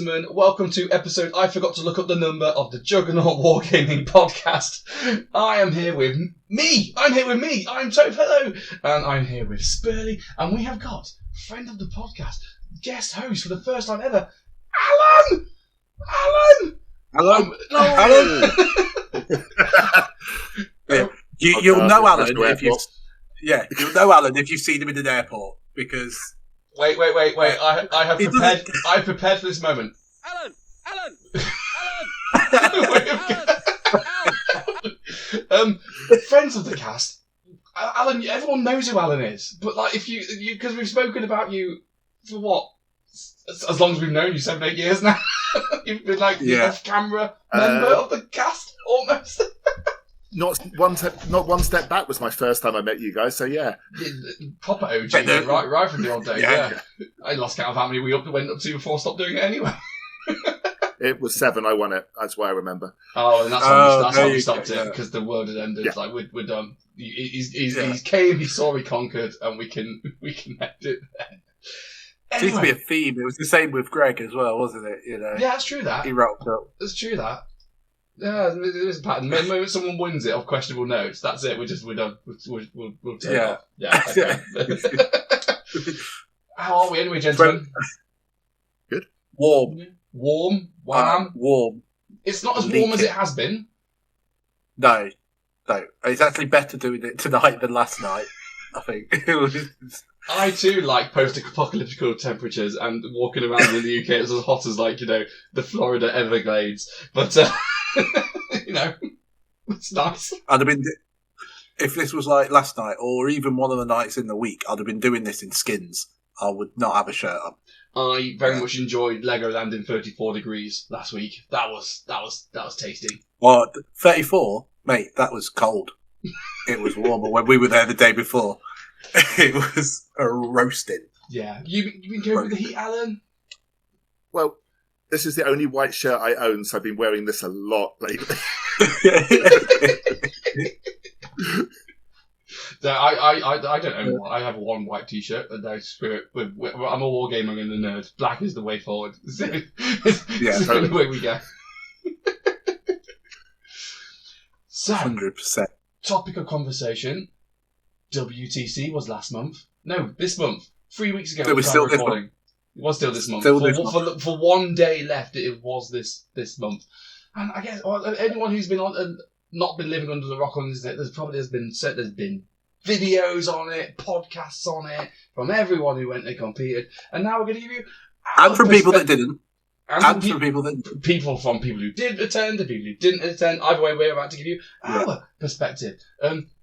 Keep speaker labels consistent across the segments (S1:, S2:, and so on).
S1: gentlemen, welcome to episode I forgot to look up the number of the Juggernaut Wargaming podcast. I am here with me. I'm Toph, hello. And I'm here with Spurlie. And we have got friend of the podcast, guest host for the first time ever, Alan!
S2: Hello.
S1: Alan!
S2: You'll know Alan if you've... Yeah, you'll know Alan if you've seen him in an airport, because...
S1: Wait. I have prepared. I prepared for this moment. Alan. Friends of the cast. Alan, everyone knows who Alan is, but like, if you because we've spoken about you for what, as long as we've known you, 7-8 years now. You've been like the off-camera member of the cast almost.
S3: Not one step back was my first time I met you guys, so yeah.
S1: Proper OG, right from the old days, yeah. I lost count of how many we went up to before I stopped doing it anyway.
S3: It was 7, I won it, that's what I remember.
S1: Oh, and that's how we stopped it, because the world had ended. Yeah. Like, we're done. He came, he saw, he conquered, and we can end it there.
S2: Anyway. Seems to be a theme. It was the same with Greg as well, wasn't it? You know.
S1: Yeah, that's true that.
S2: He rocked up.
S1: It's true that. Yeah, there is a pattern. The moment someone wins it off questionable notes, that's it. We're done. We'll turn it off. Yeah. Okay. How are we anyway, gentlemen?
S3: Good.
S2: Warm.
S1: Warm.
S2: Warm.
S1: It's not as warm as it has been.
S2: No. It's actually better doing it tonight than last night, I think.
S1: I too like post-apocalyptic temperatures, and walking around in the UK it's as hot as, like, you know, the Florida Everglades. But you know, it's nice.
S2: I'd have been, if this was like last night, or even one of the nights in the week, I'd have been doing this in skins. I would not have a shirt on. I
S1: very much enjoyed Legoland in 34 degrees last week. That was tasty.
S2: Well, 34, mate, that was cold. It was warmer when we were there the day before. It was a roasting.
S1: Yeah. You been going with the heat, Alan?
S3: Well, this is the only white shirt I own, so I've been wearing this a lot lately.
S1: So I don't own one. I have one white t-shirt, and I screw it. I'm a wargamer and a nerd. Black is the way forward. It's the only way we go. So,
S2: 100%.
S1: Topic of conversation. WTC was last month. No, this month. 3 weeks ago.
S2: It was still this month.
S1: It was still this month. For 1 day left, it was this month. And I guess anyone who's been on not been living under the rock on this, there's been videos on it, podcasts on it from everyone who went and competed, and now we're going to give you
S2: and from people that didn't,
S1: people who did attend, and people who didn't attend. Either way, we're about to give you our perspective.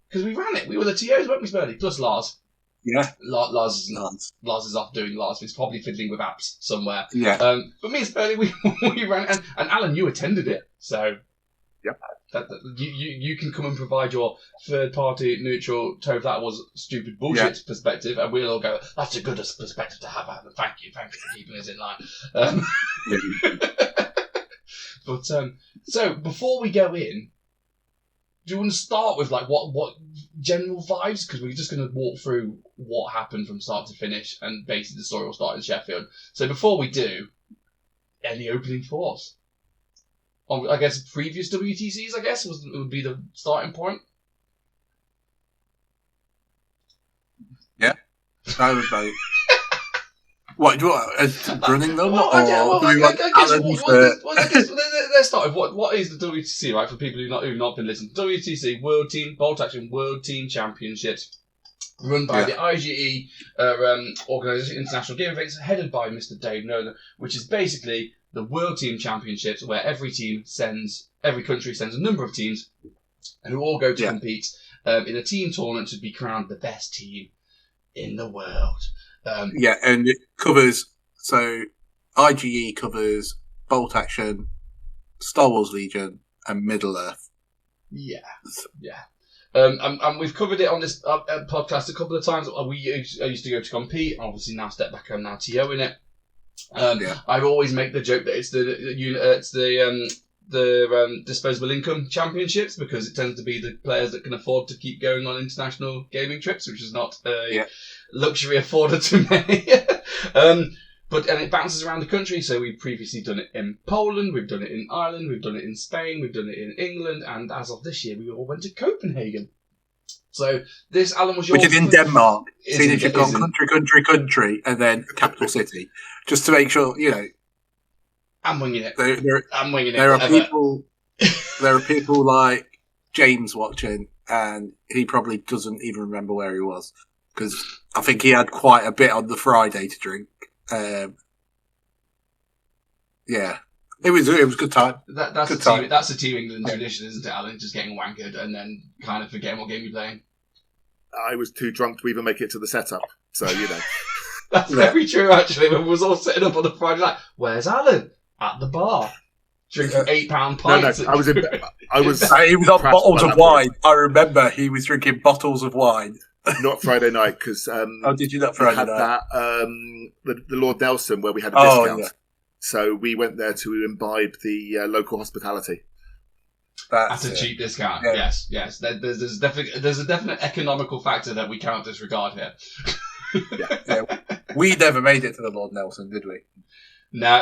S1: Because we ran it. We were the TOs, weren't we, Spurlie? Plus Lars.
S2: Yeah.
S1: Lars is off doing Lars. He's probably fiddling with apps somewhere.
S2: Yeah.
S1: But me and Spurlie, we ran it. And Alan, you attended it. So
S3: yep.
S1: You can come and provide your third-party, neutral, Toph, that was stupid bullshit perspective. And we'll all go, that's a good perspective to have, Alan. Thank you for keeping us in line. But, so, before we go in, do you want to start with, like, what general vibes? Because we're just going to walk through what happened from start to finish, and basically the story will start in Sheffield. So before we do, any opening thoughts? I guess previous WTCs, would be the starting point.
S2: Yeah. I would say. What, do you want running them?
S1: Let's start with what is the WTC, right? For people who've not been listening. WTC, Bolt Action World Team Championships, run by the IGE Organisation, International Game Events, headed by Mr. Dave Nolan, which is basically the World Team Championships, where every country sends a number of teams, who all go to compete in a team tournament to be crowned the best team in the world.
S2: And it covers, so IGE covers Bolt Action, Star Wars Legion, and Middle-earth.
S1: Yeah. And we've covered it on this podcast a couple of times. I used to go to compete, obviously now step back, I'm now TO in it. I always make the joke that it's the disposable income championships, because it tends to be the players that can afford to keep going on international gaming trips, which is not a luxury afforded to many. And it bounces around the country. So we've previously done it in Poland, we've done it in Ireland, we've done it in Spain, we've done it in England, and as of this year, we all went to Copenhagen. So this, Alan, was your...
S2: Which is in Denmark. Seeing as you've gone country, and then capital city, just to make sure, you know.
S1: I'm winging it. I'm winging it.
S2: There are people like James watching, and he probably doesn't even remember where he was, because I think he had quite a bit on the Friday to drink. Yeah, it was a good time.
S1: That's a Team England tradition, isn't it, Alan? Just getting wankered and then kind of forgetting what game you're playing.
S3: I was too drunk to even make it to the setup, so you know.
S1: That's very true, actually. When we was all sitting up on the Friday night, where's Alan? At the bar, drinking £8 pints.
S3: No, I was.
S2: He was on bottles of wine. I remember he was drinking bottles of wine.
S3: Not Friday night, because
S2: did you not Friday night?
S3: That the Lord Nelson, where we had a discount. Yeah. So we went there to imbibe the local hospitality.
S1: At a cheap discount. Yeah. Yes. There's a definite economical factor that we cannot disregard here.
S2: Yeah. We never made it to the Lord Nelson, did we?
S1: No.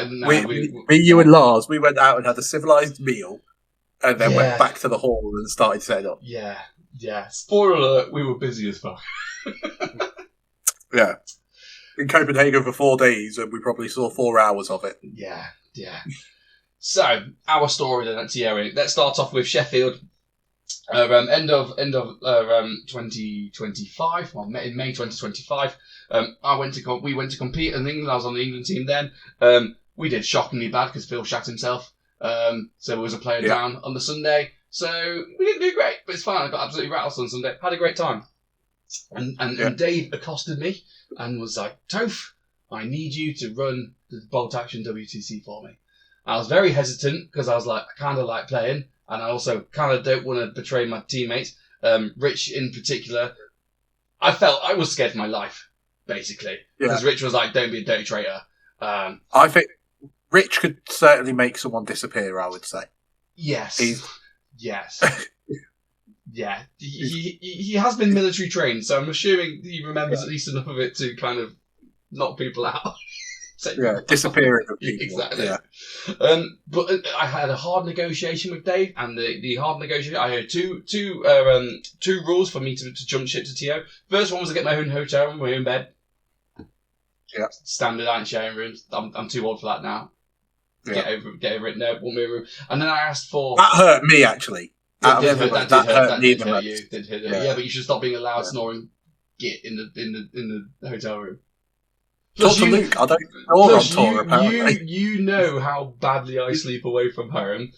S2: You and Lars, we went out and had a civilised meal, and then went back to the hall and started setting up.
S1: Yeah. Spoiler alert: we were busy as fuck.
S2: Yeah. In Copenhagen for 4 days, and we probably saw 4 hours of it.
S1: Yeah. So, our story then at TO. Let's start off with Sheffield. End of 2025, well, in May 2025, we went to compete in England. I was on the England team then. We did shockingly bad because Phil shat himself. So there was a player down on the Sunday. So we didn't do great, but it's fine. I got absolutely rattled on Sunday. Had a great time. And Dave accosted me and was like, Toph, I need you to run the Bolt Action WTC for me. I was very hesitant because I was like, I kind of like playing. And I also kind of don't want to betray my teammates. Rich in particular, I was scared for my life, basically. Because Rich was like, don't be a dirty traitor.
S2: I think Rich could certainly make someone disappear, I would say.
S1: Yes. Yes. Yeah. He has been military trained, so I'm assuming he remembers at least enough of it to kind of knock people out.
S2: Disappearing of people.
S1: Exactly. Yeah. But I had a hard negotiation with Dave, and the hard negotiation, I had two rules for me to jump ship to TO. First one was to get my own hotel room, my own bed.
S2: Yeah.
S1: Standard, I ain't sharing rooms. I'm too old for that now.
S2: Yeah.
S1: Get over it. No, want me a room. And then I asked for...
S2: That hurt me, actually.
S1: That did hurt you. Yeah, but you should stop being a loud snoring git in the hotel room.
S2: Plus, Luke, I don't know on tour, apparently.
S1: You know how badly I sleep away from home.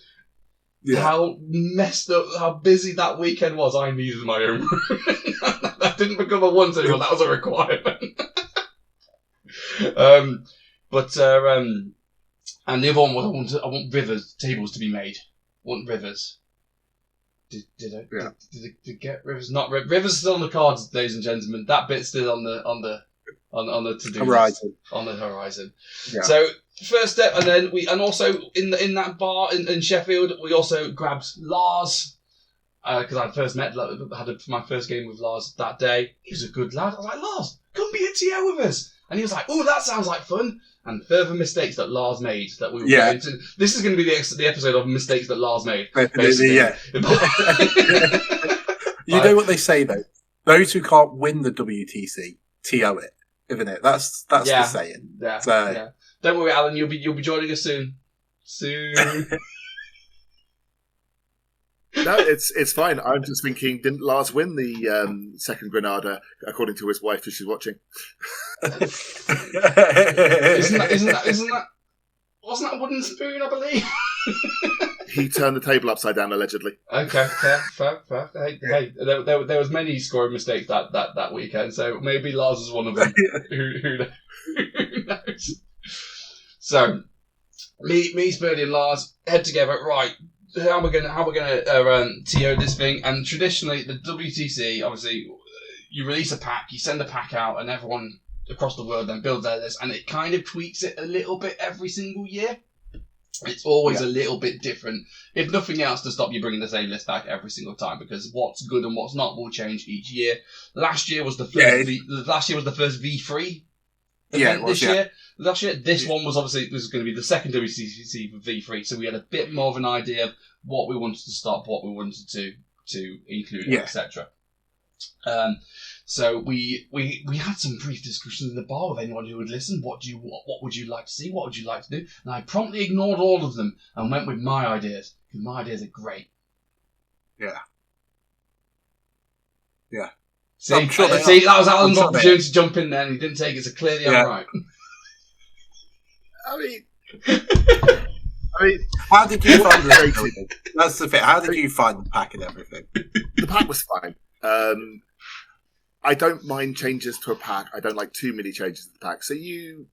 S1: Yeah. How messed up, how busy that weekend was. I needed my own room. That didn't become a want anymore. That was a requirement. And the other one was I want rivers tables to be made. I want rivers. Did I get rivers? Not rivers still on the cards, ladies and gentlemen. That bit's still on the to-do
S2: horizon.
S1: List, on the horizon.
S2: Yeah.
S1: So first step, and then and also in that bar in Sheffield, we also grabbed Lars because I first met, had my first game with Lars that day. He was a good lad. I was like, Lars, come be a TO with us, and he was like, oh, that sounds like fun. And further mistakes that Lars made that we were going to. This is going to be the episode of mistakes that Lars made. Basically.
S2: Yeah. You know what they say though? Those who can't win the WTC, TO it, isn't it? That's the saying.
S1: Yeah. So. Yeah. Don't worry, Alan. You'll be joining us soon.
S3: No, it's fine. I'm just thinking, didn't Lars win the second Granada according to his wife, who she's watching?
S1: Isn't that? Wasn't that a wooden spoon? I believe.
S3: He turned the table upside down, allegedly.
S1: Okay, fair. Hey, there was many scoring mistakes that weekend, so maybe Lars is one of them. Who knows? So, me, Spurlie, and Lars head together. Right, how we're gonna TO this thing? And traditionally, the WTC, obviously, you release a pack, you send a pack out, and everyone across the world then builds their list, and it kind of tweaks it a little bit every single year. It's always a little bit different, if nothing else, to stop you bringing the same list back every single time, because what's good and what's not will change each year. Last year was the first V3 event this year. Last year, this one was obviously this was going to be the second WTC for V3, so we had a bit more of an idea of what we wanted to stop, what we wanted to include, etc. So we had some brief discussions in the bar with anyone who would listen. What would you like to see? What would you like to do? And I promptly ignored all of them and went with my ideas, because my ideas are great.
S2: Yeah. Yeah.
S1: See, that was Alan's opportunity to jump in there, and he didn't take it, so clearly I'm right.
S3: I mean,
S2: how did you find the That's the thing. How did you find the pack and everything?
S3: The pack was fine. I don't mind changes to a pack. I don't like too many changes to the pack. So you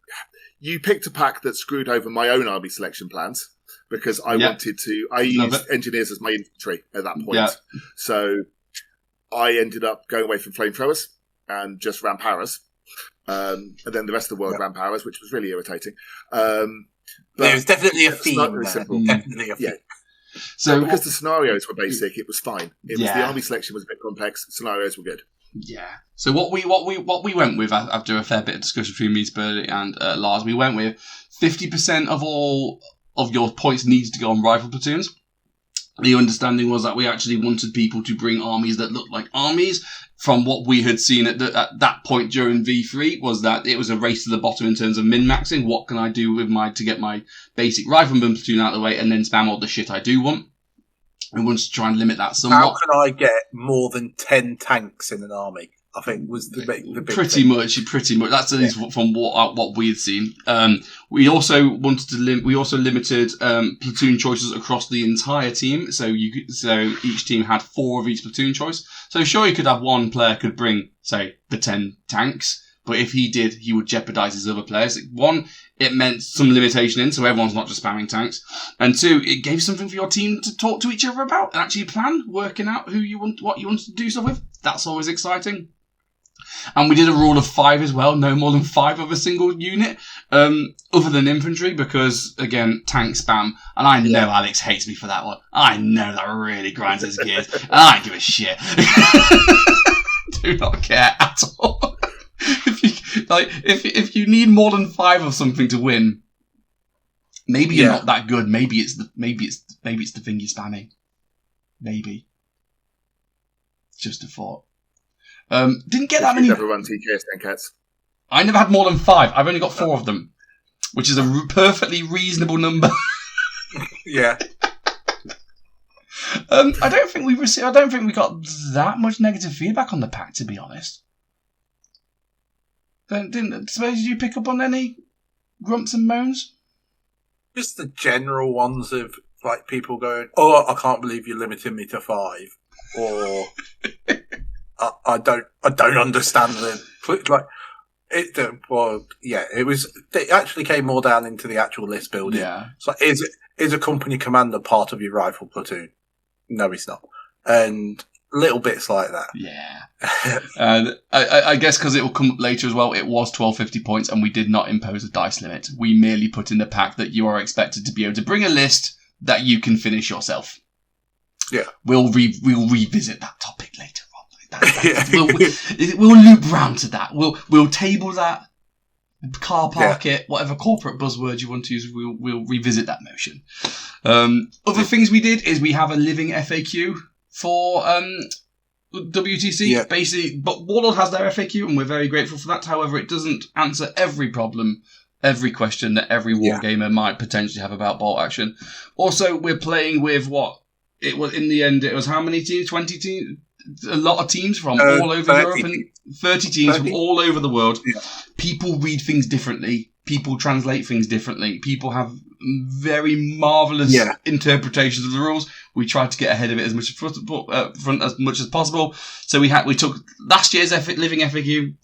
S3: picked a pack that screwed over my own army selection plans because I wanted to. I used engineers as my infantry at that point. Yeah. So I ended up going away from flamethrowers and just ran paras. And then the rest of the world ran paras, which was really irritating. But
S2: there was definitely a theme. Not very simple. Definitely a theme.
S3: Yeah. So because the scenarios were basic, it was fine. It was the army selection was a bit complex. Scenarios were good.
S1: Yeah. So what we went with after a fair bit of discussion between me, Spurlie, and Lars, we went with 50% of all of your points needs to go on rifle platoons. The understanding was that we actually wanted people to bring armies that looked like armies. From what we had seen at that point during V3 was that it was a race to the bottom in terms of min-maxing. What can I do with to get my basic rifleman platoon out of the way and then spam all the shit I do want? We wanted to try and limit that somewhat.
S2: How can I get more than 10 tanks in an army? I think was the big
S1: pretty
S2: thing.
S1: much. That's at least from what we had seen. We also wanted to we also limited platoon choices across the entire team. So each team had 4 of each platoon choice. So sure, you could have one player could bring say the 10 tanks, but if he did, he would jeopardize his other players. One, it meant some limitation in, so everyone's not just spamming tanks. And 2, it gave something for your team to talk to each other about and actually plan, working out what you want to do stuff with. That's always exciting. And we did a rule of 5 as well, no more than 5 of a single unit, other than infantry, because, again, tank spam. And I know Alex hates me for that one. I know that really grinds his gears. And I don't give a shit. Do not care at all. If you need more than 5 of something to win, maybe you're not that good. Maybe it's the thing you're spamming. Maybe. Just a thought. Didn't get that many.
S3: Never run TKS 10 cats.
S1: I never had more than 5. I've only got 4 of them, which is a perfectly reasonable number.
S2: Yeah.
S1: I don't think we got that much negative feedback on the pack, to be honest. Suppose you pick up on any grumps and moans?
S2: Just the general ones of like people going, "Oh, I can't believe you're limiting me to 5," or I don't understand like it. Well, yeah, it was. It actually came more down into the actual list building.
S1: Yeah.
S2: So is a company commander part of your rifle platoon? No, it's not. And little bits like that.
S1: Yeah. And I guess because it will come up later as well, it was 1250 points and we did not impose a dice limit. We merely put in the pack that you are expected to be able to bring a list that you can finish yourself.
S2: Yeah.
S1: We'll revisit that topic later on. We'll loop round to that. We'll table that, car park it, whatever corporate buzzword you want to use, we'll revisit that motion. Other things we did is we have a living FAQ for WTC. Yeah. Basically, but Warlord has their FAQ and we're very grateful for that. However, it doesn't answer every problem, every question that every wargamer might potentially have about Bolt Action. Also, we're playing with it was in the end, it was how many teams? 20 teams? A lot of teams from all over Europe and 30 teams from all over the world. Yeah. People read things differently. People translate things differently. People have very marvellous interpretations of the rules. We tried to get ahead of it as much as possible. So we took last year's living FAQ.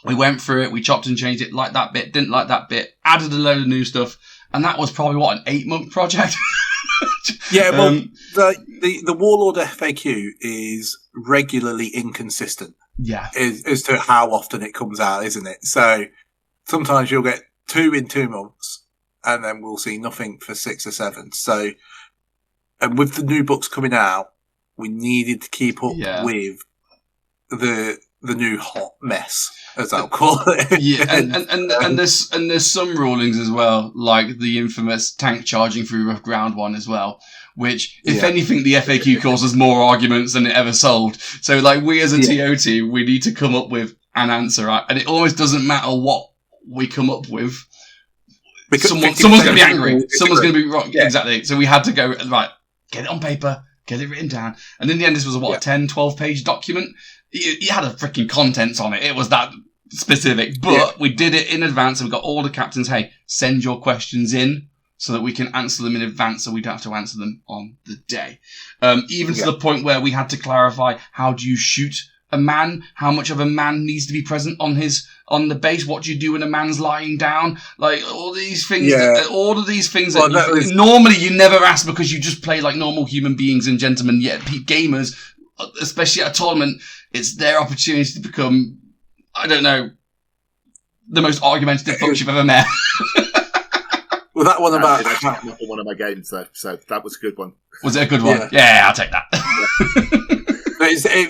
S1: We went through it. We chopped and changed it. Liked that bit. Didn't like that bit. Added a load of new stuff. And that was probably an 8-month project.
S2: Yeah, well, the Warlord FAQ is regularly inconsistent.
S1: Yeah.
S2: As to how often it comes out, isn't it? So sometimes you'll get 2 in 2 months, and then we'll see nothing for 6 or 7. So, and with the new books coming out, we needed to keep up with the the new hot mess, as I'll call it.
S1: Yeah, and there's some rulings as well, like the infamous tank charging through rough ground one as well. Which, if anything, the FAQ causes more arguments than it ever solved. So, like, we as a TO team, we need to come up with an answer, right? And it almost doesn't matter what we come up with. Because someone's going to be angry. Someone's going to be wrong. Yeah. Exactly. So we had to go, right, get it on paper, get it written down. And in the end, this was a 10, 12-page document? It had a freaking contents on it. It was that specific. But we did it in advance, and we got all the captains, hey, send your questions in, so that we can answer them in advance, so we don't have to answer them on the day. Even to the point where we had to clarify, how do you shoot a man? How much of a man needs to be present on the base? What do you do when a man's lying down? Like, all these things, all of these things normally you never ask, because you just play like normal human beings and gentlemen, yet gamers, especially at a tournament, it's their opportunity to become, I don't know, the most argumentative folks you've ever met.
S2: Well, that one about
S3: one of my games, though, so that was a good one. Was
S1: it a good one? Yeah, I'll take that.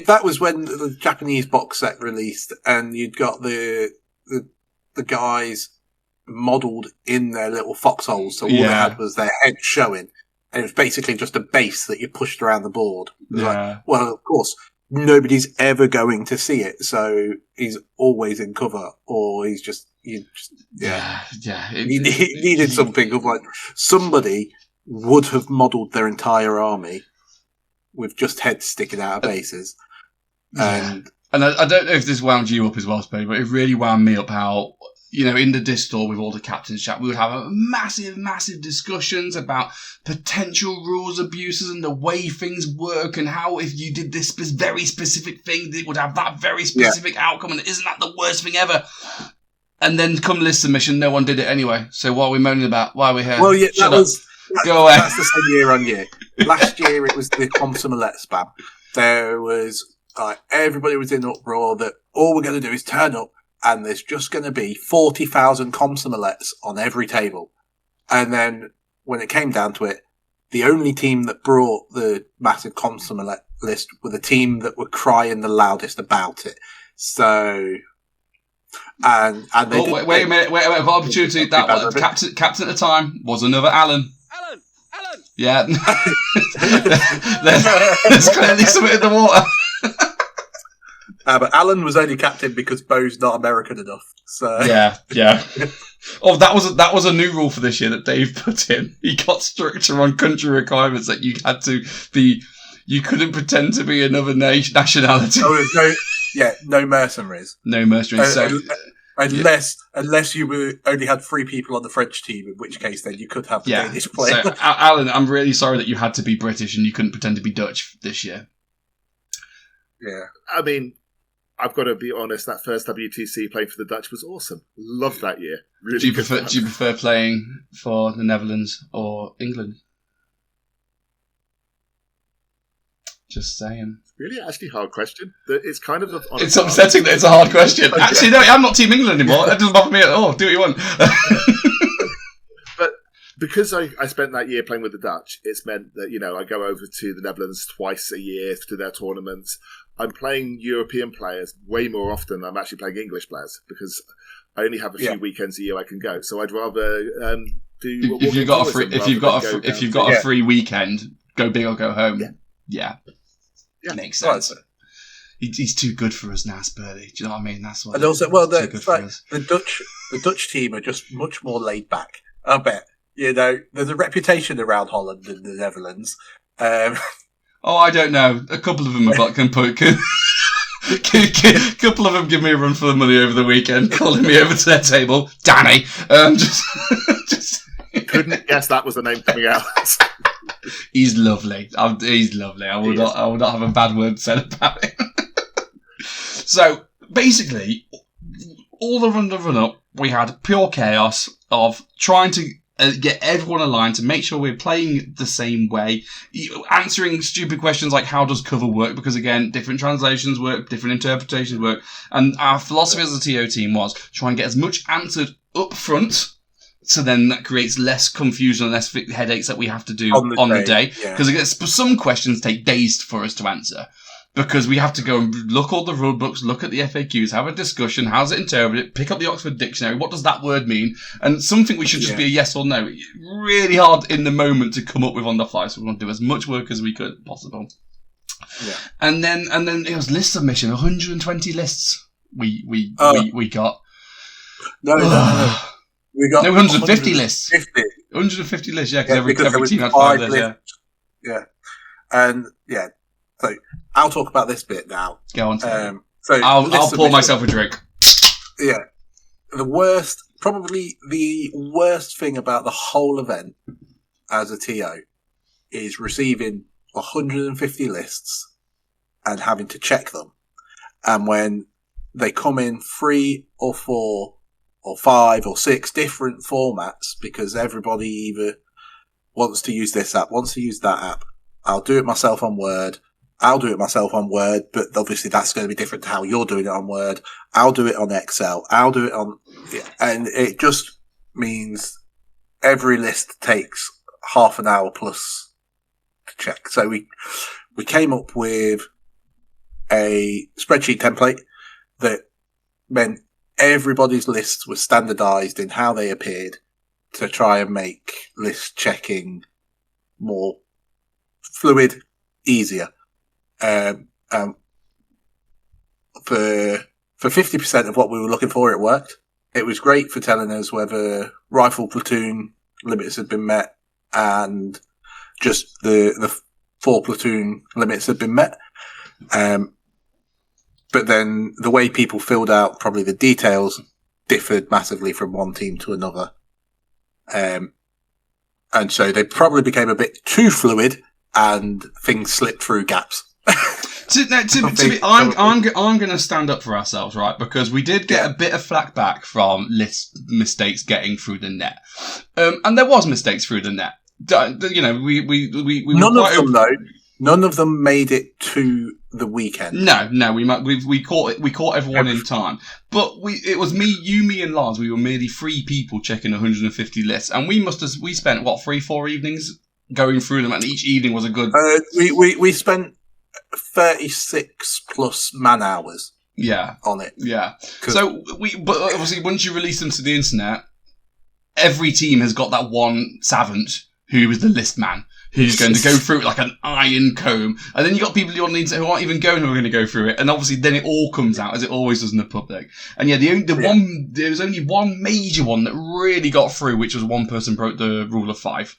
S2: That was when the Japanese box set released, and you'd got the guys modelled in their little foxholes, so all they had was their head showing, and it was basically just a base that you pushed around the board. Like, well, of course, nobody's ever going to see it, so he's always in cover, or he's just... He needed something of like, somebody would have modelled their entire army with just heads sticking out of bases. And
S1: I don't know if this wound you up as well, Spade, but it really wound me up how, in the Distor with all the captains chat, we would have massive discussions about potential rules abuses and the way things work, and how if you did this very specific thing, it would have that very specific outcome, and isn't that the worst thing ever? And then come list submission, no one did it anyway. So what are we moaning about? Why are we here?
S2: Well, yeah,
S1: go away.
S2: That's the same year on year. Last year it was the Comsumlet spam. There was everybody was in uproar that all we're going to do is turn up, and there's just going to be 40,000 Comsumlets on every table. And then when it came down to it, the only team that brought the massive Comsumlet list were the team that were crying the loudest about it. So. And they
S1: wait a minute, wait, opportunity. That was captain at the time was another Alan.
S3: Alan.
S1: Yeah. There's clearly something in the water.
S2: But Alan was only captain because Bo's not American enough. So
S1: yeah. Oh, that was a new rule for this year that Dave put in. He got stricter on country requirements that you had to be. You couldn't pretend to be another nationality.
S2: No mercenaries.
S1: No mercenaries.
S2: Unless you only had 3 people on the French team, in which case then you could have the Danish player.
S1: So, Alan, I'm really sorry that you had to be British and you couldn't pretend to be Dutch this year.
S2: Yeah.
S3: I mean, I've got to be honest, that first WTC playing for the Dutch was awesome. Loved that year. Really
S1: do you prefer playing for the Netherlands or England? Just saying.
S3: Really, actually, hard question. It's kind of
S1: it's upsetting that it's a hard question. Actually, no, I'm not Team England anymore. That doesn't bother me at all. Do what you want.
S3: But because I spent that year playing with the Dutch, it's meant that I go over to the Netherlands twice a year to their tournaments. I'm playing European players way more often than I'm actually playing English players, because I only have a few weekends a year I can go. So I'd rather do.
S1: If you've got a free weekend, go big or go home. Yeah. Makes sense. Right. He's too good for us now, Spurlie. Do you know what I mean? That's what.
S2: And also, the Dutch team are just much more laid back. I bet. There's a reputation around Holland and the Netherlands.
S1: Oh, I don't know. A couple of them have got a couple of them give me a run for the money over the weekend, calling me over to their table, Danny. Just
S3: couldn't guess that was the name coming out.
S1: He's lovely. He's lovely. I will not have a bad word said about him. So basically, all the run up, we had pure chaos of trying to get everyone aligned to make sure we're playing the same way, answering stupid questions like how does cover work, because again, different translations work, different interpretations work, and our philosophy as a TO team was try and get as much answered up front. So then that creates less confusion and less headaches that we have to do on the day. Because some questions take days for us to answer. because we have to go and look all the rule books, look at the FAQs, have a discussion, how's it interpreted, pick up the Oxford Dictionary, what does that word mean, and something we should just be a yes or no. Really hard in the moment to come up with on the fly, so we want to do as much work as we could possible.
S2: Yeah.
S1: And then it was list submission, 120 lists we got.
S2: No. We got
S1: 150 lists.
S2: 150
S1: lists, yeah, because every team had 5 lists,
S2: yeah. And yeah, so I'll talk about this bit now.
S1: Go on.
S2: So
S1: I'll pour myself a drink.
S2: Yeah. Probably the worst thing about the whole event as a TO is receiving 150 lists and having to check them. And when they come in 3 or 4 or 5 or 6 different formats, because everybody either wants to use this app, wants to use that app. I'll do it myself on Word. I'll do it myself on Word, but obviously that's going to be different to how you're doing it on Word. I'll do it on Excel. I'll do it on, and it just means every list takes half an hour plus to check. So we came up with a spreadsheet template that meant everybody's lists were standardized in how they appeared to try and make list checking more fluid, easier. For 50% of what we were looking for, it worked. It was great for telling us whether rifle platoon limits had been met and just the 4 platoon limits had been met. But then the way people filled out probably the details differed massively from one team to another. And so they probably became a bit too fluid and things slipped through gaps.
S1: I'm going to stand up for ourselves, right? Because we did get a bit of flack back from list mistakes getting through the net. And there was mistakes through the net. You know, we
S2: None of them made it to the weekend.
S1: No, we caught everyone in time. But it was me, and Lars. We were merely 3 people checking 150 lists, and we spent 3-4 evenings going through them, and each evening was a good.
S2: We spent 36 plus man hours.
S1: Yeah,
S2: on it.
S1: Yeah. So but obviously once you release them to the internet, every team has got that one savant who is the list man, who's going to go through it like an iron comb. And then you got people on the internet who aren't even going, who are going to go through it. And obviously then it all comes out, as it always does in the public. And yeah, there was only one major one that really got through, which was one person broke the rule of 5.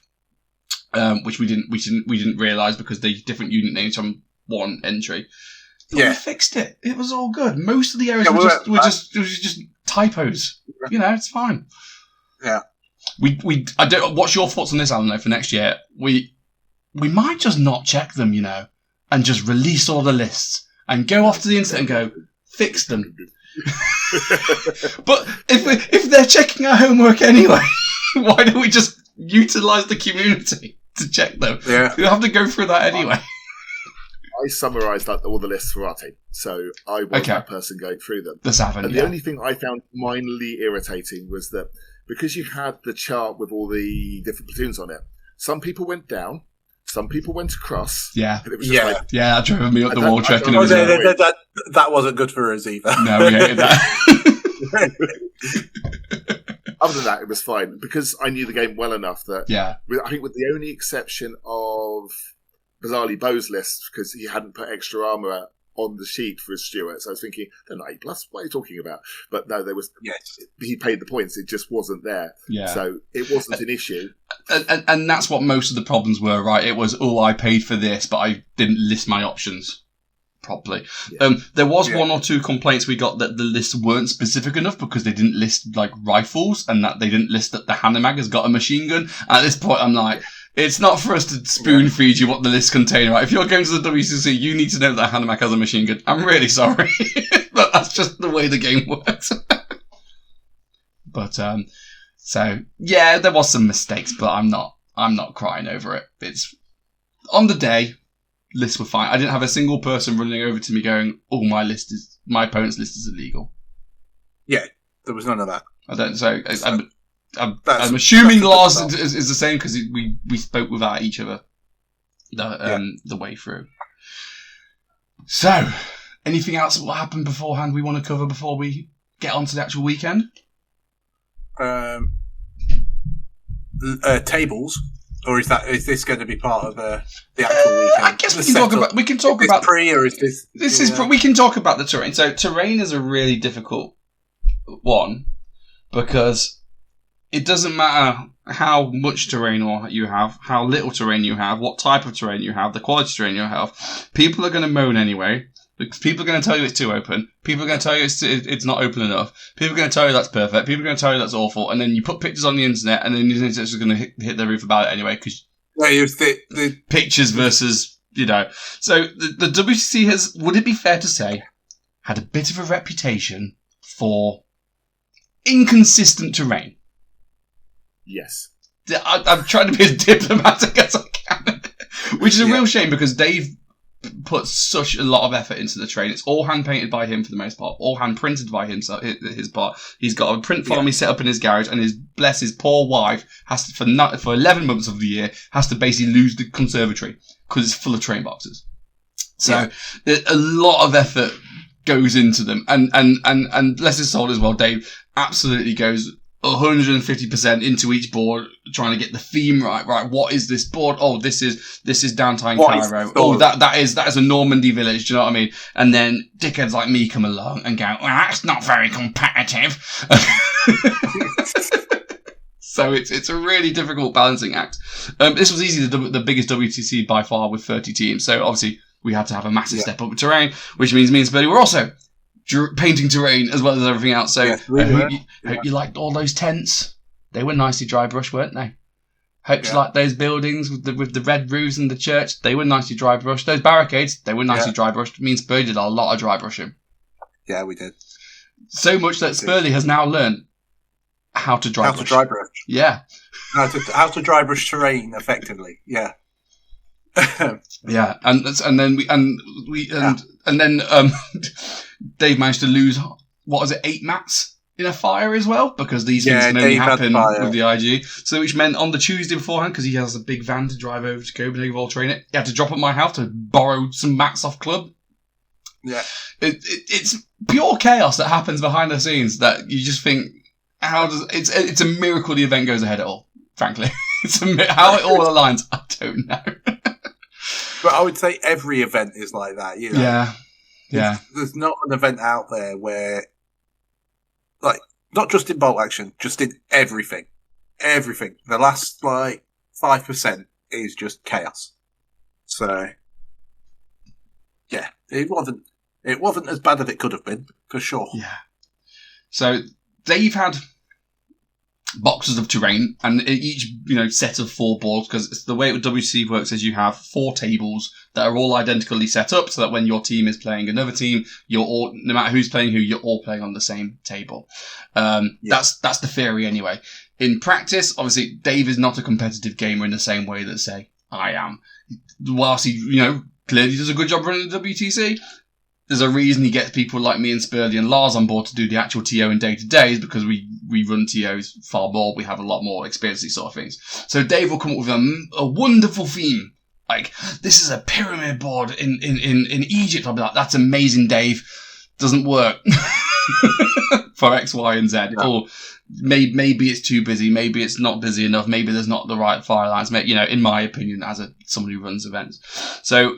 S1: Which we didn't realise because they different unit names from one entry. But we fixed it. It was all good. Most of the errors were just typos. You know, it's fine.
S2: Yeah.
S1: What's your thoughts on this, Alan, though, for next year? We might just not check them, you know, and just release all the lists and go off to the internet and go, fix them. But if they're checking our homework anyway, why don't we just utilise the community to check them?
S2: Yeah.
S1: We'll have to go through that anyway.
S3: I summarised all the lists for our team, so I was that person going through them. The only thing I found minorly irritating was that because you had the chart with all the different platoons on it, some people went down, some people went across.
S1: Yeah,
S3: and it was just
S1: that drove me up the wall checking.
S2: That wasn't good for us either.
S1: No, we hated that.
S3: Other than that, it was fine because I knew the game well enough that I think with the only exception of bizarrely Bo's list, because he hadn't put extra armour on the sheet for his Stuart. So I was thinking, they're not A+, what are you talking about? But no, there was. He paid the points, it just wasn't there.
S1: Yeah.
S3: So it wasn't an issue.
S1: And that's what most of the problems were, right? It was, I paid for this, but I didn't list my options properly. Yeah. There was 1 or 2 complaints we got that the lists weren't specific enough because they didn't list like rifles, and that they didn't list that the Hanomag has got a machine gun. At this point, I'm like, it's not for us to spoon feed you what the lists contain, right? If you're going to the WCC, you need to know that Hanomag has a machine gun. I'm really sorry, but that's just the way the game works. But so yeah, there was some mistakes, but I'm not crying over it. It's on the day, lists were fine. I didn't have a single person running over to me going, "Oh, my opponent's list is illegal." Yeah,
S2: there was none of that.
S1: I don't. So I'm assuming Lars is the same because we spoke without each other the way through. So, anything else that will happen beforehand we want to cover before we get on to the actual weekend?
S2: Tables, or is this going to be part of the actual weekend?
S1: I guess we can talk about
S2: pre, or is this?
S1: We can talk about the terrain. So terrain is a really difficult one because it doesn't matter how much terrain you have, how little terrain you have, what type of terrain you have, the quality of terrain you have. People are going to moan anyway. Because people are going to tell you it's too open. People are going to tell you it's not open enough. People are going to tell you that's perfect. People are going to tell you that's awful. And then you put pictures on the internet, and then the internet's just going to hit the roof about it anyway. Because
S2: the
S1: pictures versus, So the WTC has, would it be fair to say, had a bit of a reputation for inconsistent terrain.
S3: Yes.
S1: I'm trying to be as diplomatic as I can. Which is a real shame because Dave put such a lot of effort into the terrain. It's all hand painted by him for the most part, all hand printed by him. So his part, he's got a print farm he set up in his garage, and his poor wife has to, for 11 months of the year, has to basically lose the conservatory because it's full of terrain boxes. So a lot of effort goes into them, and bless his soul as well, Dave absolutely goes 150% into each board, trying to get the theme right. Right, what is this board? Oh, this is downtown Cairo. Oh, that is a Normandy village. Do you know what I mean? And then dickheads like me come along and go, well, that's not very competitive. So it's a really difficult balancing act. This was easily the biggest WTC by far with 30 teams. So obviously we had to have a massive step up with terrain, which means me and Spurlie were also painting terrain as well as everything else. So I hope you liked all those tents. They were nicely dry brushed, weren't they? Hope you liked those buildings with the red roofs and the church. They were nicely dry brushed. Those barricades, they were nicely dry brushed. Me and Spurlie did a lot of dry brushing.
S2: Yeah, we did.
S1: So much that Spurlie has now learned how to dry brush. Yeah.
S2: How to dry brush terrain effectively. Yeah.
S1: Yeah, and then Dave managed to lose 8 mats in a fire as well, because these things can only happen with the IG. So which meant on the Tuesday beforehand, because he has a big van to drive over to Copenhagen all train it, he had to drop at my house to borrow some mats off club.
S2: Yeah,
S1: it's pure chaos that happens behind the scenes that you just think, it's a miracle the event goes ahead at all. Frankly, how it all aligns, I don't know.
S2: But I would say every event is like that,
S1: Yeah.
S2: There's not an event out there where, like, not just in Bolt Action, just in everything. Everything. The last, 5% is just chaos. So, yeah, it wasn't as bad as it could have been, for sure.
S1: Yeah. So, Dave had boxes of terrain, and each set of 4 boards, because the way WC works is you have 4 tables that are all identically set up, so that when your team is playing another team, you're all, no matter who's playing who, you're all playing on the same table. That's the theory anyway. In practice, obviously, Dave is not a competitive gamer in the same way that, say, I am. Whilst he clearly does a good job running the WTC, there's a reason he gets people like me and Spurlie and Lars on board to do the actual TO in day-to-days, because we run TOs far more. We have a lot more experience in these sort of things. So Dave will come up with a wonderful theme. Like, this is a pyramid board in Egypt. I'll be like, that's amazing, Dave. Doesn't work. For X, Y, and Z. No. Or maybe it's too busy. Maybe it's not busy enough. Maybe there's not the right fire lines. In my opinion, as someone who runs events. So,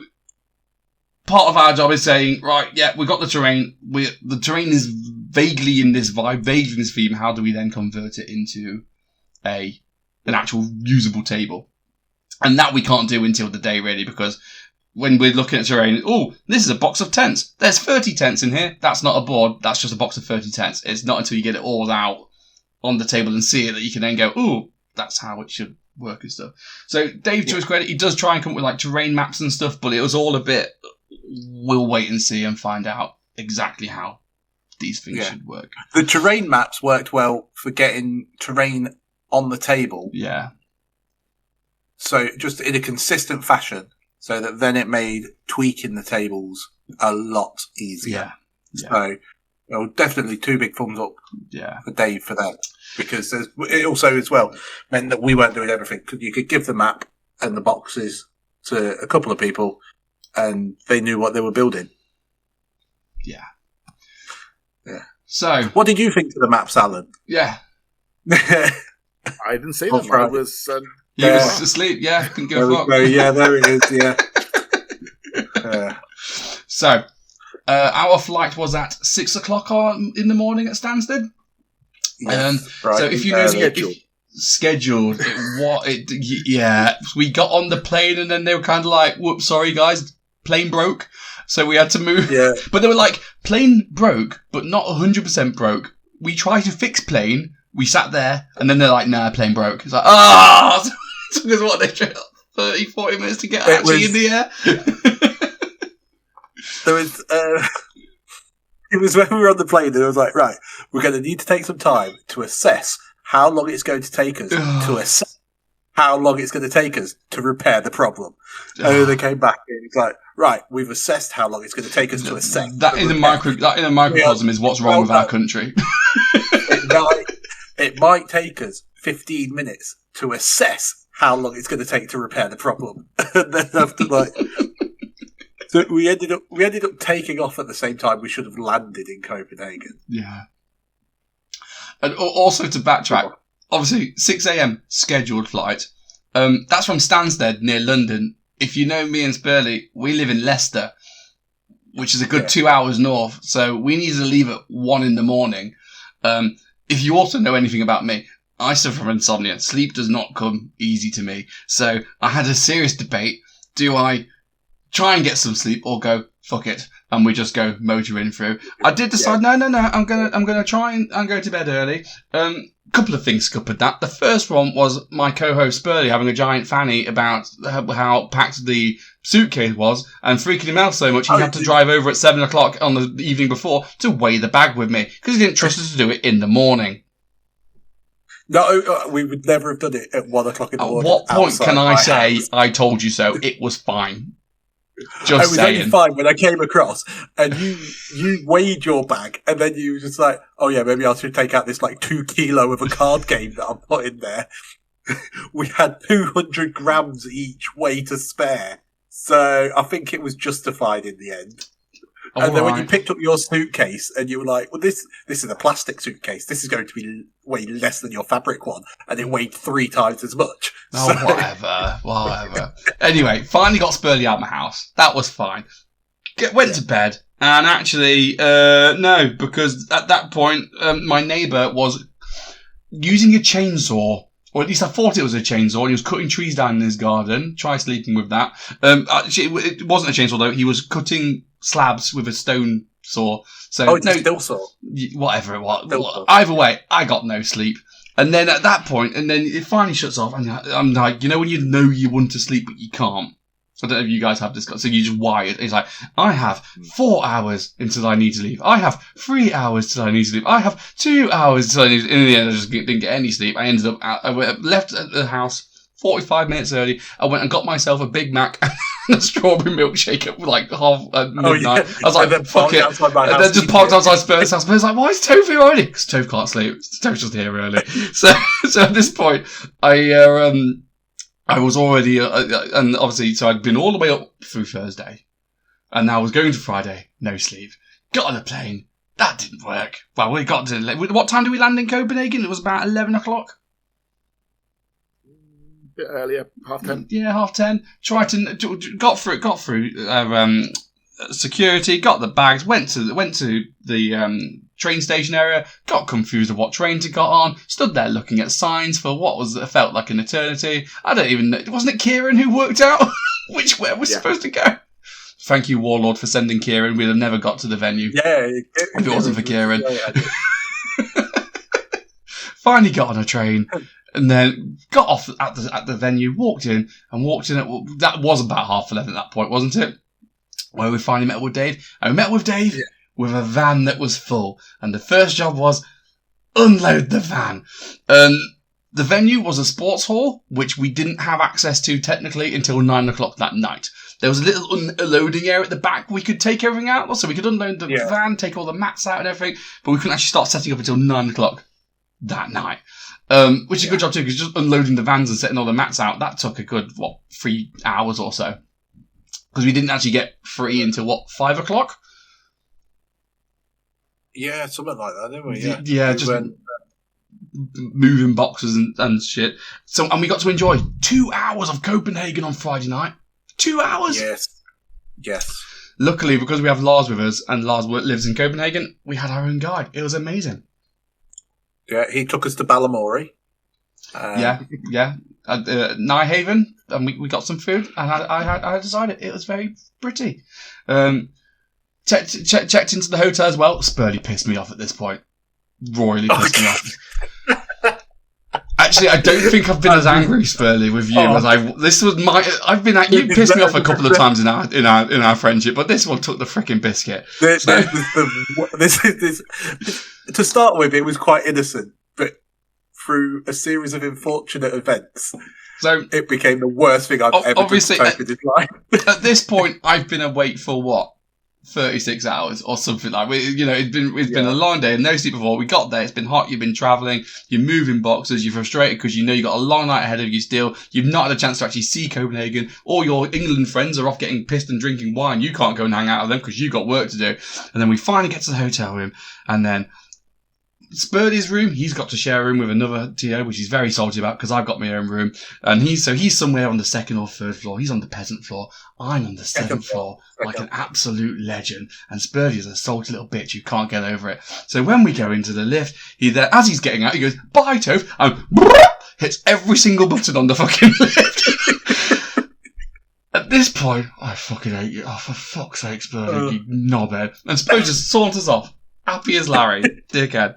S1: part of our job is saying, right, yeah, we got the terrain. The terrain is vaguely in this vibe, vaguely in this theme. How do we then convert it into an actual usable table? And that we can't do until the day, really, because when we're looking at terrain, this is a box of tents. There's 30 tents in here. That's not a board. That's just a box of 30 tents. It's not until you get it all out on the table and see it that you can then go, that's how it should work and stuff. So Dave, to his credit, he does try and come up with terrain maps and stuff, but it was all a bit, we'll wait and see and find out exactly how these things should work.
S2: The terrain maps worked well for getting terrain on the table.
S1: Yeah.
S2: So just in a consistent fashion, so that then it made tweaking the tables a lot easier. Yeah. So definitely 2 big thumbs up for Dave for that. Because it also as well meant that we weren't doing everything. You could give the map and the boxes to a couple of people and they knew what they were building.
S1: Yeah.
S2: Yeah.
S1: So,
S2: what did you think of the maps, Alan?
S1: Yeah.
S3: I didn't see them. I was.
S1: He was asleep. Yeah, couldn't give a fuck.
S2: Yeah, there it is. Yeah.
S1: So, our flight was at 6 o'clock in the morning at Stansted.
S2: Yes, right.
S1: So if you know scheduled, we got on the plane and then they were kind of like, "Whoops, sorry guys, plane broke." So we had to move. Yeah. But they were like, "Plane broke, but not 100% broke. We tried to fix plane. We sat there, and then they're like, nah, plane broke." It's like, it took us, what, they 30, 40 minutes to get in the air?
S2: There was, it was when we were on the plane, and it was like, right, we're going to need to take some time to assess how long it's going to take us to assess how long it's going to take us to repair the problem. And then they came back, and it's like, right, we've assessed how long it's going to take us to assess.
S1: That in a microcosm is what's wrong with our country.
S2: It might take us 15 minutes to assess how long it's going to take to repair the problem. And then after so we ended up taking off at the same time we should have landed in Copenhagen.
S1: Yeah. And also to backtrack, obviously 6 a.m. scheduled flight. That's from Stansted near London. If you know me and Spurlie, we live in Leicester, which is a good 2 hours north. So we needed to leave at 1 in the morning. If you also know anything about me, I suffer from insomnia. Sleep does not come easy to me. So I had a serious debate. Do I try and get some sleep or go, fuck it, and we just go motoring through? I did decide, no, I'm gonna try and go to bed early. Couple of things scuppered that. The first one was my co-host Spurlie having a giant fanny about how packed the suitcase was and freaking him out so much he had to drive over at 7 o'clock on the evening before to weigh the bag with me because he didn't trust us to do it in the morning.
S2: No, we would never have done it at 1 o'clock in the morning.
S1: At what point can I say I told you so? It was fine.
S2: It was only fine when I came across and you weighed your bag and then you were just like, oh yeah, maybe I should take out this like 2 kilo of a card game that I've put in there. We had 200 grams each way to spare. So I think it was justified in the end. And then when you picked up your suitcase and you were like, well, this is a plastic suitcase. This is going to be way less than your fabric one. And it weighed 3 times as much.
S1: Oh, so. Whatever. Anyway, finally got Spurlie out of my house. That was fine. Went to bed. And actually, no, because at that point, my neighbour was using a chainsaw. Or at least I thought it was a chainsaw. And he was cutting trees down in his garden. Try sleeping with that. Actually, it wasn't a chainsaw though. He was cutting slabs with a stone saw. So
S2: it's a still saw.
S1: Whatever it was. Either way, I got no sleep. And then at that point, and then it finally shuts off. And I'm like, you know when you know you want to sleep but you can't. I don't know if you guys have this. So you just wired. It's like, I have 4 hours until I need to leave. I have 3 hours till I need to leave. I have 2 hours till I need to leave. In the end, I just didn't get any sleep. I ended up left at the house 45 minutes early. I went and got myself a Big Mac and a strawberry milkshake at like midnight. I was like, fuck it. And then just parked outside Spurs' house. Spurs like, why is Toph here early? Because Toph can't sleep. Toph's just here early. So at this point, I was already, and obviously, so I'd been all the way up through Thursday. And now I was going to Friday, no sleep. Got on a plane. That didn't work. Well, we got to, what time did we land in Copenhagen? It was about 11 o'clock.
S3: A bit earlier, 10:30.
S1: Yeah, 10:30. Got through security, got the bags, went to the train station area, got confused of what train to got on, stood there looking at signs for what felt like an eternity. I don't even know. Wasn't it Kieran who worked out which way we're supposed to go? Thank you, Warlord, for sending Kieran. We'd have never got to the venue.
S2: Yeah.
S1: If it wasn't for Kieran. Finally got on a train. And then got off at the venue, walked in. That was about 11:30 at that point, wasn't it? Where we finally met with Dave. And we met with Dave with a van that was full. And the first job was unload the van. The venue was a sports hall, which we didn't have access to technically until 9 o'clock that night. There was a little unloading area at the back we could take everything out. So we could unload the van, take all the mats out and everything. But we couldn't actually start setting up until 9 o'clock that night. Which is a good job too, because just unloading the vans and setting all the mats out, that took a good, 3 hours or so. Because we didn't actually get free until 5 o'clock?
S2: Yeah, something like that, didn't we? Yeah,
S1: Yeah, just moving boxes and shit. So, and we got to enjoy 2 hours of Copenhagen on Friday night. 2 hours?
S2: Yes.
S1: Luckily, because we have Lars with us, and Lars lives in Copenhagen, we had our own guide. It was amazing.
S2: Yeah, he took us to Balamory.
S1: Yeah. Nijhaven, and we got some food, and I decided it was very pretty. Checked into the hotel as well. Spurlie pissed me off at this point. Royally pissed me off. Actually, I don't think I've been as angry, Spurlie, with you as you've pissed me off a couple of times in our friendship, but this one took the frickin' biscuit.
S2: To start with, it was quite innocent, but through a series of unfortunate events, so it became the worst thing I've ever done in his life.
S1: At this point, I've been awake for what? 36 hours or something like that. It's been a long day and no sleep before. We got there, it's been hot, you've been travelling, you're moving boxes, you're frustrated because you know you've got a long night ahead of you still. You've not had a chance to actually see Copenhagen. All your England friends are off getting pissed and drinking wine. You can't go and hang out with them because you've got work to do. And then we finally get to the hotel room, and then Spurlie's room, he's got to share a room with another TO, which he's very salty about because I've got my own room. And he's somewhere on the second or third floor. He's on the peasant floor. I'm on the seventh floor, like an absolute legend. And Spurlie's a salty little bitch who can't get over it. So when we go into the lift, as he's getting out, he goes, "Bye, Toph," and hits every single button on the fucking lift. At this point, I fucking hate you. Oh, for fuck's sake, Spurlie, you knobhead. And Spurlie just saunters off. Happy as Larry. Dickhead.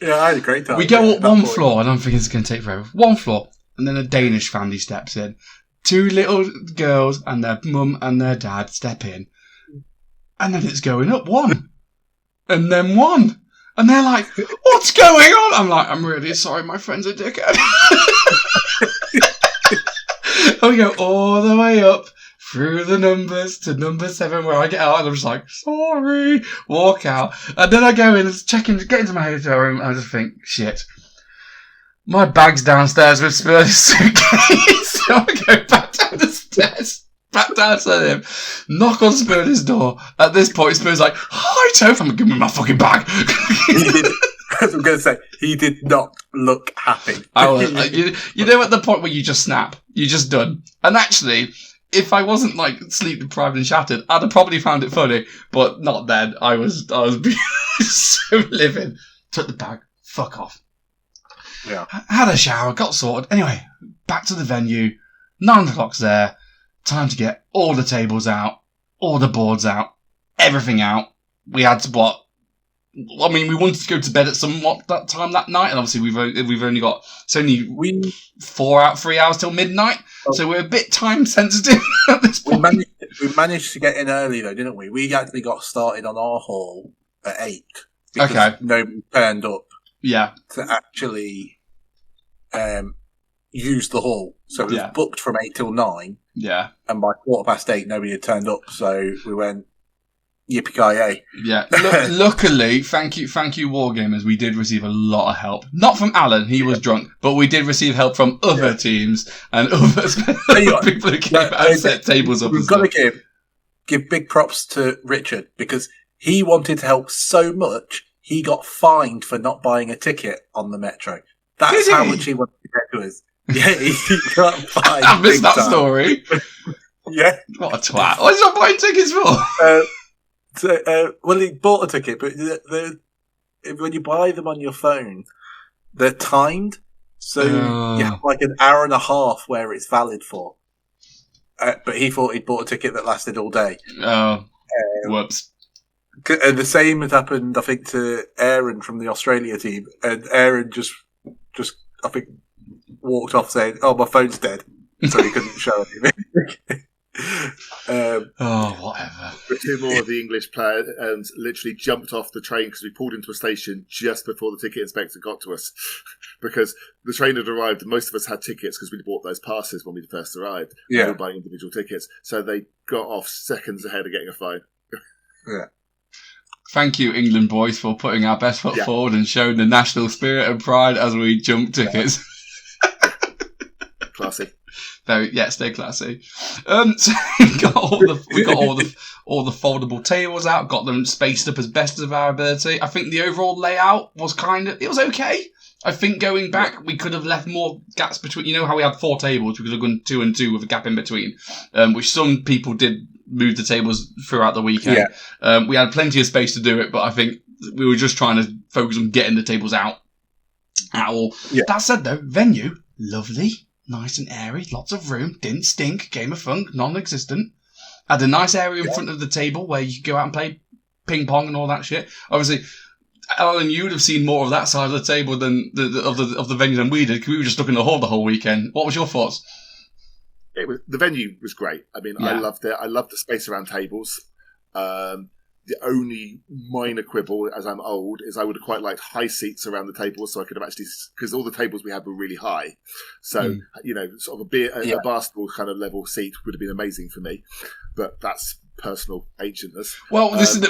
S2: Yeah, I had a great time.
S1: We go up one floor. I don't think it's going to take forever. One floor. And then a Danish family steps in. 2 little girls and their mum and their dad step in. And then it's going up 1. And then 1. And they're like, "What's going on?" I'm like, "I'm really sorry, my friend's a dickhead." And we go all the way up. Through the numbers to number 7, where I get out and I'm just like, "Sorry," walk out, and then I go in and get into my hotel room, and I just think, shit, my bag's downstairs with Spurlie's suitcase. So I go back down the stairs, back down to him, knock on Spurlie's door. At this point, Spurlie's like, "Hi, Toph," I'm like, "Give me my fucking bag."
S2: As I'm going to say, he did not look happy.
S1: I was, you know, at the point where you just snap, you're just done. And actually, if I wasn't like sleep deprived and shattered, I'd have probably found it funny, but not then. I was so livid. Took the bag, fuck off.
S2: Yeah.
S1: Had a shower, got sorted. Anyway, back to the venue. 9 o'clock's there. Time to get all the tables out, all the boards out, everything out. We had to we wanted to go to bed at that time that night, and obviously we've only got 3 hours till midnight, so we're a bit time sensitive at this point.
S2: We managed to get in early though, didn't we? We actually got started on our hall at 8.
S1: Okay.
S2: Nobody turned up.
S1: Yeah.
S2: To actually use the hall, so it was booked from 8 till 9.
S1: Yeah.
S2: And by 8:15, nobody had turned up, so we went. Yippee-ki-yay.
S1: Yeah. Luckily, thank you, Wargamers, we did receive a lot of help. Not from Alan, he was drunk, but we did receive help from other teams and other people who came out and set tables up.
S2: We've got to give big props to Richard, because he wanted to help so much, he got fined for not buying a ticket on the Metro. That's how much he wanted to get to us. Yeah, he got fined.
S1: I missed that story.
S2: Yeah.
S1: What a twat. What is he not buying tickets for?
S2: Well, he bought a ticket, but when you buy them on your phone, they're timed, so you have like an hour and a half where it's valid for. But he thought he'd bought a ticket that lasted all day.
S1: Oh, whoops.
S2: And the same had happened, I think, to Aaron from the Australia team, and Aaron just I think walked off saying, "Oh, my phone's dead," so he couldn't show anything.
S1: Whatever.
S3: 2 more of the English players literally jumped off the train because we pulled into a station just before the ticket inspector got to us, because the train had arrived and most of us had tickets because we'd bought those passes when we first arrived.
S2: Yeah.
S3: We were buying individual tickets, so they got off seconds ahead of getting a fine.
S2: Yeah.
S1: Thank you, England boys, for putting our best foot forward and showing the national spirit and pride as we jumped tickets.
S3: Classy.
S1: Stay classy. So we got all the foldable tables out, got them spaced up as best of our ability. I think the overall layout was it was okay. I think going back, we could have left more gaps between. You know how we had 4 tables, we could have gone 2 and 2 with a gap in between, which some people did move the tables throughout the weekend. Yeah. We had plenty of space to do it, but I think we were just trying to focus on getting the tables out at all. Yeah. That said, though, venue, lovely, nice and airy, lots of room, didn't stink, game of fun, non-existent. Had a nice area in front of the table where you could go out and play ping pong and all that shit. Obviously, Alan, you would have seen more of that side of the table than of the venue than we did, because we were just stuck in the hall the whole weekend. What was your thoughts?
S3: The venue was great. I mean, I loved it. I loved the space around tables. The only minor quibble, as I'm old, is I would have quite liked high seats around the tables, so I could have actually, because all the tables we had were really high. So, sort of a basketball kind of level seat would have been amazing for me. But that's personal ancientness.
S1: Well, this is the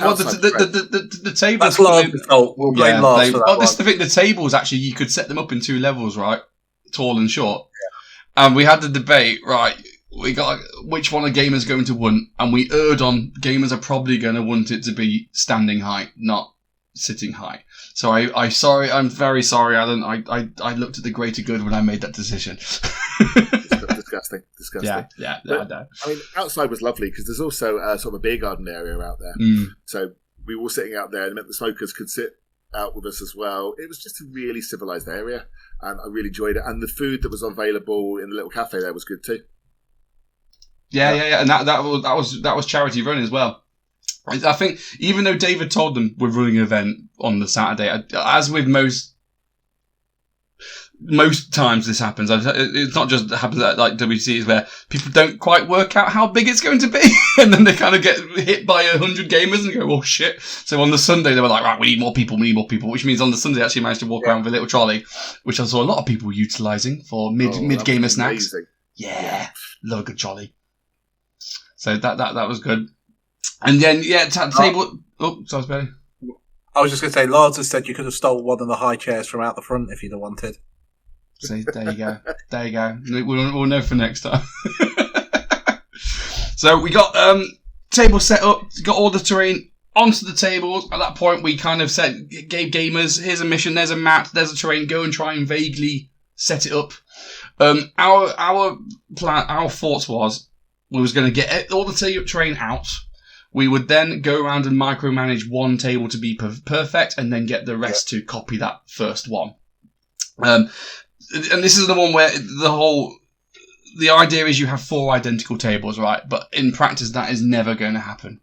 S1: tables.
S2: That's Lars' fault. We'll blame Lars for that.
S1: This is the thing. The tables, actually, you could set them up in 2 levels, right? Tall and short. Yeah. And we had the debate, right? We got which one are gamers going to want, and we erred on gamers are probably going to want it to be standing height, not sitting height. So I'm very sorry, Alan. I looked at the greater good when I made that decision.
S3: Disgusting.
S1: Yeah.
S3: But, I mean, outside was lovely because there's also sort of a beer garden area out there. So we were sitting out there, and it meant the smokers could sit out with us as well. It was just a really civilized area, and I really enjoyed it. And the food that was available in the little cafe there was good too.
S1: Yeah, and that was charity run as well. I think even though David told them we're running an event on the Saturday, as with most times this happens, it's not just happens at like WTCs where people don't quite work out how big it's going to be, and then they kind of get hit by 100 gamers and go, oh shit. So on the Sunday they were like, right, we need more people, which means on the Sunday I actually managed to walk around with a little trolley, which I saw a lot of people utilising for mid gamer snacks. Yeah, love a good trolley. So that was good. And then, table... Oh, sorry, Spurlie.
S2: I was just going to say, Lars has said you could have stolen one of the high chairs from out the front if you'd have wanted.
S1: See, there you go. We'll know for next time. So we got table set up, got all the terrain onto the tables. At that point, we kind of gave gamers, here's a mission, there's a map, there's a terrain, go and try and vaguely set it up. Our plan, our thoughts was, we was going to get all the terrain out. We would then go around and micromanage one table to be perfect, and then get the rest to copy that first one. And this is the one where the idea is you have 4 identical tables, right? But in practice, that is never going to happen,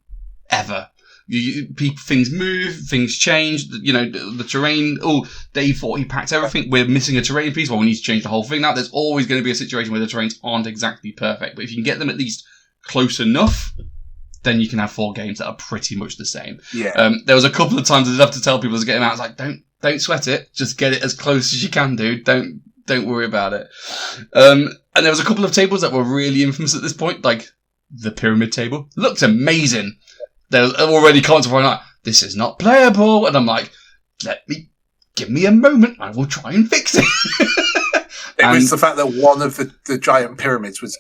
S1: ever. Things move, things change. The terrain. Oh, Dave thought he packed everything. We're missing a terrain piece. Well, we need to change the whole thing now. There's always going to be a situation where the terrains aren't exactly perfect. But if you can get them at least close enough, then you can have 4 games that are pretty much the same.
S2: Yeah.
S1: There was a couple of times I'd have to tell people to get them out. It's like, don't sweat it. Just get it as close as you can, dude. Don't worry about it. And there was a couple of tables that were really infamous at this point, like the pyramid table. Looked amazing. They're already contemplating like, this is not playable. And I'm like, give me a moment. I will try and fix it.
S2: It was the fact that one of the giant pyramids was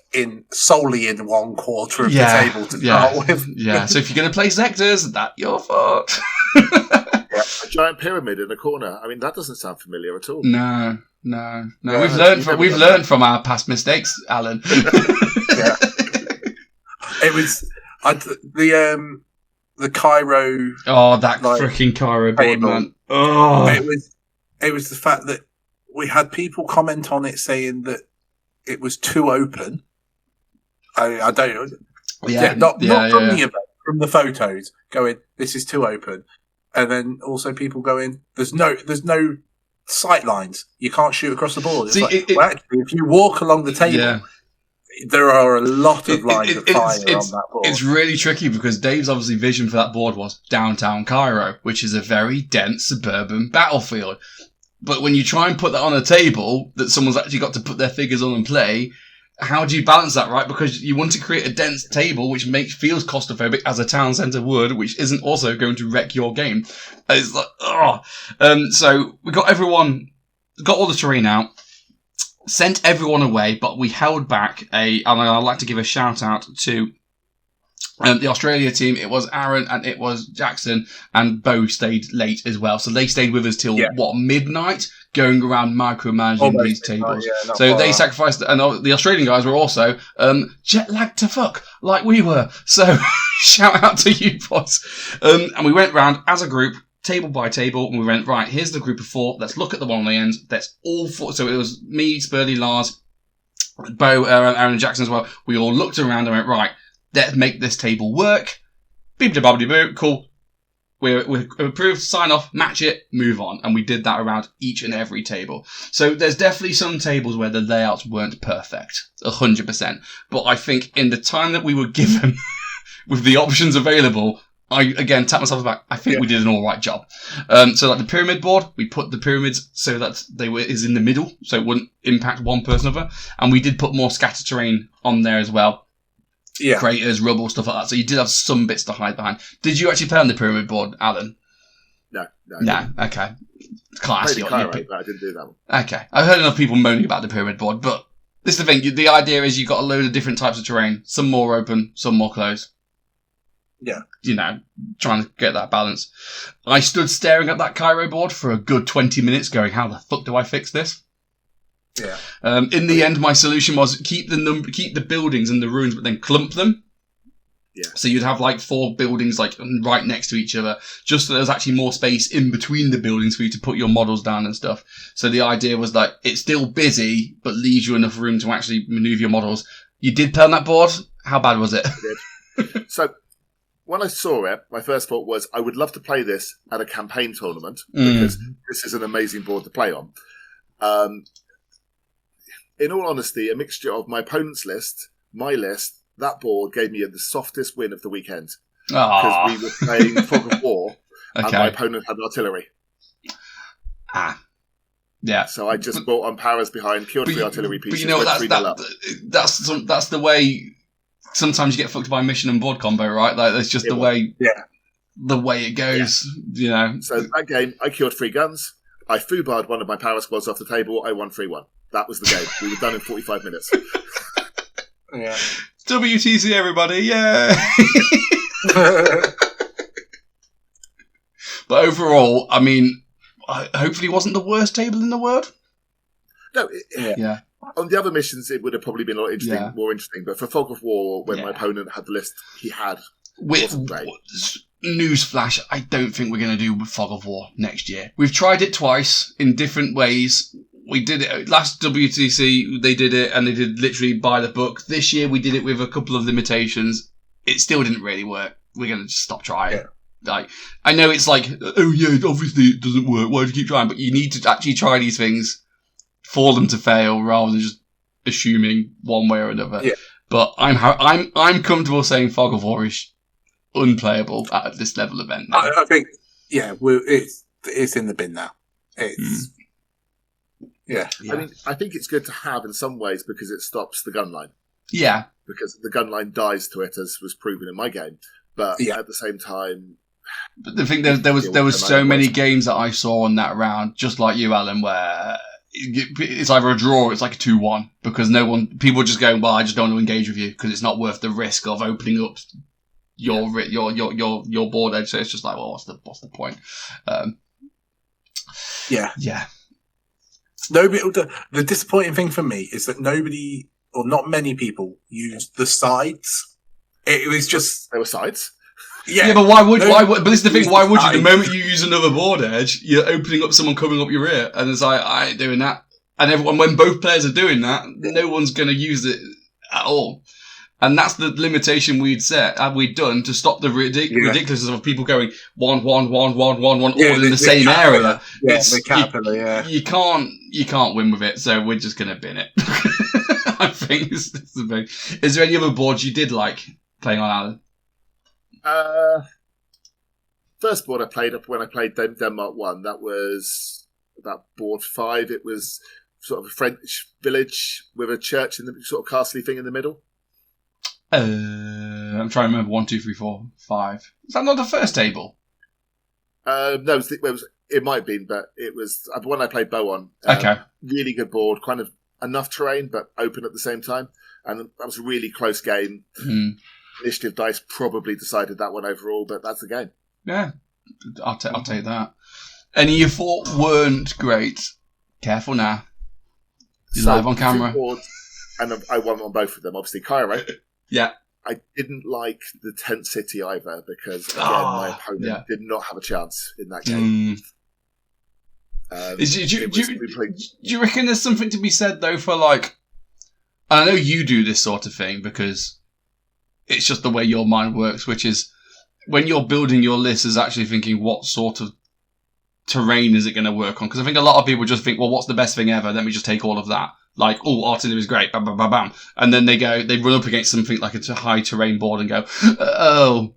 S2: solely in one quarter of the table to start with.
S1: Yeah, so if you're going to play sectors, that's your fault.
S3: A giant pyramid in a corner. I mean, that doesn't sound familiar at all.
S1: No. We've learned from our past mistakes, Alan.
S2: Yeah. It was the Cairo.
S1: Oh, that freaking Cairo board, man. Oh,
S2: it was the fact that we had people comment on it saying that it was too open. I don't. Not from the event, from the photos going, this is too open, and then also people going, there's no sight lines. You can't shoot across the board. It's actually, if you walk along the table. There are a lot of lines of fire on that board.
S1: It's really tricky because Dave's obviously vision for that board was downtown Cairo, which is a very dense suburban battlefield. But when you try and put that on a table that someone's actually got to put their figures on and play, how do you balance that, right? Because you want to create a dense table which feels claustrophobic as a town centre would, which isn't also going to wreck your game. It's like, so we got all the terrain out. sent everyone away, but we held back and I'd like to give a shout out to the Australia team. It was Aaron and it was Jackson, and Bo stayed late as well. So they stayed with us till midnight, going around micromanaging these tables. So they sacrificed, and the Australian guys were also jet lagged to fuck like we were. So shout out to you boys. And we went round as a group, table by table, and we went, right, here's the group of 4. Let's look at the one on the end. That's all 4. So it was me, Spurlie, Lars, Bo, Aaron and Jackson as well. We all looked around and went, right, let's make this table work. Beep-de-bobbly-boo, cool. We're approved, sign off, match it, move on. And we did that around each and every table. So there's definitely some tables where the layouts weren't perfect, 100%. But I think in the time that we were given, with the options available, I, again, tap myself back. I think we did an all right job. So like the pyramid board, we put the pyramids so that is in the middle, so it wouldn't impact one person over. And we did put more scatter terrain on there as well. Yeah. Craters, rubble, stuff like that. So you did have some bits to hide behind. Did you actually play on the pyramid board, Alan?
S3: No.
S1: Okay. Can't ask you.
S3: But I didn't do that one.
S1: Okay. I've heard enough people moaning about the pyramid board, but this is the thing. The idea is you've got a load of different types of terrain. Some more open, some more closed.
S2: Yeah.
S1: You know, trying to get that balance. I stood staring at that Cairo board for a good 20 minutes going, how the fuck do I fix this?
S2: Yeah.
S1: In the end, my solution was keep the buildings and the ruins, but then clump them.
S3: Yeah.
S1: So you'd have like 4 buildings like right next to each other, just so there's actually more space in between the buildings for you to put your models down and stuff. So the idea was that it's still busy, but leaves you enough room to actually maneuver your models. You did play on that board? How bad was it?
S3: I did. So when I saw it, my first thought was I would love to play this at a campaign tournament because this is an amazing board to play on. In all honesty, a mixture of my opponent's list, my list, that board gave me the softest win of the weekend. Because we were playing Fog of War, and my opponent had artillery.
S1: Yeah.
S3: So I just brought on powers behind, killed 3 artillery pieces.
S1: But you know that's the way. Sometimes you get fucked by mission and board combo, right? Like that's just the way it goes. Yeah. You know.
S3: So that game, I killed 3 guns. I foobarred one of my power squads off the table. I won 3-1. That was the game. We were done in 45 minutes.
S2: Yeah.
S1: WTC, everybody, yeah. But overall, I mean, hopefully it wasn't the worst table in the world.
S3: No. On the other missions, it would have probably been a lot more interesting. But for Fog of War, when my opponent had the list he had, wasn't great.
S1: Newsflash, I don't think we're going to do Fog of War next year. We've tried it twice in different ways. We did it last WTC, they did it, and they did literally by the book. This year we did it with a couple of limitations. It still didn't really work. We're going to just stop trying. Yeah. Like, I know it's like, oh yeah, obviously it doesn't work. Why do you keep trying? But you need to actually try these things for them to fail rather than just assuming one way or another. Yeah. But I'm comfortable saying Fog of War is unplayable at this level event.
S2: I think, it's in the bin now. It's Yeah.
S3: I mean, I think it's good to have in some ways because it stops the gun line.
S1: Yeah.
S3: Because the gun line dies to it, as was proven in my game. But at the same time...
S1: But the thing, there was so many games that I saw on that round, just like you, Alan, where it's either a draw or it's like a 2-1 because people are just going, well, I just don't want to engage with you because it's not worth the risk of opening up your board edge. So it's just like, well, what's the point?
S2: Yeah. Nobody. The disappointing thing for me is that nobody, or not many people, used the sides. It was just
S3: there were sides.
S1: Yeah, but why would? But this is the thing. Why would you? The moment you use another board edge, you're opening up someone coming up your rear, and it's like I ain't doing that. And everyone, when both players are doing that, no one's going to use it at all. And that's the limitation we'd done to stop the ridiculousness of people going 1-1-1-1-1-1 all in the same area. You can't win with it, so we're just going to bin it. I think that's the thing. Is there any other boards you did like playing on,
S3: Alan? First board I played up when I played Denmark 1, that was about board 5. It was sort of a French village with a church in the sort of castle thing in the middle.
S1: I'm trying to remember 1, 2, 3, 4, 5. Is that not the first table?
S3: No, it might have been, but it was the one I played Bo on.
S1: Okay.
S3: Really good board, kind of enough terrain, but open at the same time. And that was a really close game. Initiative dice probably decided that one overall, but that's the game.
S1: Yeah, I'll take that. Any you thought weren't great? Careful now. You're live on camera.
S3: Boards, and I won on both of them, obviously. Cairo.
S1: Yeah.
S3: I didn't like the Tent City either because, again, my opponent did not have a chance in that game.
S1: Do you reckon there's something to be said, though, for like... And I know you do this sort of thing because it's just the way your mind works, which is when you're building your list is actually thinking what sort of terrain is it going to work on? Because I think a lot of people just think, well, what's the best thing ever? Let me just take all of that. Like, oh, artillery is great, bam, bam, bam, bam. And then they run up against something like a high terrain board and go, oh.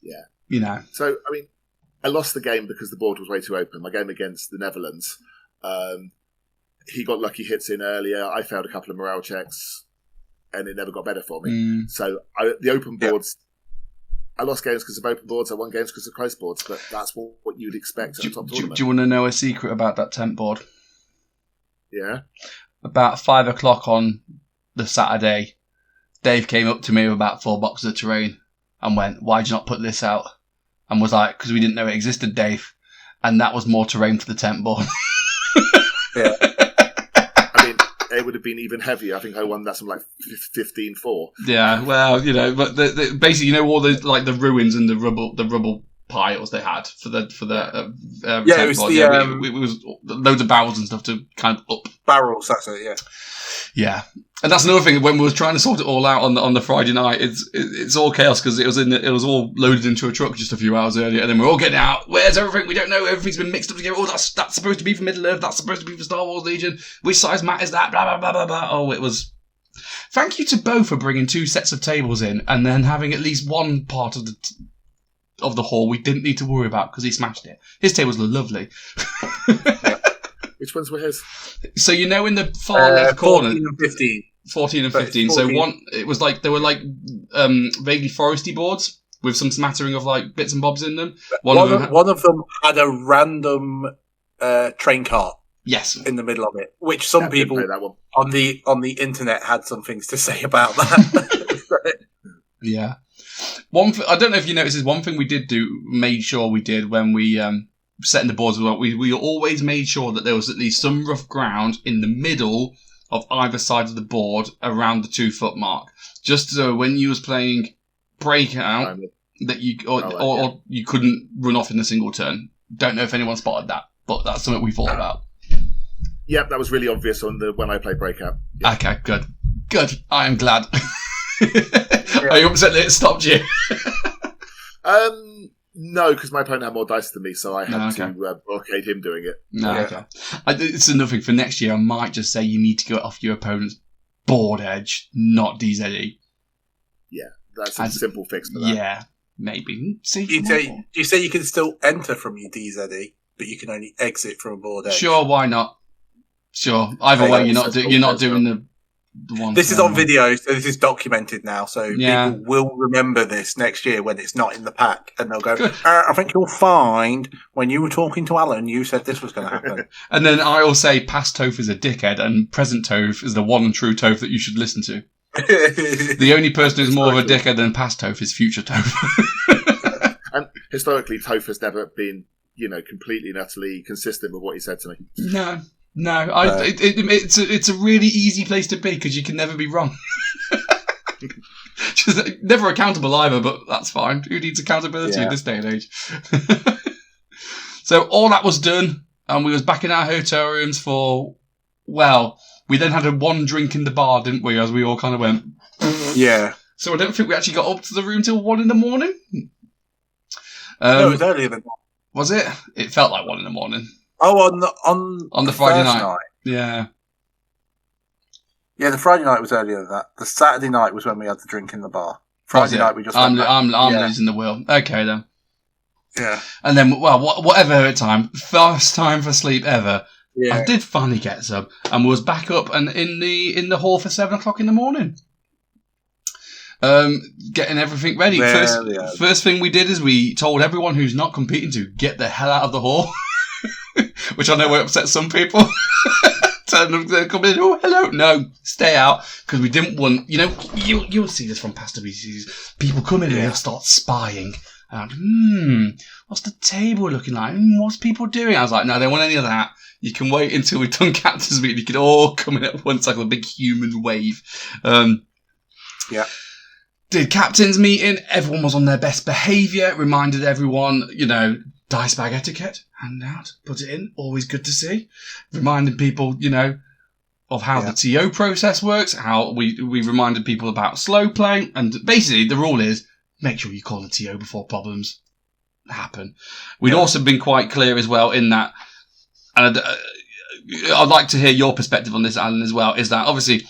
S3: Yeah.
S1: You know.
S3: So, I mean, I lost the game because the board was way too open. My game against the Netherlands, he got lucky hits in earlier. I failed a couple of morale checks, and it never got better for me. So, the open boards... I lost games because of open boards. I won games because of close boards, but that's what you'd expect at a top tournament.
S1: Do you want to know a secret about that tent board?
S3: Yeah.
S1: About 5 o'clock on the Saturday, Dave came up to me with about 4 boxes of terrain and went, "Why'd you not put this out?" And was like, "Because we didn't know it existed, Dave." And that was more terrain for the tent board.
S2: Yeah.
S3: I mean, it would have been even heavier. I think I won that some like 15-4.
S1: Yeah, well, you know, but basically, you know, all the like the ruins and the rubble piles they had for the
S2: it was
S1: board.
S2: the
S1: it was loads of barrels and stuff to kind of up
S2: barrels. That's it.
S1: Yeah, and that's another thing. When we were trying to sort it all out on the Friday night, it's all chaos because it was all loaded into a truck just a few hours earlier, and then we're all getting out. Where's everything? We don't know. Everything's been mixed up together. Oh, that's supposed to be for Middle Earth. That's supposed to be for Star Wars Legion. Which size mat is that? Blah blah blah blah blah. Oh, it was. Thank you to Bo for bringing 2 sets of tables in, and then having at least one part of the hall we didn't need to worry about because he smashed it. His tables were lovely.
S3: Which ones were his?
S1: So you know, in the far left corner,
S2: 14 and 15.
S1: 14 and 15. 14. So it was like they were like vaguely foresty boards with some smattering of like bits and bobs in them. One
S2: of them had a random train cart.
S1: Yes,
S2: in the middle of it, which some people on the internet had some things to say about that.
S1: Yeah. I don't know if you noticed, one thing we made sure we did when we setting the boards as well. We always made sure that there was at least some rough ground in the middle of either side of the board around the 2-foot mark, just so when you was playing breakout that you or you couldn't run off in a single turn. Don't know if anyone spotted that, but that's something we thought about.
S3: Yep, that was really obvious when I played breakout. Yep.
S1: Okay, good. I am glad. Are you upset that it stopped you?
S3: No, because my opponent had more dice than me, so I had to blockade him doing it.
S1: Okay. It's another thing for next year. I might just say you need to go off your opponent's board edge, not DZE.
S3: Yeah, that's a simple fix for that.
S1: Yeah, maybe. See,
S2: you say you can still enter from your DZE, but you can only exit from a board edge.
S1: Sure, why not? Sure. Either way, you're not doing the one.
S2: This is on video, so this is documented now. So people will remember this next year when it's not in the pack, and they'll go, "I think you'll find when you were talking to Alan, you said this was going to happen."
S1: And then I'll say, "Past Toph is a dickhead, and present Toph is the one and true Toph that you should listen to." The only person who's more of a dickhead than past Toph is future Toph.
S3: And historically, Toph has never been, completely and utterly consistent with what he said to me.
S1: No, it's a really easy place to be because you can never be wrong. Just never accountable either, but that's fine. Who needs accountability in this day and age? So all that was done, and we was back in our hotel rooms we then had one drink in the bar, didn't we, as we all kind of went.
S2: Yeah.
S1: So I don't think we actually got up to the room till 1 a.m.
S2: No, it was earlier than that.
S1: Was it? It felt like 1 a.m.
S2: Oh,
S1: on the Friday night. Yeah.
S2: Yeah, the Friday night was earlier than that. The Saturday night was when we had the drink in the bar. Friday night we just.
S1: I'm losing the will. Okay then.
S2: Yeah.
S1: And then, whatever time, first time for sleep ever. Yeah. I did finally get some, and was back up and in the hall for 7 o'clock in the morning. Getting everything ready. First thing we did is we told everyone who's not competing to get the hell out of the hall. Which I know will upset some people. Tell them to come in. Oh, hello. No, stay out, because we didn't want. You'll see this from past WTCs. People come in and they'll start spying. What's the table looking like? What's people doing? I was like, no, they don't want any of that. You can wait until we've done captain's meeting. You can all come in at once like a big human wave. Did captain's meeting. Everyone was on their best behaviour. Reminded everyone, dice bag etiquette. Hand out. Put it in. Always good to see. Reminding people, of how the TO process works. How we reminded people about slow play. And basically the rule is, make sure you call the TO before problems happen. We'd also been quite clear as well in that, and I'd like to hear your perspective on this, Alan, as well, is that obviously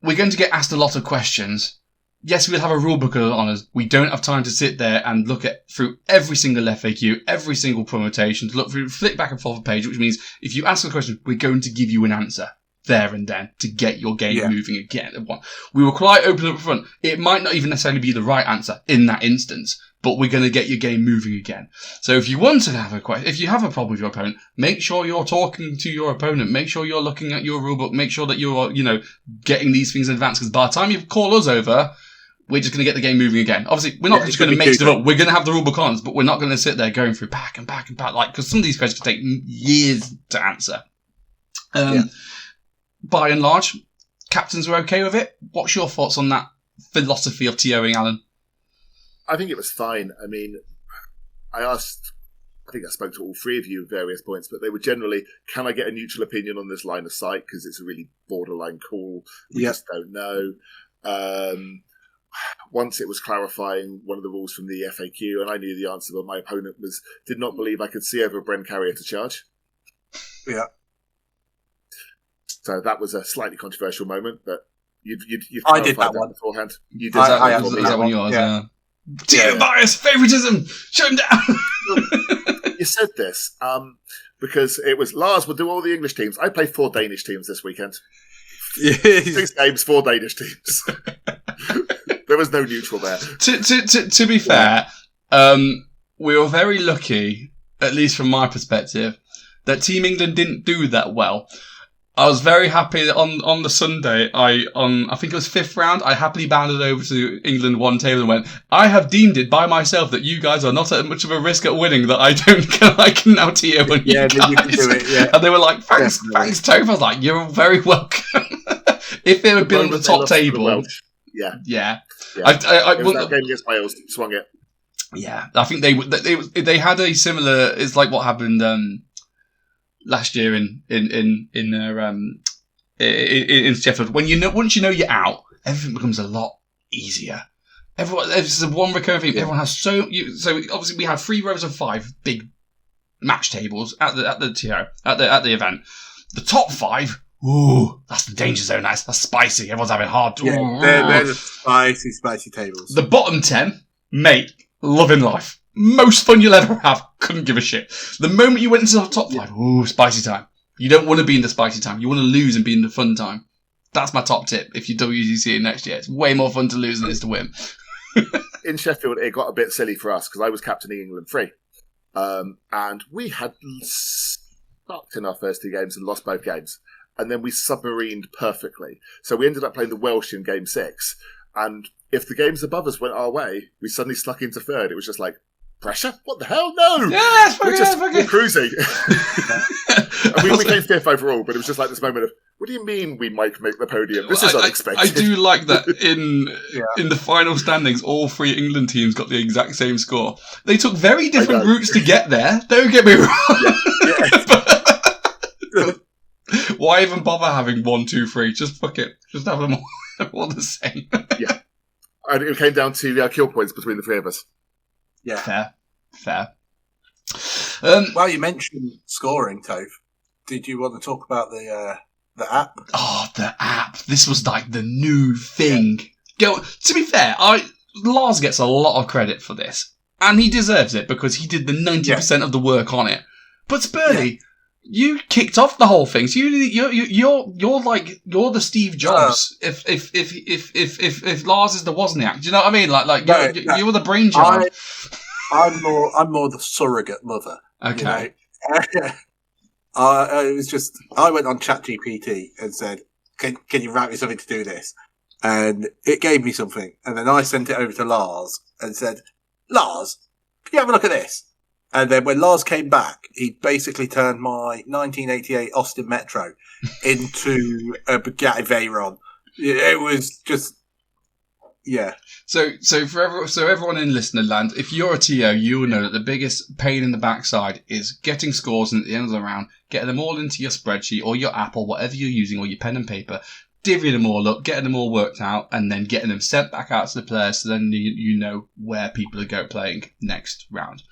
S1: we're going to get asked a lot of questions. Yes, we'll have a rule book on us. We don't have time to sit there and look through every single FAQ, every single permutation, to look through, flick back and forth a page, which means if you ask a question, we're going to give you an answer there and then to get your game moving again. We were quite open up front. It might not even necessarily be the right answer in that instance, but we're going to get your game moving again. So if you want to have a question, if you have a problem with your opponent, make sure you're talking to your opponent. Make sure you're looking at your rulebook. Make sure that you're, getting these things in advance. Because by the time you call us over, we're just going to get the game moving again. Obviously, we're not just going to make stuff up. We're going to have the rulebook on us, but we're not going to sit there going through back and back and back, because some of these questions take years to answer. By and large, captains were okay with it. What's your thoughts on that philosophy of TOing, Alan?
S3: I think it was fine. I mean, I think I spoke to all three of you at various points, but they were generally, can I get a neutral opinion on this line of sight? Because it's a really borderline call. We just don't know. Once it was clarifying one of the rules from the FAQ, and I knew the answer, but my opponent did not believe I could see over a Bren carrier to charge.
S2: Yeah.
S3: So that was a slightly controversial moment, but you've
S2: I did that one
S3: beforehand. You did
S1: that one yours, Team bias, favouritism, shut him down.
S3: You said this because it was Lars would do all the English teams. I played 4 Danish teams this weekend. 6 games, 4 Danish teams. There was no neutral there.
S1: To be fair, we were very lucky, at least from my perspective, that Team England didn't do that well. I was very happy that on the Sunday, I think it was 5th round, I happily bounded over to England one table and went, I have deemed it by myself that you guys are not at much of a risk at winning, that I can now TO on you guys.
S2: You can do it,
S1: And they were like, thanks, Toph. I was like, you're very welcome. If they had been on the top table. I
S3: won that game against Wales, swung it.
S1: Yeah, I think they had a similar, it's like what happened last year in Sheffield. Once you know you're out, everything becomes a lot easier. It's a one recurring thing. Everyone has so obviously we had 3 rows of 5 big match tables at the event. The top 5, ooh, that's the danger zone. That's spicy. Everyone's having hard.
S2: They're the spicy tables.
S1: The bottom 10, mate, loving life. Most fun you'll ever have. Couldn't give a shit. The moment you went into the top 5, ooh, spicy time. You don't want to be in the spicy time. You want to lose and be in the fun time. That's my top tip. If you WTC it next year, it's way more fun to lose than it is to win.
S3: In Sheffield, it got a bit silly for us because I was captaining England 3. And we had sucked in our first 2 games and lost both games. And then we submarined perfectly. So we ended up playing the Welsh in game 6. And if the games above us went our way, we suddenly stuck into 3rd. It was just like, pressure? What the hell? No!
S1: Yeah,
S3: we're cruising. we came 5th overall, but it was just like this moment of, what do you mean we might make the podium? This is unexpected.
S1: I do like that in the final standings, all 3 England teams got the exact same score. They took very different routes to get there. Don't get me wrong. Why even bother having 1, 2, 3? Just fuck it. Just have them all the same.
S3: Yeah. And it came down to kill points between the 3 of us.
S2: Yeah.
S1: Fair.
S2: Well, you mentioned scoring, Toph. Did you want to talk about the app?
S1: Oh, the app. This was like the new thing. To be fair, Lars gets a lot of credit for this. And he deserves it because he did the 90% of the work on it. But Spurlie, you kicked off the whole thing. So you're the Steve Jobs. If Lars is the Wozniak, do you know what I mean? You're the brainchild.
S2: I'm more the surrogate mother.
S1: Okay.
S2: It was just, I went on ChatGPT and said, can you write me something to do this? And it gave me something. And then I sent it over to Lars and said, Lars, can you have a look at this? And then when Lars came back, he basically turned my 1988 Austin Metro into a Bugatti Veyron. It was just, yeah.
S1: So everyone in listener land, if you're a TO, you will know that the biggest pain in the backside is getting scores at the end of the round, getting them all into your spreadsheet or your app or whatever you're using, or your pen and paper, divvying them all up, getting them all worked out, and then getting them sent back out to the players so then you know where people are playing next round.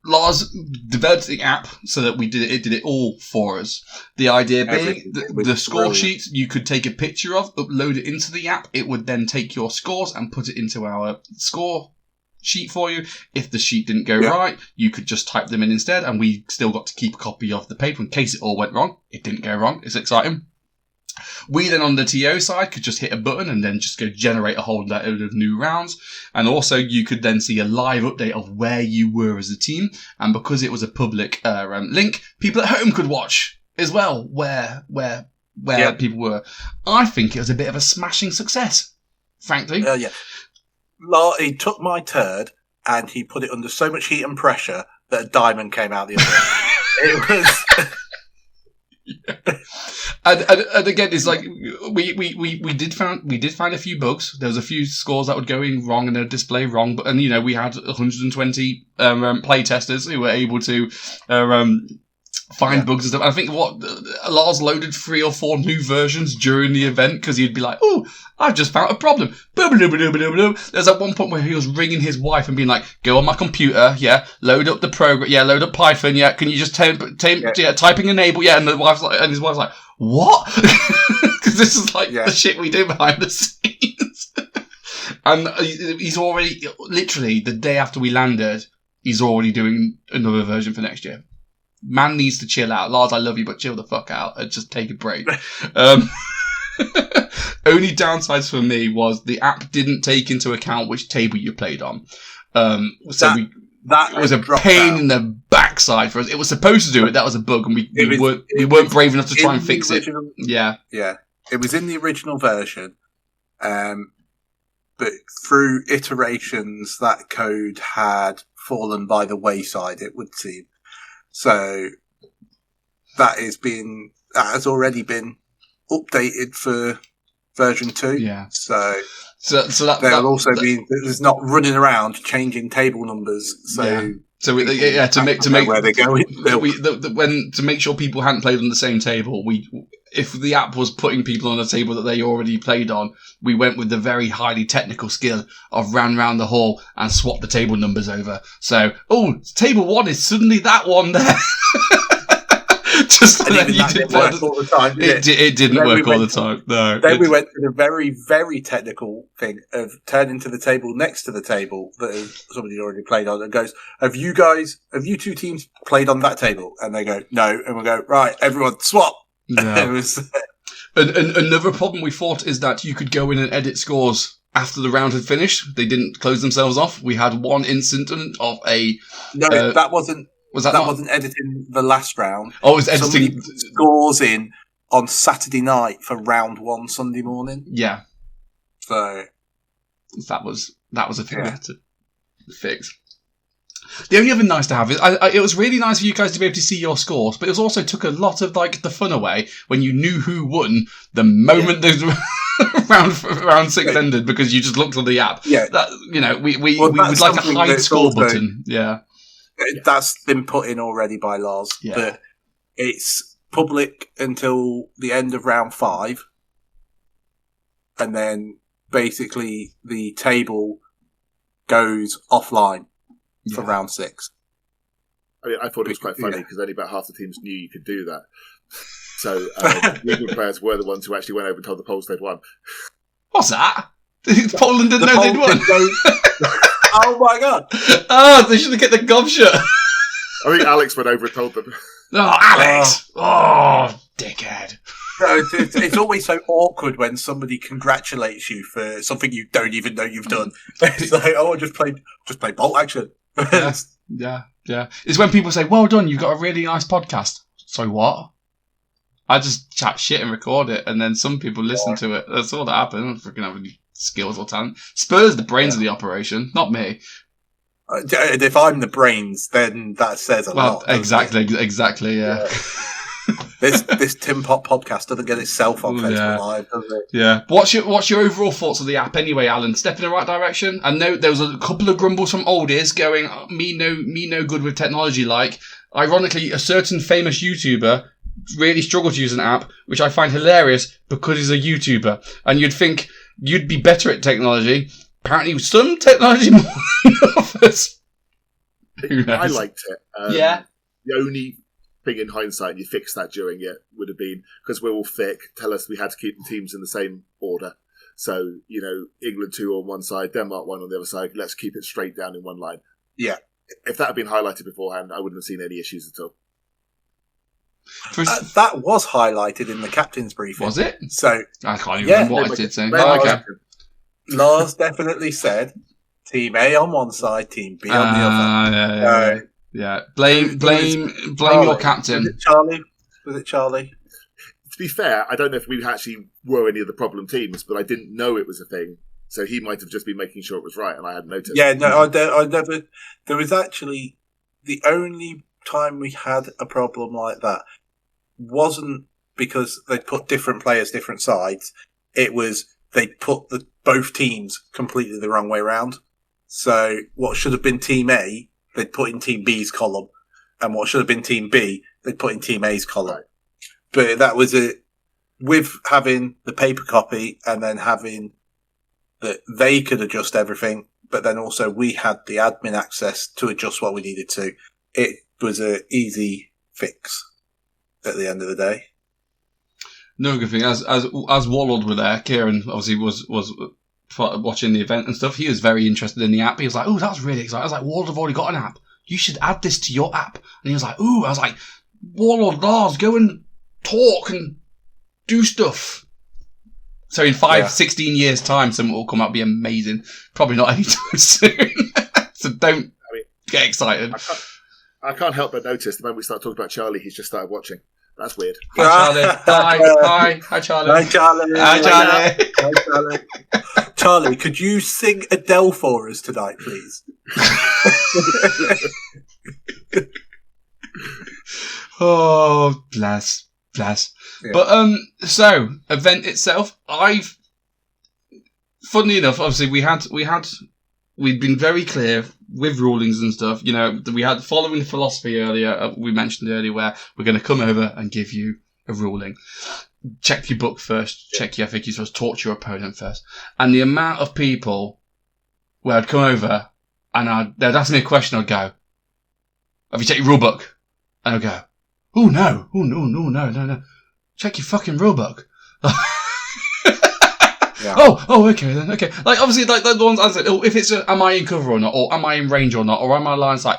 S1: Lars developed the app so that it did it all for us. The idea being the score sheet you could take a picture of, upload it into the app. It would then take your scores and put it into our score sheet for you. If the sheet didn't go right, you could just type them in instead, and we still got to keep a copy of the paper in case it all went wrong. It didn't go wrong. It's exciting. We then on the TO side could just hit a button and then just go generate a whole load of new rounds. And also you could then see a live update of where you were as a team. And because it was a public link, people at home could watch as well where people were. I think it was a bit of a smashing success, frankly.
S2: He took my turd and he put it under so much heat and pressure that a diamond came out the other end. It was...
S1: Yeah. And again, it's like we did find a few bugs. There was a few scores that were going wrong and a display wrong, but we had 120 play testers who were able to find bugs and stuff. I think Lars loaded 3 or 4 new versions during the event because he'd be like, "Oh, I've just found a problem." There's at one point where he was ringing his wife and being like, "Go on my computer, load up the program, load up Python, can you just typing enable, and his wife's like, "What?" Because this is like the shit we do behind the scenes. And he's already, literally the day after we landed, he's already doing another version for next year. Man needs to chill out. Lars, I love you, but chill the fuck out and just take a break. Only downsides for me was the app didn't take into account which table you played on. That was a pain in the backside for us. It was supposed to do it. That was a bug, and we weren't brave enough to try and fix it. Yeah.
S2: It was in the original version, but through iterations, that code had fallen by the wayside, it would seem. So that has already been updated for version 2.
S1: Yeah.
S2: So
S1: that
S2: there'll also be there's not running around changing table numbers. To
S1: make
S2: where they're going.
S1: To make sure people hadn't played on the same table, if the app was putting people on a table that they already played on, we went with the very highly technical skill of ran round the hall and swapped the table numbers over. So, table 1 is suddenly that one there. Just so that you didn't work all the time, did it? It didn't work all the time. No.
S2: Then we went to the very, very technical thing of turning to the table next to the table that somebody already played on and goes, have you two teams played on that table? And they go, no. And we go, right, everyone swap.
S1: No. Another problem we thought is that you could go in and edit scores after the round had finished. They didn't close themselves off. We had one incident of a...
S2: No, that wasn't...
S1: That
S2: wasn't editing the last round.
S1: Oh, it was editing...
S2: Somebody put scores in on Saturday night for round 1 Sunday morning.
S1: Yeah.
S2: So...
S1: That was a thing we had to fix. The only other nice to have is it was really nice for you guys to be able to see your scores, but it also took a lot of the fun away when you knew who won the moment the round 6 ended because you just looked on the app.
S2: Yeah,
S1: we would like a hide score button. Yeah,
S2: that's been put in already by Lars.
S1: Yeah,
S2: but it's public until the end of round 5, and then basically the table goes offline. For round 6.
S3: I thought it was quite funny because only about half the teams knew you could do that. So the England players were the ones who actually went over and told the Poles they'd won.
S1: What's that? Poland didn't know they'd won.
S2: Oh my god!
S1: Oh, they should have get the gobshot.
S3: I think Alex went over and told them.
S1: Oh, Alex! Oh, dickhead.
S2: No, it's always so awkward when somebody congratulates you for something you don't even know you've done. It's like, I just played Bolt Action.
S1: Yeah. It's when people say, well done, you've got a really nice podcast. sorry, what? I just chat shit and record it, and then some people listen to it. That's all that happens. I don't freaking have any skills or talent. Spur's the brains of the operation, not me.
S2: If I'm the brains, then that says a lot.
S1: Exactly, yeah.
S2: This Tim Pot podcast doesn't get itself on Facebook Live, does it?
S1: Yeah. What's your overall thoughts of the app anyway, Alan? Step in the right direction? I know there was a couple of grumbles from oldies going, me no good with technology. Like, ironically, a certain famous YouTuber really struggled to use an app, which I find hilarious because he's a YouTuber. And you'd think you'd be better at technology. Apparently, some technology more than others. Who knows?
S3: I liked it.
S1: Yeah.
S3: The only thing in hindsight, and you fixed that during it, would have been, because we're all thick, tell us we had to keep the teams in the same order. So, England 2 on one side, Denmark 1 on the other side. Let's keep it straight down in one line.
S2: Yeah.
S3: If that had been highlighted beforehand, I wouldn't have seen any issues at all.
S2: That was highlighted in the captain's briefing.
S1: Was it?
S2: So
S1: I can't even remember what I did say. Okay.
S2: Lars definitely said Team A on one side, Team B on the other.
S1: Yeah. Blame your captain.
S2: Was it Charlie?
S3: To be fair, I don't know if we actually were any of the problem teams, but I didn't know it was a thing. So he might have just been making sure it was right, and I hadn't noticed.
S2: Yeah, no, I never. There was actually the only time we had a problem like that wasn't because they put different players different sides. It was they put both teams completely the wrong way around. So what should have been Team A, they'd put in Team B's column, and what should have been Team B, they'd put in Team A's column. Right. But that was it. With having the paper copy and then having that they could adjust everything, but then also we had the admin access to adjust what we needed to. It was an easy fix at the end of the day.
S1: No good thing. As Warlord were there, Kieran obviously was watching the event and stuff. He was very interested in the app. He was like, "Oh, that's really exciting." I was like, "Warlord have already got an app. You should add this to your app." And he was like, "Ooh." I was like, "Warlord Lars, go and talk and do stuff." So in 16 years' time, something will come out be amazing. Probably not anytime soon. So don't get excited.
S3: I can't help but notice the moment we start talking about Charlie, he's just started watching. That's weird.
S1: Hi, Charlie. Hi, Charlie.
S2: Hi, Charlie.
S1: Hi, Charlie.
S2: Hi, Charlie. Charlie, could you sing Adele for us tonight, please?
S1: Oh, bless. Yeah. But so event itself, funnily enough, obviously we'd been very clear with rulings and stuff. We had following the philosophy earlier. We mentioned earlier where we're going to come over and give you a ruling. Check your book first. Check your FAQs first. Talk to your opponent first. And the amount of people where I'd come over and they'd ask me a question, I'd go, "Have you checked your rule book?" And I'd go, "Oh no. No. Check your fucking rule book." Yeah. Oh, okay then. Okay, like obviously, like the ones I said, if it's am I in cover or not, or am I in range or not, or am I lines? Like,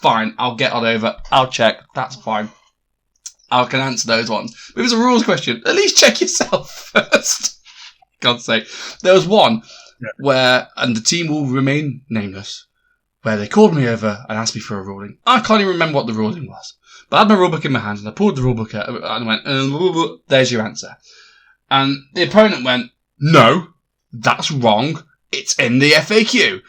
S1: fine, I'll get on over. I'll check. That's fine. I can answer those ones. But if it's a rules question, at least check yourself first. God's sake, there was one where, and the team will remain nameless, where they called me over and asked me for a ruling. I can't even remember what the ruling was, but I had my rulebook in my hands and I pulled the rulebook out and I went, "There's your answer." And the opponent went, "No, that's wrong. It's in the FAQ."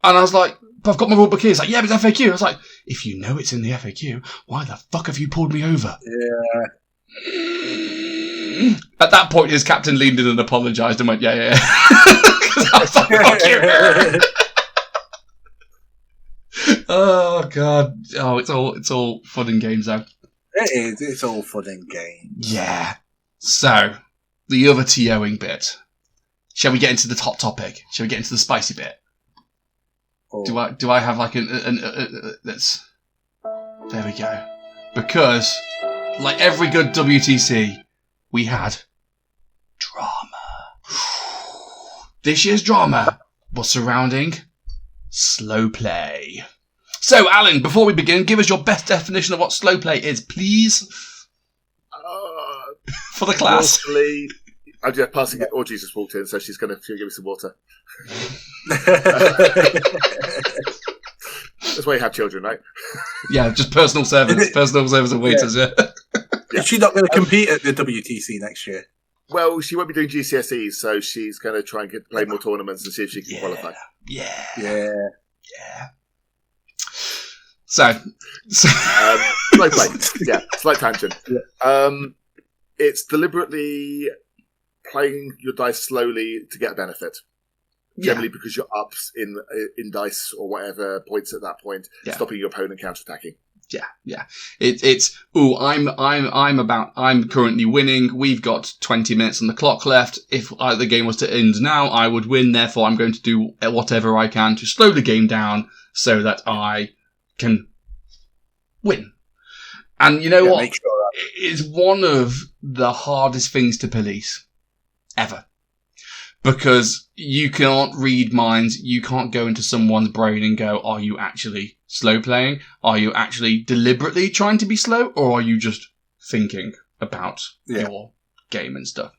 S1: And I was like, "But I've got my rulebook here." It's like, "Yeah, but it's FAQ." I was like, "If you know it's in the FAQ, why the fuck have you pulled me over?"
S2: Yeah.
S1: At that point, his captain leaned in and apologised and went, "Yeah." Because I was like, "Fuck you." Oh God! Oh, it's all fun and games though.
S2: It is. It's all fun and games.
S1: Yeah. So the other TOing bit. Shall we get into the top topic? Shall we get into the spicy bit? Oh. Do I have like that's there we go. Because like every good WTC, we had drama. This year's drama was surrounding slow play. So, Alan, before we begin, give us your best definition of what slow play is, please. For the class.
S3: I'm just passing it. Audrey just walked in, so she's going to give me some water. That's why you have children, right?
S1: Yeah, just personal servants and waiters, yeah.
S2: Is she not going to compete at the WTC next year?
S3: Well, she won't be doing GCSEs, so she's going to try and play more tournaments and see if she can qualify.
S1: Yeah. So
S3: slow play. Yeah, slight tangent.
S2: Yeah.
S3: It's deliberately playing your dice slowly to get a benefit. Generally because you're up in dice or whatever points at that point, stopping your opponent counterattacking.
S1: Yeah. I'm currently winning. We've got 20 minutes on the clock left. If the game was to end now, I would win. Therefore, I'm going to do whatever I can to slow the game down so that I can win. And you know what?
S2: Make sure
S1: it's one of the hardest things to police ever. Because you can't read minds, you can't go into someone's brain and go, are you actually slow playing? Are you actually deliberately trying to be slow? Or are you just thinking about your game and stuff?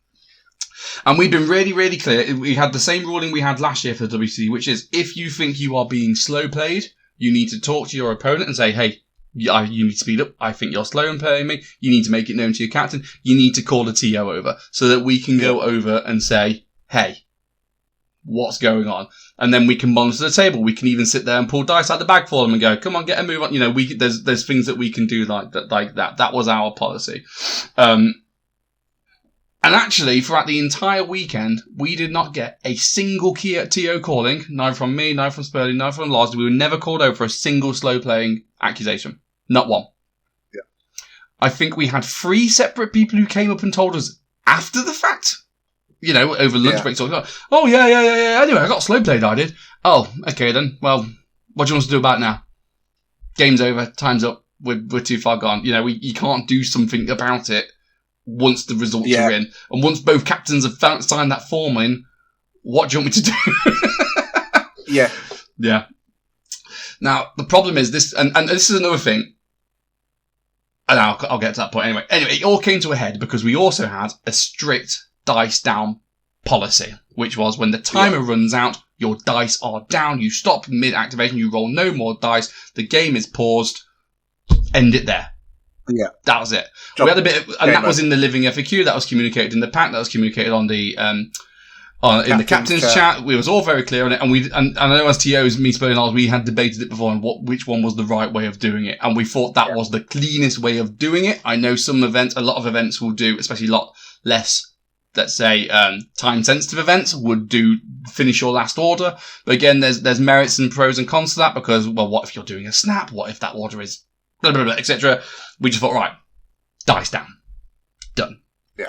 S1: And we've been really, really clear. We had the same ruling we had last year for the WC, which is if you think you are being slow played, you need to talk to your opponent and say, hey, you need to speed up. I think you're slow in playing me. You need to make it known to your captain. You need to call a TO over so that we can go over and say, hey, what's going on? And then we can monitor the table. We can even sit there and pull dice out the bag for them and go, come on, get a move on. You know, there's things that we can do like that. That was our policy. And actually, throughout the entire weekend, we did not get a single TO calling, neither from me, neither from Spurlie, neither from Lars. We were never called over for a single slow playing accusation. Not one.
S2: Yeah.
S1: I think we had 3 separate people who came up and told us after the fact. You know, over lunch breaks. Oh, yeah. Anyway, I got slow played, I did. Oh, okay then. Well, what do you want us to do about it now? Game's over. Time's up. We're too far gone. You know, you can't do something about it once the results are in. And once both captains have signed that form in, what do you want me to do? Yeah. Now, the problem is this, and this is another thing. And I'll get to that point anyway. Anyway, it all came to a head because we also had a strict dice down policy, which was when the timer runs out, your dice are down, you stop mid-activation, you roll no more dice, the game is paused, end it there.
S2: Yeah.
S1: That was it. We had a bit of, and that was in the living FAQ, that was communicated in the pack, that was communicated on the in the captain's chat. We was all very clear on it, and I know as TOs, me, Spurlie and Lars, we had debated it before and which one was the right way of doing it, and we thought that was the cleanest way of doing it. I know a lot of events will do, especially a lot less, let's say, time-sensitive events would do finish your last order. But again, there's merits and pros and cons to that because, well, what if you're doing a snap? What if that order is blah, blah, blah, etc.? We just thought, right, dice down. Done.
S2: Yeah.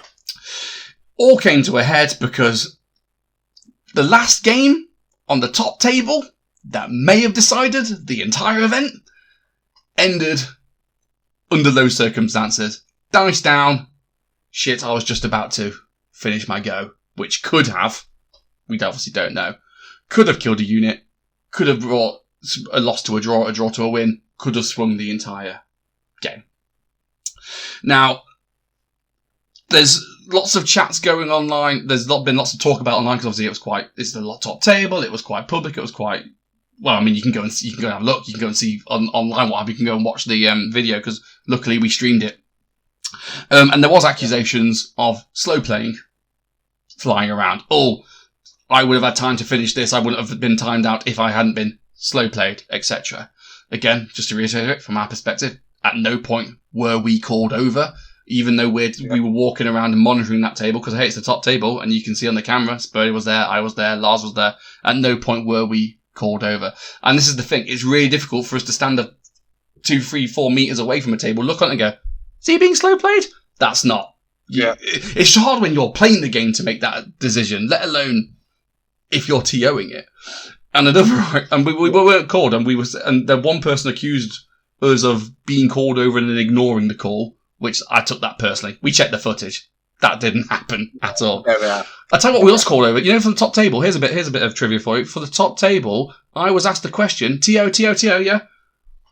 S1: All came to a head because the last game on the top table that may have decided the entire event ended under those circumstances. Dice down. Shit, I was just about to finish my go, which could have, we obviously don't know, could have killed a unit, could have brought a loss to a draw to a win, could have swung the entire game. Now, there's lots of chats going online, there's been lots of talk about online, because obviously it's the top table, it was quite public, it was quite, well, I mean, you can go and have a look, you can go and see online what have you, can go and watch the video, because luckily we streamed it. And there was accusations of slow playing flying around. Oh, I would have had time to finish this. I wouldn't have been timed out if I hadn't been slow played, etc. Again, just to reiterate, from our perspective, at no point were we called over, even though we were walking around and monitoring that table, because hey, it's the top table, and you can see on the camera, Spurlie was there, I was there, Lars was there. At no point were we called over. And this is the thing, it's really difficult for us to stand up 2, 3, 4 meters away from a table, look on it and go, is he being slow played? That's not. Yeah. It's hard when you're playing the game to make that decision, let alone if you're TOing it. And we weren't called, and the one person accused us of being called over and then ignoring the call, which I took that personally. We checked the footage. That didn't happen at all.
S2: Yeah.
S1: I tell you what, we also called over. You know, for the top table, here's a bit of trivia for you. For the top table, I was asked the question, TO, yeah?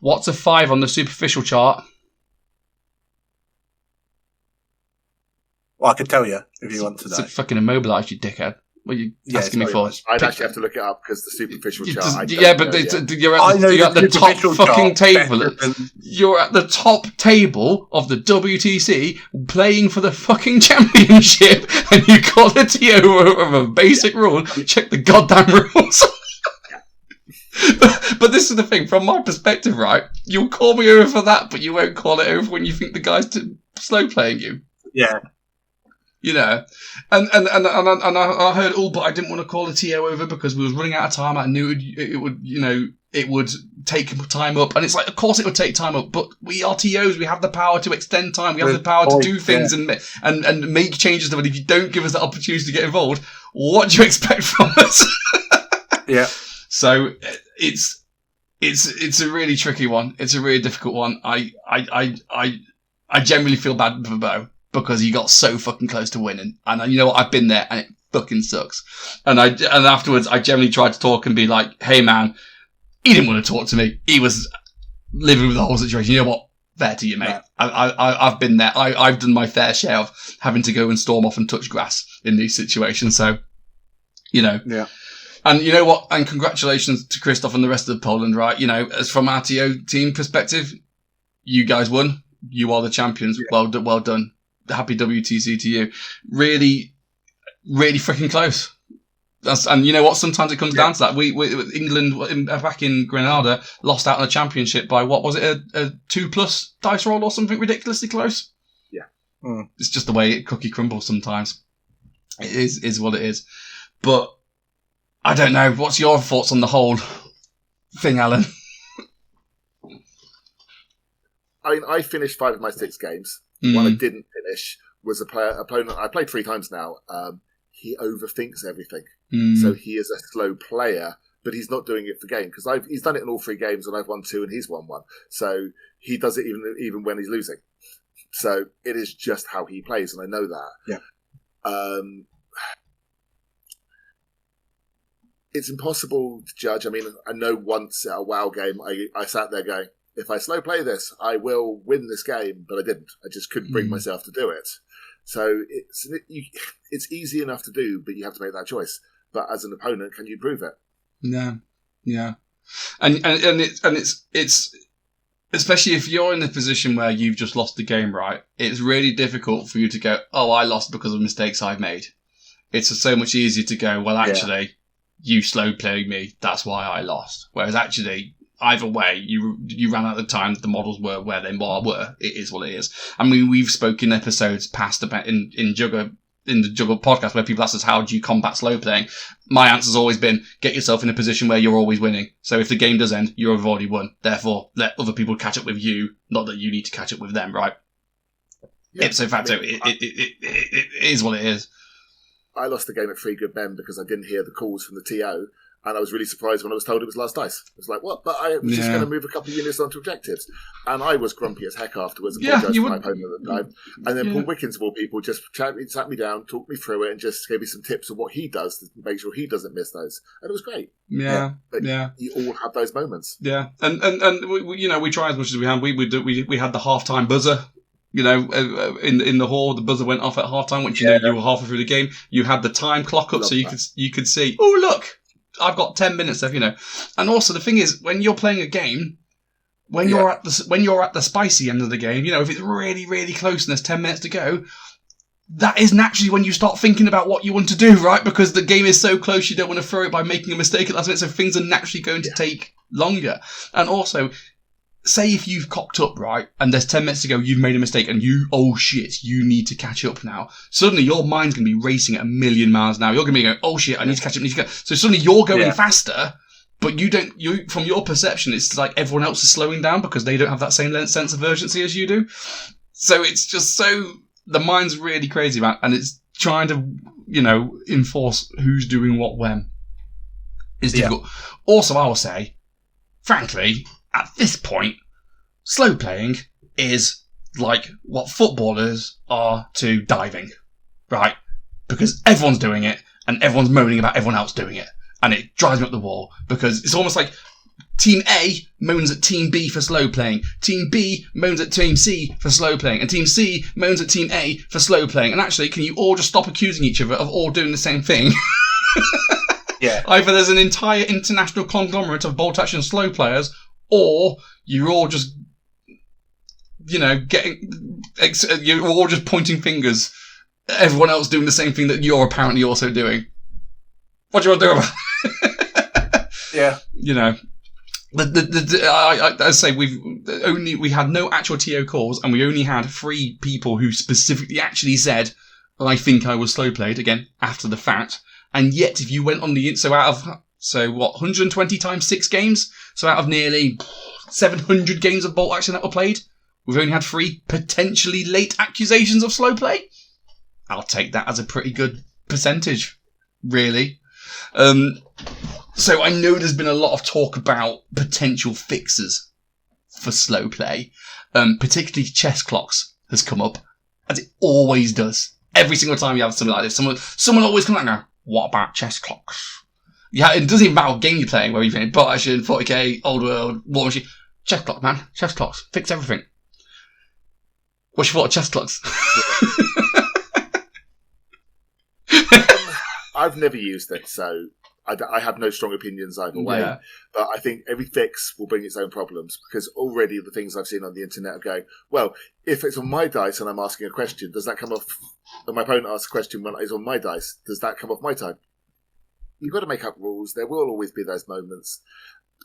S1: What's a 5 on the superficial chart?
S2: Well, I could tell you if you want to know.
S1: It's fucking immobilised, you dickhead. What are you
S2: Yeah,
S1: asking me
S2: it's
S1: for?
S2: very much.
S3: I'd actually have to look it up because the superficial chart. I don't
S1: Yeah, but
S3: know yet.
S1: you're
S2: I know
S1: at
S2: the
S1: the top
S2: superficial
S1: fucking
S2: chart
S1: table.
S2: better than-
S1: You're at the top table of the WTC playing for the fucking championship, and you call a TO of a basic rule. Check the goddamn rules. But this is the thing, from my perspective, right? You'll call me over for that, but you won't call it over when you think the guy's slow playing you.
S2: Yeah.
S1: You know, and I heard, but I didn't want to call the TO over because we was running out of time. I knew it would take time up, and it's like, of course it would take time up, but we are TOs. We have the power to extend time. We have the power to do things and make changes. But if you don't give us the opportunity to get involved, what do you expect from us?
S2: Yeah.
S1: So it's a really tricky one. It's a really difficult one. I generally feel bad for Bo, because he got so fucking close to winning. And you know what? I've been there, and it fucking sucks. And afterwards, I generally tried to talk and be like, hey man, he didn't want to talk to me. He was living with the whole situation. You know what? Fair to you, mate. Right. I've been there. I've done my fair share of having to go and storm off and touch grass in these situations. So, you know.
S2: Yeah.
S1: And you know what? And congratulations to Christoph and the rest of Poland, right? You know, as from our TO team perspective, you guys won. You are the champions. Yeah. Well done. Happy WTC to you. Really, really freaking close. And you know what? Sometimes it comes down to that. We England back in Grenada lost out on the championship by what was it? A 2+ dice roll or something ridiculously close.
S3: Yeah.
S1: It's just the way cookie crumbles sometimes. It is what it is. But I don't know. What's your thoughts on the whole thing, Alan?
S3: I mean, I finished 5 of my 6 games. One I didn't finish was opponent. I played 3 times now. He overthinks everything, so he is a slow player. But he's not doing it for game because he's done it in all 3 games, and I've won 2, and he's won 1. So he does it even when he's losing. So it is just how he plays, and I know that.
S2: Yeah.
S3: It's impossible to judge. I mean, I know once at a WoW game, I sat there going, if I slow play this, I will win this game, but I didn't. I just couldn't bring myself to do it. So it's easy enough to do, but you have to make that choice. But as an opponent, can you prove it?
S1: Yeah, and it's especially if you're in a position where you've just lost the game, right? It's really difficult for you to go, oh, I lost because of mistakes I've made. It's so much easier to go, well, actually, you slow played me. That's why I lost. Whereas actually, either way, you ran out of time. The models were where they were. It is what it is. I mean, we've spoken episodes past about in the Juggle podcast where people ask us, how do you combat slow playing? My answer's always been, get yourself in a position where you're always winning. So if the game does end, you've already won. Therefore, let other people catch up with you, not that you need to catch up with them, right? Yeah, ipso facto, it is what it is.
S3: I lost the game at 3 Good Men because I didn't hear the calls from the TO, and I was really surprised when I was told it was last dice. I was like, what? But I was just going to move a couple of units onto objectives. And I was grumpy as heck afterwards, apologised to my opponent at the time. And then Paul Wickens, of all people, just sat me down, talked me through it, and just gave me some tips of what he does to make sure he doesn't miss those. And it was great.
S1: Yeah.
S3: You all have those moments.
S1: Yeah. And we try as much as we can. We had the half-time buzzer. You know, in the hall, the buzzer went off at halftime, which you know you were halfway through the game. You had the time clock up, so you could see. Oh, look, I've got 10 minutes left. You know, and also the thing is, when you're playing a game, when you're at the spicy end of the game, you know, if it's really really close and there's 10 minutes to go, that is naturally when you start thinking about what you want to do, right? Because the game is so close, you don't want to throw it by making a mistake at last minute. So things are naturally going to take longer, and also. Say if you've cocked up, right, and there's 10 minutes to go, you've made a mistake, and you need to catch up now. Suddenly your mind's going to be racing at 1,000,000 miles an hour. You're going to be going, oh shit, I need to catch up, So suddenly you're going faster, but from your perception, it's like everyone else is slowing down because they don't have that same sense of urgency as you do. So it's just the mind's really crazy, man, and it's trying to, enforce who's doing what when. It's difficult. Also, I will say, frankly, at this point, slow playing is like what footballers are to diving, right? Because everyone's doing it and everyone's moaning about everyone else doing it. And it drives me up the wall because it's almost like Team A moans at Team B for slow playing. Team B moans at Team C for slow playing. And Team C moans at Team A for slow playing. And actually, can you all just stop accusing each other of all doing the same thing?
S2: Yeah.
S1: Either there's an entire international conglomerate of bolt action slow players, or you're all just, you're all just pointing fingers at everyone else doing the same thing that you're apparently also doing. What do you want to do about it?
S2: Yeah.
S1: I say we had no actual TO calls, and we only had 3 people who specifically actually said, I think I was slow played, again, after the fact. And yet, if you went on the... So 120 times 6 games? So out of nearly 700 games of bolt action that were played, we've only had 3 potentially late accusations of slow play. I'll take that as a pretty good percentage, really. So I know there's been a lot of talk about potential fixes for slow play. Particularly chess clocks has come up, as it always does. Every single time you have something like this, someone always comes out and goes, what about chess clocks? Yeah, it doesn't even matter what game you're playing, whether you're playing Bolt Action, 40k, Old World, War Machine. Chess clock, man. Chess clocks. Fix everything. What's your thought of chess clocks?
S3: I've never used it, so I have no strong opinions either way.
S1: Yeah.
S3: But I think every fix will bring its own problems, because already the things I've seen on the internet are going, well, if it's on my dice and I'm asking a question, does that come off... And my opponent asks a question when it's on my dice, does that come off my time? You've got to make up rules. There will always be those moments.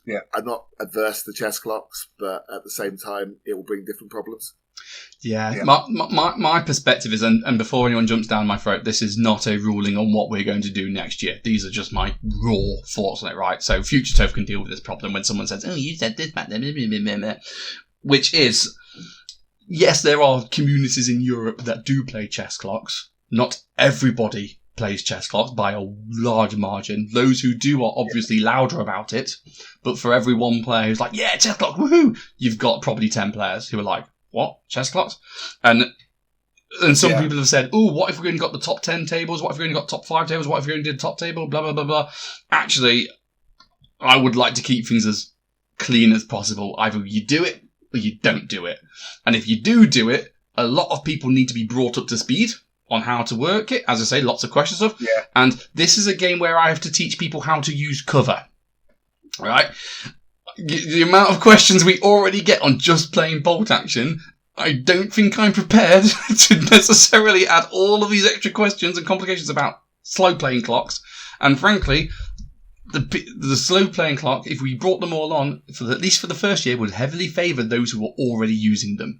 S2: Yeah.
S3: I'm not adverse to chess clocks, but at the same time, it will bring different problems.
S1: Yeah. My perspective is, and before anyone jumps down my throat, this is not a ruling on what we're going to do next year. These are just my raw thoughts on it, right? So future Toph can deal with this problem when someone says, oh, you said this back then, which is... Yes, there are communities in Europe that do play chess clocks. Not everybody plays chess clocks by a large margin. Those who do are obviously louder about it. But for every one player who's like, yeah, chess clock, woohoo, you've got probably 10 players who are like, what? Chess clocks? And some people have said, oh, what if we only got the top 10 tables? What if we only got top 5 tables? What if we only did the top table? Blah, blah, blah, blah. Actually, I would like to keep things as clean as possible. Either you do it, or you don't do it. And if you do it, a lot of people need to be brought up to speed on how to work it. As I say, lots of questions of.
S2: Yeah.
S1: And this is a game where I have to teach people how to use cover. Right? The amount of questions we already get on just playing bolt action, I don't think I'm prepared to necessarily add all of these extra questions and complications about slow playing clocks. And frankly, the slow playing clock, if we brought them all on, at least for the first year, would heavily favour those who were already using them.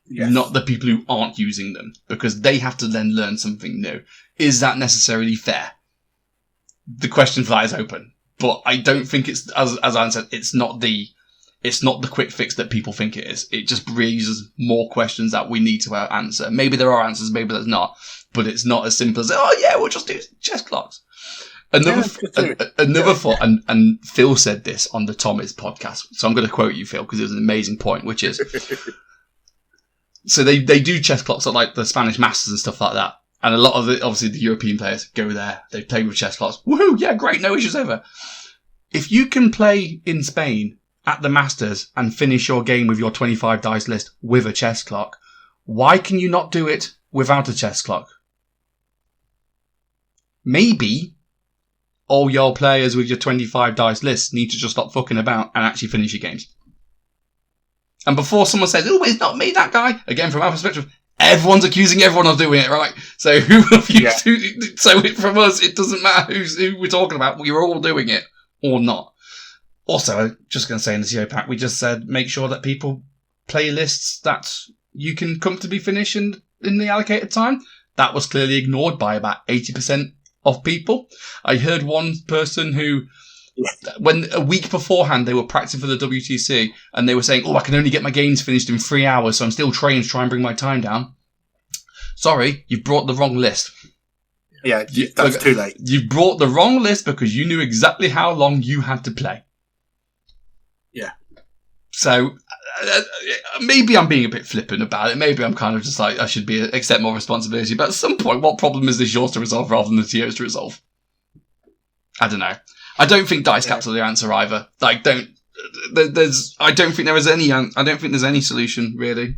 S1: Yes. Not the people who aren't using them, because they have to then learn something new. Is that necessarily fair? The question for that is open. But I don't think it's, as I said, it's not the quick fix that people think it is. It just raises more questions that we need to answer. Maybe there are answers, maybe there's not. But it's not as simple as, oh yeah, we'll just do chess clocks. Another thought, and Phil said this on the Thomas podcast, so I'm going to quote you, Phil, because it was an amazing point, which is, so they do chess clocks at like the Spanish Masters and stuff like that, and a lot of obviously the European players go there, they play with chess clocks, woohoo, yeah, great, no issues ever. If you can play in Spain at the Masters and finish your game with your 25 dice list with a chess clock, why can you not do it without a chess clock? Maybe all your players with your 25 dice list need to just stop fucking about and actually finish your games. And before someone says, oh, it's not me, that guy, again, from our perspective, everyone's accusing everyone of doing it, right? So who have you so from us, it doesn't matter who we're talking about, we're all doing it or not. Also, just going to say in the CO pack, we just said, make sure that people play lists that you can comfortably finish in the allocated time. That was clearly ignored by about 80% of people. I heard one person who, when a week beforehand they were practicing for the WTC and they were saying, oh, I can only get my games finished in 3 hours, so I'm still trained to try and bring my time down. Sorry, you've brought the wrong list.
S2: Yeah, that's too late.
S1: You brought the wrong list because you knew exactly how long you had to play.
S2: Yeah.
S1: So maybe I'm being a bit flippant about it. Maybe I'm kind of just like, I should accept more responsibility. But at some point, what problem is this yours to resolve rather than the TO's to resolve? I don't know. I don't think dice caps are the answer either. Like, I don't think there's any solution really.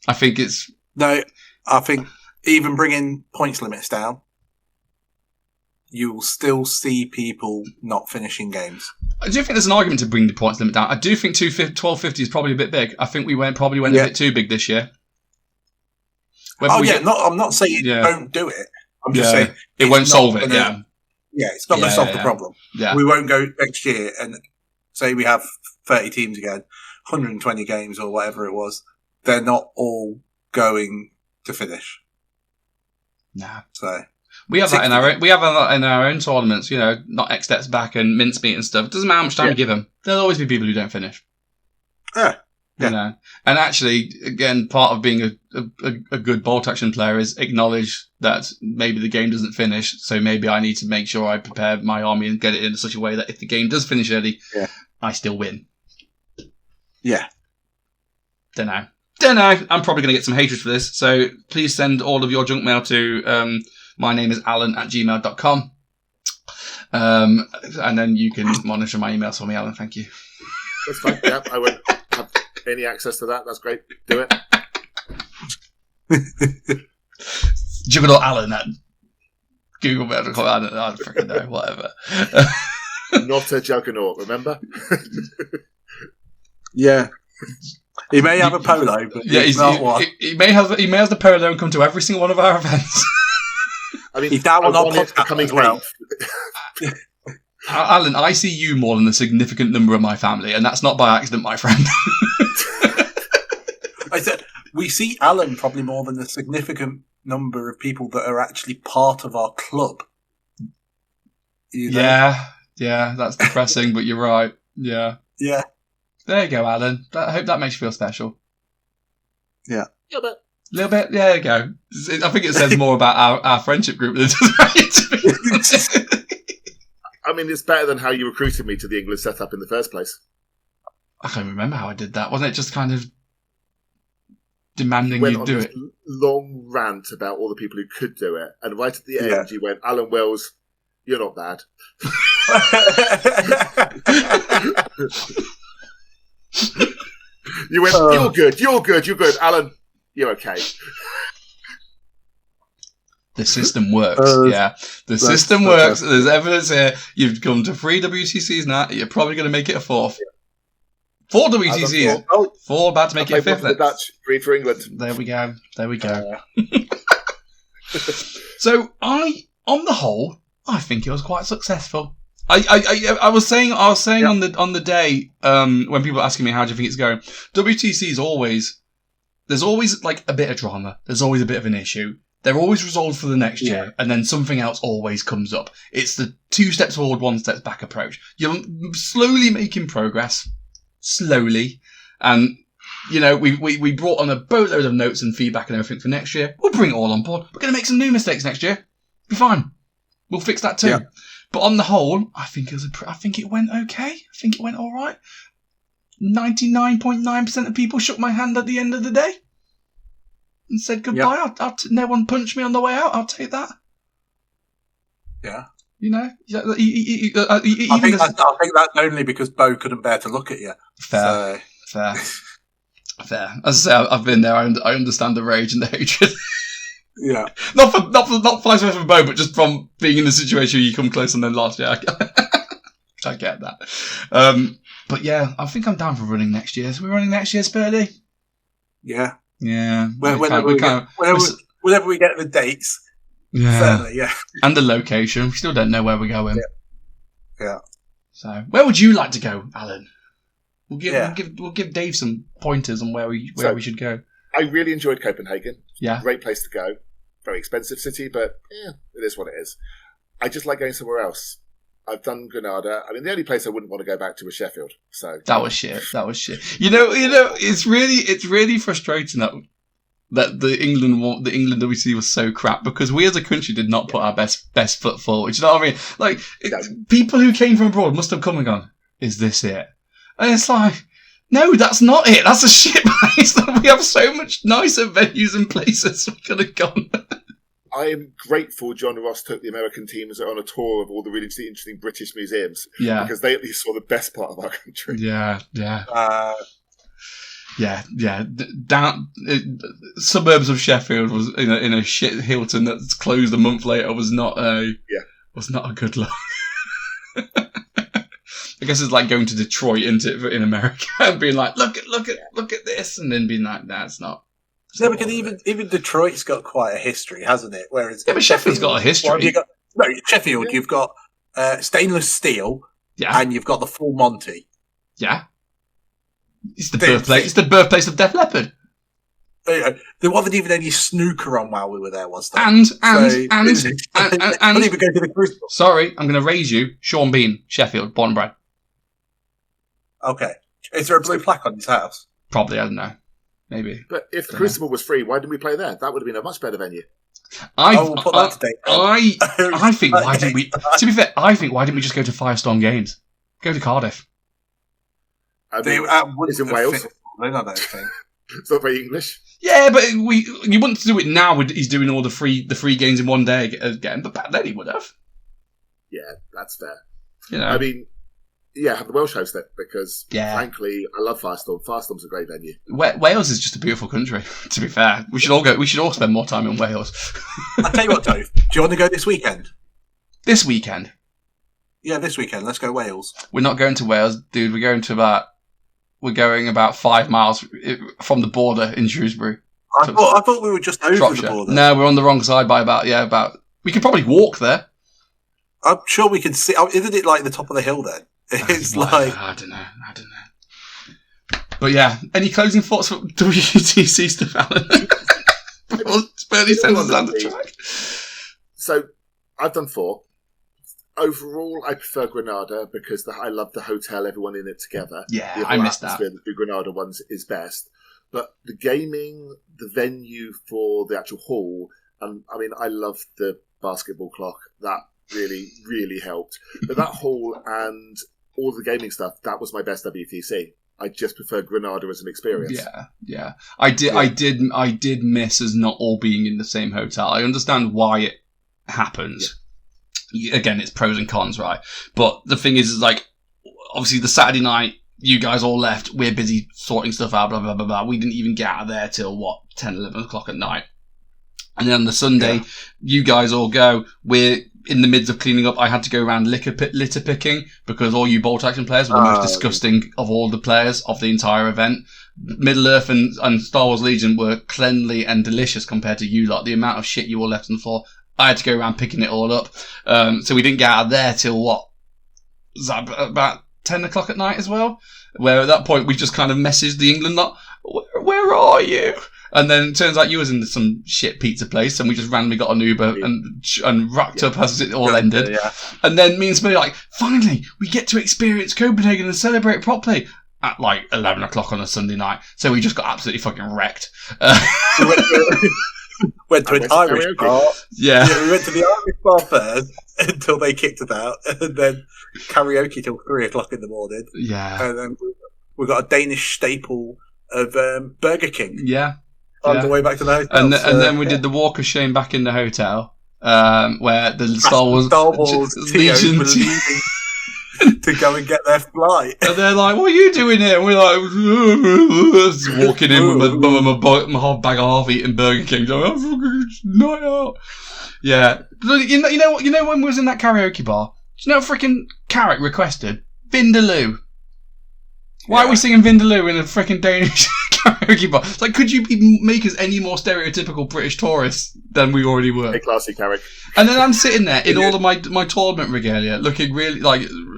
S1: I think it's...
S2: No, I think even bringing points limits down you will still see people not finishing games.
S1: I do think there's an argument to bring the points limit down. I do think 1250 is probably a bit big. I think we probably went a bit too big this year.
S2: I'm not saying don't do it. I'm just saying
S1: it won't solve it.
S2: Yeah, it's not going to solve the problem.
S1: Yeah.
S2: We won't go next year and say we have 30 teams again, 120 games or whatever it was. They're not all going to finish.
S1: Nah.
S2: So
S1: we have that in our own tournaments. Not X steps back and mincemeat and stuff. It doesn't matter how much time you give them. There'll always be people who don't finish.
S2: Yeah.
S1: And actually, again, part of being a good bolt action player is acknowledge that maybe the game doesn't finish, so maybe I need to make sure I prepare my army and get it in such a way that if the game does finish early, I still win.
S2: Yeah.
S1: Don't know. I'm probably going to get some hatred for this, so please send all of your junk mail to my name is alan@gmail.com. And then you can monitor my emails for me, Alan. Thank you.
S3: That's fine. Yeah, I won't have any access to that. That's great. Do it.
S1: Juggernaut Alan at Google.com. I don't freaking know. Whatever.
S3: Not a juggernaut, remember?
S2: Yeah. He may have a polo, but he's not one.
S1: He may have the polo and come to every single one of our events.
S3: I mean,
S2: he's that one on
S3: coming as well.
S1: Alan, I see you more than a significant number of my family, and that's not by accident, my friend.
S2: I said we see Alan probably more than a significant number of people that are actually part of our club.
S1: Yeah, that's depressing, but you're right. Yeah. There you go, Alan. I hope that makes you feel special.
S2: Yeah.
S3: A
S1: little bit. Yeah, there you go. I think it says more about our friendship group than it does about you, to be honest.
S3: I mean, it's better than how you recruited me to the England setup in the first place.
S1: I can't remember how I did that. Wasn't it just kind of demanding
S3: you
S1: do it?
S3: Long rant about all the people who could do it, and right at the end, you went, "Alan Wells, you're not bad." You went, "You're good, Alan. You're okay."
S1: The system works, The system works. There's evidence here. You've come to 3 WTCs now. You're probably going to make it a 4th. 4 WTCs. 4 about to make it a 5th.
S3: The Dutch, 3 for England.
S1: There we go. So on the whole, I think it was quite successful. I was saying on the day when people were asking me how do you think it's going, WTC is there's always like a bit of drama. There's always a bit of an issue. They're always resolved for the next year, and then something else always comes up. It's the 2 steps forward, 1 step back approach. You're slowly making progress, slowly, and we brought on a boatload of notes and feedback and everything for next year. We'll bring it all on board. We're going to make some new mistakes next year. Be fine. We'll fix that too. Yeah. But on the whole, I think it went okay. I think it went all right. 99.9% of people shook my hand at the end of the day and said goodbye. Yep. No one punched me on the way out. I'll take that.
S2: Yeah.
S1: I
S2: think that's only because Bo couldn't bear to look at you.
S1: Fair. As I say, I've been there. I understand the rage and the hatred.
S2: Yeah.
S1: Not vice versa for Bo, but just from being in the situation where you come close and then lost. Yeah, I get that. But yeah, I think I'm down for running next year. So we're running next year, Spurlie?
S2: Yeah.
S1: Yeah.
S2: Whenever we get the dates.
S1: Yeah.
S2: Certainly, yeah.
S1: And the location. We still don't know where we're going.
S2: Yeah.
S1: So, where would you like to go, Alan? We'll give Dave some pointers on where we should go.
S3: I really enjoyed Copenhagen.
S1: Yeah.
S3: Great place to go. Very expensive city, but it is what it is. I just like going somewhere else. I've done Granada. I mean, the only place I wouldn't want to go back to was Sheffield. So
S1: that was shit. It's really frustrating that the England WC was so crap because we as a country did not put our best foot forward. Do you know what I mean? Like people who came from abroad must have come and gone, "Is this it?" And it's like, no, that's not it. That's a shit place. We have so much nicer venues and places we could have gone.
S3: I am grateful John Ross took the American teams on a tour of all the really interesting British museums.
S1: Yeah.
S3: Because they at least saw the best part of our country.
S1: Yeah. Down suburbs of Sheffield was in a shit Hilton that's closed a month later was not a was not a good look. I guess it's like going to Detroit in America and being like, look at this, and then being like, nah, it's not.
S2: Yeah, because even Detroit's got quite a history, hasn't it? Whereas
S1: but Sheffield's got a history.
S2: Sheffield, you've got stainless steel, and you've got the full Monty.
S1: Yeah, it's the birthplace. It's the birthplace of Def Leppard.
S2: There wasn't even any snooker on while we were there, was there?
S1: And
S2: not even go to the Crucible.
S1: Sorry, I'm going to raise you. Sean Bean, Sheffield, born and bred.
S2: Okay. Is there a blue plaque on his house?
S1: Probably, I don't know. Maybe.
S3: But if the Crucible was free, why didn't we play there? That would have been a much better venue.
S1: I think why didn't we? To be fair, I think why didn't we just go to Firestone Games? Go to Cardiff.
S3: It's in Wales.
S2: I don't think.
S3: It's not very English.
S1: Yeah, but you wouldn't do it now. He's doing all the free games in one day again. But back then he would have.
S3: Yeah, that's fair.
S1: You know,
S3: I mean, yeah, have the Welsh host it because,
S1: frankly,
S3: I love Firestorm. Firestorm's a great venue.
S1: Wales is just a beautiful country. To be fair, we should all go. We should all spend more time in Wales.
S2: I'll tell you what, Toph. Do you want to go this weekend?
S1: This weekend?
S2: Yeah, this weekend. Let's go Wales.
S1: We're not going to Wales, dude. We're going about 5 miles from the border in Shrewsbury.
S2: I thought we were just over
S1: Shropshire.
S2: the border.
S1: No, we're on the wrong side by about. We could probably walk there.
S2: I'm sure we can see. Isn't it like the top of the hill then? It's like
S1: I don't know. But yeah, any closing thoughts for WTC stuff, Alan? Spurlie sends us on the track.
S3: So I've done 4. Overall, I prefer Granada because I love the hotel, everyone in it together.
S1: Yeah, I missed that.
S3: The Granada ones is best. But the gaming, the venue for the actual hall, and I mean, I love the basketball clock. That really, really helped. But that hall and all the gaming stuff, that was my best WTC. I just prefer Granada as an experience.
S1: Yeah. I did miss us not all being in the same hotel. I understand why it happens. Yeah. Again, it's pros and cons, right? But the thing is like, obviously the Saturday night, you guys all left. We're busy sorting stuff out, blah, blah, blah, blah. We didn't even get out of there till, 10, 11 o'clock at night. And then on the Sunday, you guys all go. We're in the midst of cleaning up. I had to go around litter picking because all you Bolt Action players were the most disgusting of all the players of the entire event. Middle-earth and Star Wars Legion were cleanly and delicious compared to you lot. The amount of shit you all left on the floor. I had to go around picking it all up. So we didn't get out of there till was that about 10 o'clock at night as well? Where at that point we just kind of messaged the England lot, where are you? And then it turns out you was in some shit pizza place and we just randomly got an Uber and racked up as it all ended. Yeah. And then me and Spurlie like, finally, we get to experience Copenhagen and celebrate properly at 11 o'clock on a Sunday night. So we just got absolutely fucking wrecked.
S2: Went to an Irish bar.
S1: Yeah,
S2: we went to the Irish bar first until they kicked us out, and then karaoke till 3 o'clock in the morning.
S1: Yeah,
S2: and then we got a Danish staple of Burger King.
S1: Yeah,
S2: on the way back to the hotel.
S1: And then we did the walk of shame back in the hotel, where the Star Wars Legion
S2: to go and get their flight.
S1: And they're like, what are you doing here? And we're like, walking in with my whole bag of half-eaten Burger King. Like, night out. Yeah. You know when we was in that karaoke bar? Do you know what freaking Carrick requested? Vindaloo. Why are we singing Vindaloo in a freaking Danish karaoke bar? It's like, could you make us any more stereotypical British tourists than we already were?
S3: A classy Carrick.
S1: And then I'm sitting there in all of my tournament regalia, looking really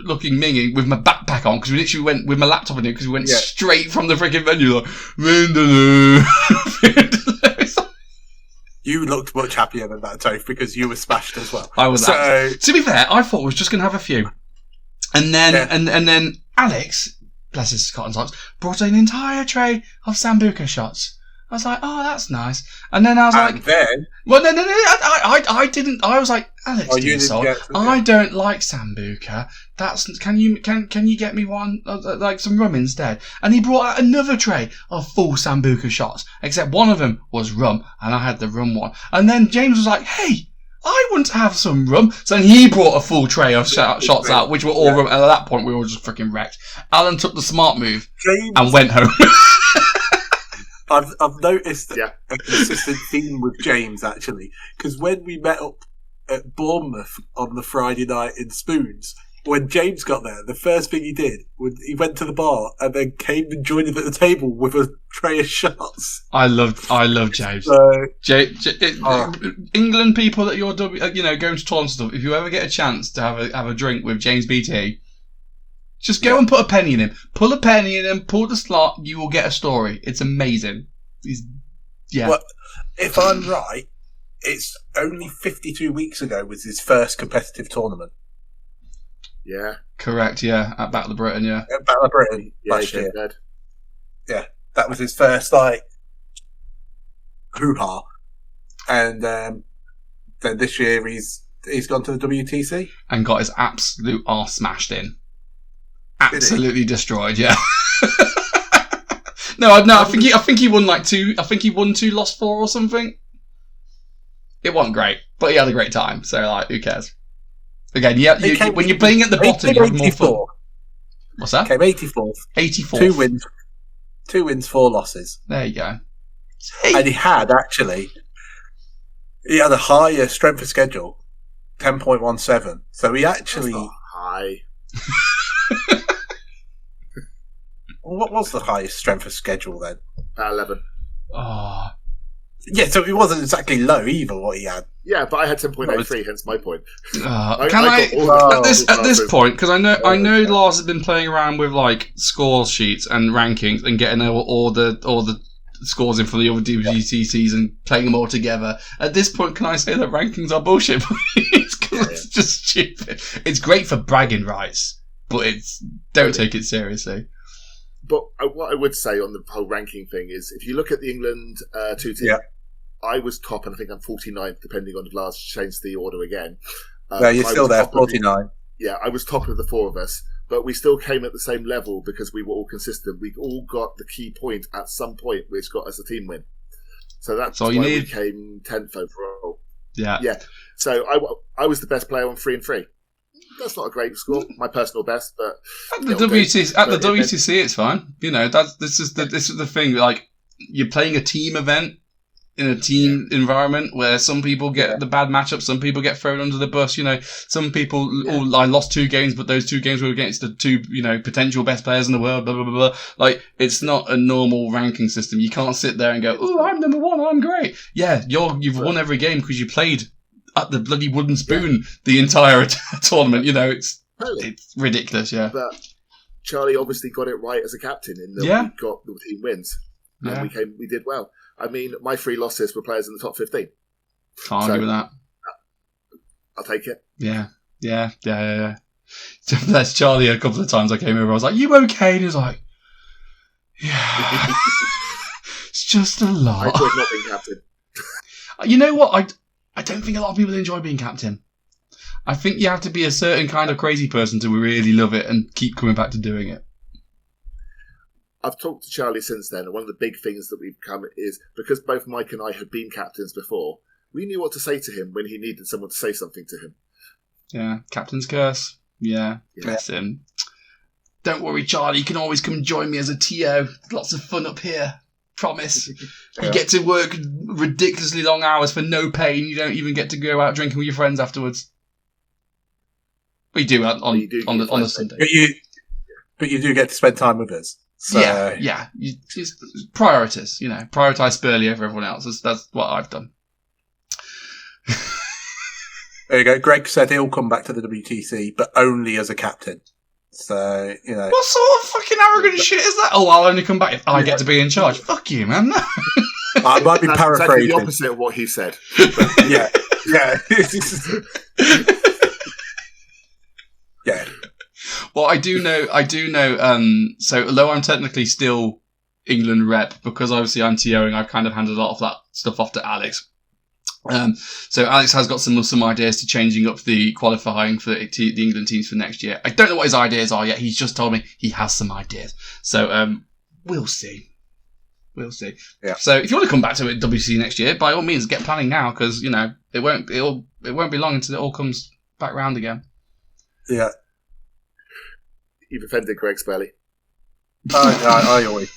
S1: looking mingy with my backpack on because we literally went with my laptop in it because we went straight from the freaking venue like Vindaloo.
S2: You looked much happier than that, Toph, because you were smashed as well.
S1: I was. To be fair, I thought we was just going to have a few, and then and then Alex, bless his cotton socks, brought an entire tray of Sambuca shots. I was like, oh, that's nice. And then I was like,
S2: then?
S1: Well, no, I didn't. I was like, Alex, I don't like Sambuca. Can you get me one, like some rum instead? And he brought out another tray of full Sambuca shots, except one of them was rum, and I had the rum one. And then James was like, hey, I want to have some rum. So then he brought a full tray of shots out, which were all rum. And at that point, we were just freaking wrecked. Alan took the smart move and went home.
S2: I've noticed a consistent theme with James, actually, because when we met up at Bournemouth on the Friday night in Spoons. When James got there, the first thing he did was he went to the bar and then came and joined us at the table with a tray of shots.
S1: I love James.
S2: So,
S1: England people that you're going to tournaments and stuff. If you ever get a chance to have a drink with James BT, just go and put a penny in him. Pull a penny in him. Pull the slot. You will get a story. It's amazing.
S2: Well, if I'm right, it's only 52 weeks ago was his first competitive tournament.
S3: Yeah.
S1: Correct, yeah. At Battle of Britain, yeah.
S2: At Battle of Britain last year.
S3: Dead.
S2: Yeah. That was his first, hoo-ha. And then this year he's gone to the WTC.
S1: And got his absolute arse smashed in. Absolutely destroyed, yeah. I think he won two. I think he won 2, lost 4 or something. It wasn't great, but he had a great time, so, who cares? Again, when you're playing at the bottom, you have more fun. What's that?
S2: Came 84th.
S1: 84th.
S2: 2 wins, 4 losses.
S1: There you go.
S2: And he had a higher strength of schedule, 10.17. So he actually...
S3: That's not high.
S2: What was the highest strength of schedule then?
S3: 11.
S1: Oh.
S2: Yeah, so it wasn't exactly low either, what he had.
S3: Yeah, but I had 10.83, hence my point.
S1: At this point, because I know Lars has been playing around with score sheets and rankings and getting all the scores in for the other WTCs and playing them all together. At this point, can I say that rankings are bullshit? It's just stupid. It's great for bragging rights, but don't take it seriously.
S3: But what I would say on the whole ranking thing is, if you look at the England 2 team, I was top, and I think I'm 49th, depending on if Lars changed the order again.
S2: No, you're still there, 49.
S3: I was top of the 4 of us, but we still came at the same level because we were all consistent. We all got the key point at some point, which got us a team win. So that's why we came 10th overall.
S1: Yeah.
S3: So I was the best player on 3 and 3. That's not a great score, my personal best, but
S1: at the WTC, it's fine. This is the thing. You're playing a team event in a team environment where some people get the bad matchup, some people get thrown under the bus. Some people, I lost 2 games, but those 2 games were against the 2, potential best players in the world. Blah blah blah blah. It's not a normal ranking system. You can't sit there and go, "Oh, I'm number 1. I'm great." Yeah, you've won every game because you played at the bloody wooden spoon the entire tournament. It's ridiculous. Yeah,
S3: but Charlie obviously got it right as a captain in that we got the team wins, and we did well. I mean, my 3 losses were players in the top 15.
S1: Can't argue with that.
S3: I'll take it.
S1: Yeah. That's Charlie. A couple of times I came over, I was like, "You okay?" And he was like, "Yeah, it's just a lot."
S3: I enjoyed not being captain.
S1: You know what? I don't think a lot of people enjoy being captain. I think you have to be a certain kind of crazy person to really love it and keep coming back to doing it.
S3: I've talked to Charlie since then, and one of the big things that we've come is, because both Mike and I had been captains before, we knew what to say to him when he needed someone to say something to him.
S1: Yeah, captain's curse. Yeah, bless him. Don't worry, Charlie, you can always come and join me as a TO. Lots of fun up here. Promise. You get to work ridiculously long hours for no pay, and you don't even get to go out drinking with your friends afterwards. We do on the Sunday.
S2: But you do get to spend time with us. So.
S1: Yeah. You just priorities, prioritise Spurlie over everyone else. That's what I've done.
S2: There you go. Greg said he'll come back to the WTC, but only as a captain. So,
S1: What sort of fucking arrogant shit is that? Oh, I'll only come back if I get to be in charge. Fuck you, man.
S2: I might be paraphrasing.
S3: Exactly the opposite of what he said.
S2: Yeah. Yeah.
S1: Well, I do know, so although I'm technically still England rep, because obviously I'm TOing, I've kind of handed a lot of that stuff off to Alex. So Alex has got some ideas to changing up the qualifying for the England teams for next year. I don't know what his ideas are yet. He's just told me he has some ideas. So, we'll see. Yeah. So if you want to come back to WC next year, by all means, get planning now, because, it won't be long until it all comes back round again.
S2: Yeah.
S3: You've offended Greg Spurlie.
S2: I always.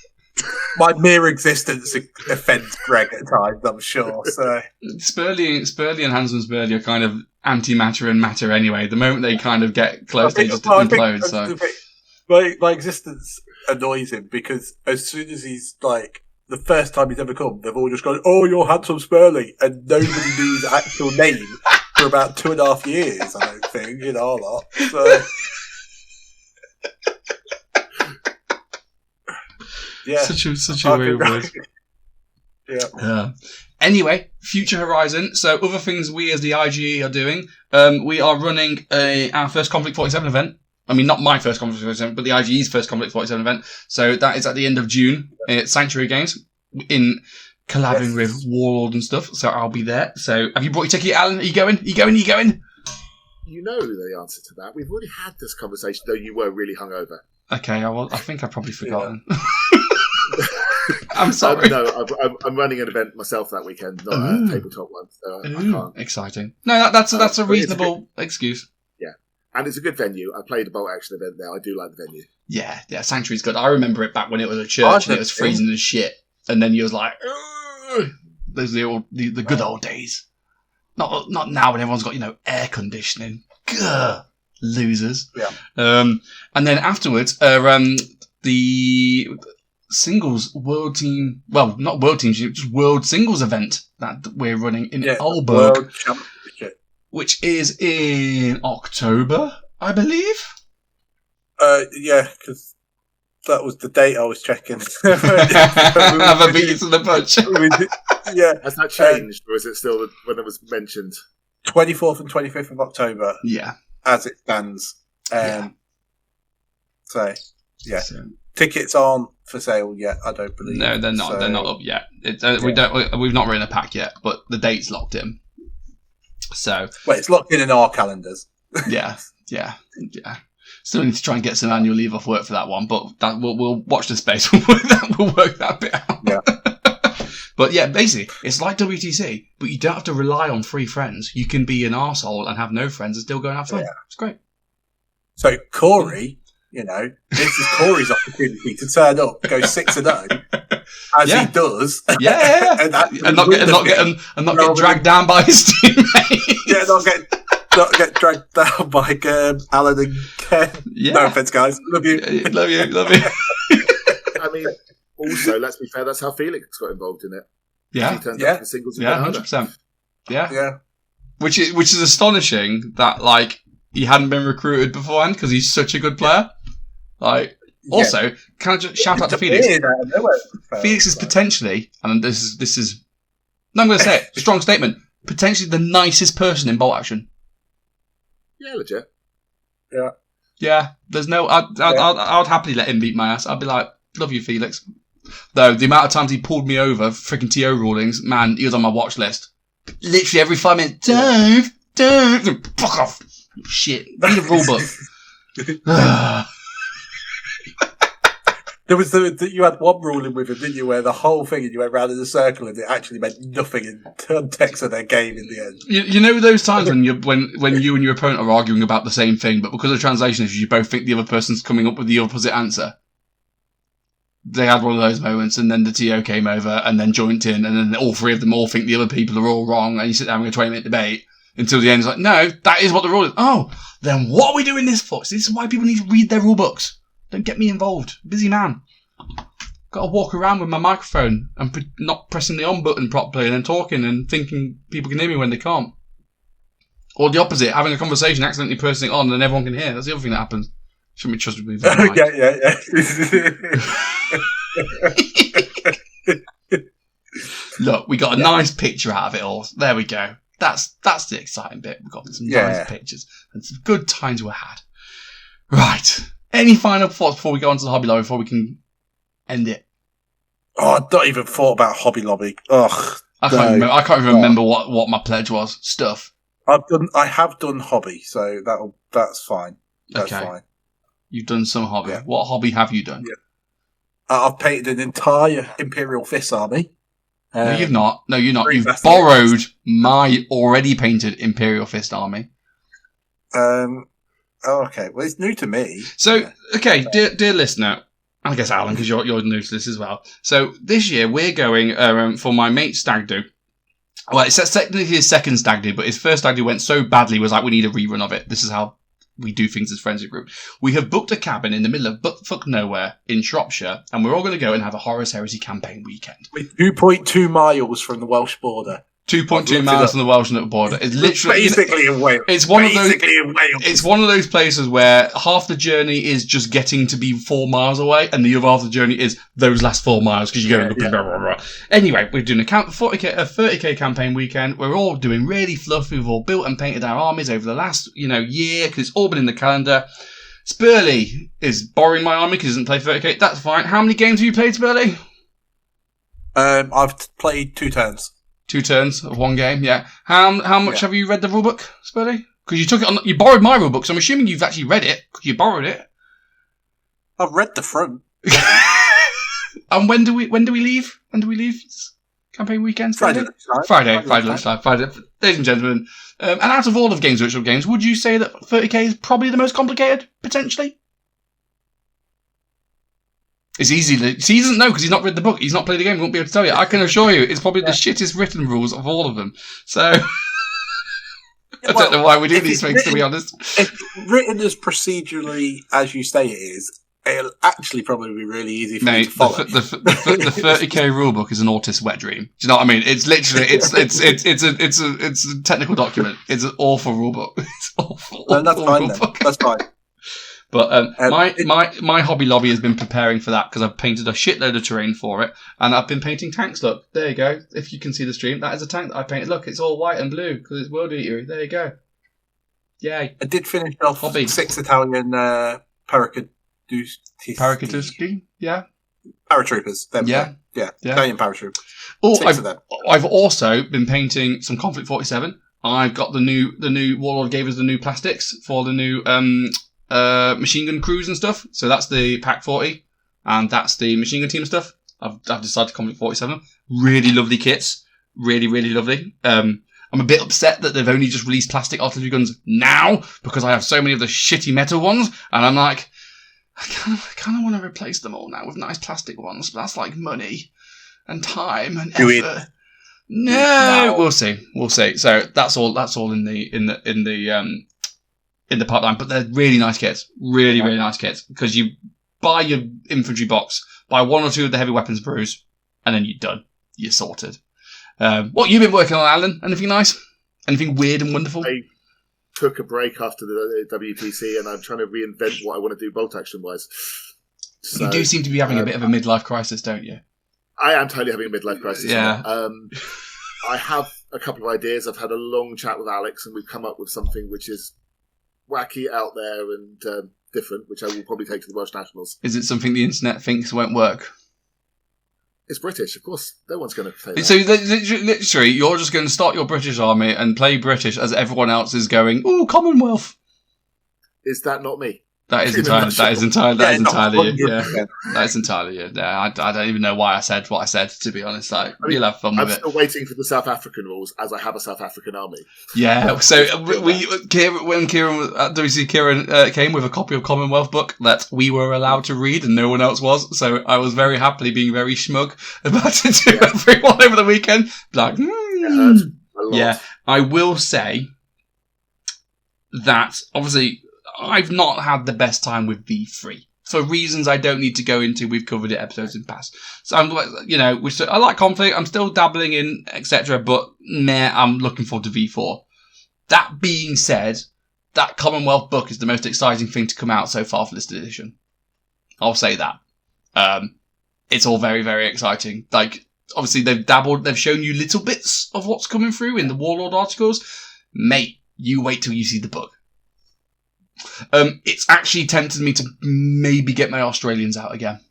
S2: My mere existence offends Greg at times, I'm sure. So
S1: Spurlie and Hansman Spurlie are kind of antimatter and matter anyway. The moment they kind of get close, they just implode. So
S2: my existence annoys him because as soon as he's like, the first time he's ever come, they've all just gone, "Oh, you're handsome Spurlie," and nobody knew his actual name for about 2.5 years, I don't think, in our lot. So, yeah.
S1: Such a weird word. Yeah. Anyway, Future Horizon. So, other things we as the IGE are doing, we are running our first Conflict 47 event. I mean, not my first Conflict 47, but the IGE's first Conflict 47 event. So that is at the end of June at Sanctuary Games in collabing with Warlord and stuff. So I'll be there. So have you brought your ticket, Alan? Are you going? You
S3: know the answer to that. We've already had this conversation, though you were really hungover.
S1: Okay, I think I've probably forgotten. I'm sorry.
S3: No, I'm running an event myself that weekend, not a tabletop one, so I can't.
S1: Exciting. No, that's a reasonable excuse.
S3: And it's a good venue. I played a Bolt Action event there. I do like the venue.
S1: Yeah, Sanctuary's good. I remember it back when it was a church and it was freezing as shit. And then you was like, ugh. Those are the good old days. Not now when everyone's got, air conditioning. Gah, losers.
S2: Yeah.
S1: And then afterwards, the singles world team, well, not world team, just world singles event that we're running in Aalborg.
S2: World Championship.
S1: Which is in October, I believe.
S2: Yeah, because that was the date I was checking.
S1: Have a beat to the punch.
S2: Yeah.
S3: Has that changed, or is it still when it was mentioned?
S2: 24th and 25th of October.
S1: Yeah.
S2: As it stands. So, yeah. Tickets aren't for sale yet, I don't believe.
S1: No, they're not. They're not up yet. We've not written a pack yet, but the date's locked in. So,
S2: well, it's locked in our calendars.
S1: Yeah. Still need to try and get some annual leave off work for that one, but we'll watch the space. We'll work that bit out.
S2: Yeah.
S1: But yeah, basically, it's like WTC, but you don't have to rely on free friends. You can be an arsehole and have no friends and still go and have fun. Yeah. It's great.
S2: So Corey, this is Corey's opportunity to turn up, go 6-0, as he does.
S1: Yeah. and not get dragged down by his teammates.
S2: Yeah, not get dragged down by Alan and Ken. Yeah. No offense, guys. Love you.
S1: Love you.
S3: I mean, also, let's be fair, that's how Felix got involved in it.
S1: Yeah.
S3: He turned up for singles.
S1: Yeah, 100%.
S2: Yeah.
S1: Which is astonishing that, he hadn't been recruited beforehand because he's such a good player. Also, can I just shout out to Felix? Felix is potentially, and this is, no, I'm going to say it, strong statement, potentially the nicest person in Bolt Action.
S3: Yeah, legit.
S2: Yeah.
S1: Yeah, there's no, I'd happily let him beat my ass. I'd be like, love you, Felix. Though, the amount of times he pulled me over, freaking TO rulings, man, he was on my watch list. Literally every 5 minutes, Dave, fuck off. Shit, read a rule book.
S2: There was you had one ruling with him, didn't you, where the whole thing and you went round in a circle and it actually meant nothing in context of their game in the end.
S1: You know those times when you and your opponent are arguing about the same thing, but because of translation issues, you both think the other person's coming up with the opposite answer. They had one of those moments, and then the TO came over and then joined in, and then all three of them all think the other people are all wrong, and you sit there having a 20-minute debate. Until the end, it's like, no, that is what the rule is. Oh, then what are we doing this for? See, this is why people need to read their rule books. Don't get me involved. Busy man. Got to walk around with my microphone and not pressing the on button properly and then talking and thinking people can hear me when they can't. Or the opposite, having a conversation, accidentally pressing it on and everyone can hear. That's the other thing that happens. Shouldn't be trusted with
S2: Yeah.
S1: Look, we got a nice picture out of it all. There we go. That's the exciting bit. We've got some nice pictures and some good times were had. Right. Any final thoughts before we go on to the Hobby Lobby, before we can end it?
S2: Oh, I've not even thought about Hobby Lobby. Ugh.
S1: I can't even remember what my pledge was. Stuff.
S2: I have done hobby, so that's fine. That's fine.
S1: You've done some hobby. Yeah. What hobby have you done?
S2: Yeah. I've painted an entire Imperial Fist army.
S1: No, you've not. No, you're not. You've borrowed my already painted Imperial Fist army.
S2: Okay. Well, it's new to me.
S1: So, okay, dear listener, I guess Alan, because you're new to this as well. So this year we're going for my mate Stag Do. Well, it's technically his second stag do, but his first stag do went so badly, was like, we need a rerun of it. This is how we do things as friendship group. We have booked a cabin in the middle of buttfuck nowhere in Shropshire, and we're all going to go and have a Horus Heresy campaign weekend.
S2: With 2.2 miles from the Welsh border.
S1: 2.2 miles from the Welsh border. It's literally
S2: basically in Wales.
S1: It's one of those. It's one of those places where half the journey is just getting to be 4 miles away, and the other half of the journey is those last 4 miles because you're going. Blah, blah, blah. Anyway, we're doing a 30k campaign weekend. We're all doing really fluffy. We've all built and painted our armies over the last year because it's all been in the calendar. Spurlie is borrowing my army because he doesn't play 30k. That's fine. How many games have you played, Spurlie?
S2: I've played 2 turns.
S1: 2 turns of 1 game, yeah. How much have you read the rulebook, Spurlie? Because you took it on, you borrowed my rulebook, so I'm assuming you've actually read it because you borrowed it.
S2: I've read the front.
S1: And when do we leave? When do we leave? Campaign weekend? Friday lunchtime. Friday. Ladies and gentlemen, and out of all of Games Workshop games, would you say that 30k is probably the most complicated potentially? It's easy. He doesn't know because he's not read the book. He's not played the game. He won't be able to tell you. I can assure you, it's probably the shittest written rules of all of them. So, I don't know why we do these things, to be honest.
S2: If written as procedurally as you say it is, it'll actually probably be really easy for you to follow.
S1: The 30k rulebook is an autist wet dream. Do you know what I mean? It's literally it's a technical document. It's an awful rulebook. It's awful.
S2: No, that's fine. Then. That's fine.
S1: But my Hobby Lobby has been preparing for that because I've painted a shitload of terrain for it, and I've been painting tanks. Look, there you go. If you can see the stream, that is a tank that I painted. Look, it's all white and blue because it's World Eatery. There you go. Yay!
S2: I did finish off
S1: Hobby.
S2: 6 Italian Paracadusti.
S1: Yeah.
S2: Paratroopers.
S1: Yeah.
S2: Italian paratroopers.
S1: Oh,
S2: 6 of them.
S1: I've also been painting some Conflict 47. I've got the new Warlord gave us the new plastics for the new machine gun crews and stuff. So that's the Pack 40, and that's the machine gun team stuff. I've decided to Conflict 47. Really lovely kits. Really, really lovely. I'm a bit upset that they've only just released plastic artillery guns now because I have so many of the shitty metal ones, and I'm like, I kind of want to replace them all now with nice plastic ones, but that's like money and time and effort. No, we'll see. So that's all in the pipeline, but they're really nice kits. Really nice kits because you buy your infantry box, buy 1 or 2 of the heavy weapons brews, and then you're done. You're sorted. What you been working on, Alan? Anything nice? Anything weird and wonderful?
S3: I took a break after the WTC, and I'm trying to reinvent what I want to do bolt action wise. So,
S1: you do seem to be having a bit of a midlife crisis, don't you?
S3: I am totally having a midlife crisis.
S1: Yeah.
S3: I have a couple of ideas. I've had a long chat with Alex, and we've come up with something which is wacky, out there, and different, which I will probably take to the Welsh Nationals.
S1: Is it something the internet thinks won't work?
S3: It's British, of course. No one's going to say that.
S1: So literally, you're just going to start your British army and play British as everyone else is going, ooh, Commonwealth.
S3: Is that not me?
S1: That is entirely you. Yeah. That is entirely you. Yeah, I don't even know why I said what I said, to be honest. You'll have fun with it.
S3: I'm still waiting for the South African rules, as I have a South African army.
S1: Yeah, so when Kieran came with a copy of Commonwealth book that we were allowed to read and no one else was, so I was very happily being very smug about it to everyone over the weekend. Like, yeah, I will say that, obviously, I've not had the best time with V3 for reasons I don't need to go into. We've covered it episodes in past. So I like Conflict. I'm still dabbling in, etc. But I'm looking forward to V4. That being said, that Commonwealth book is the most exciting thing to come out so far for this edition. I'll say that. It's all very, very exciting. Like, obviously they've shown you little bits of what's coming through in the Warlord articles. Mate, you wait till you see the book. It's actually tempted me to maybe get my Australians out again.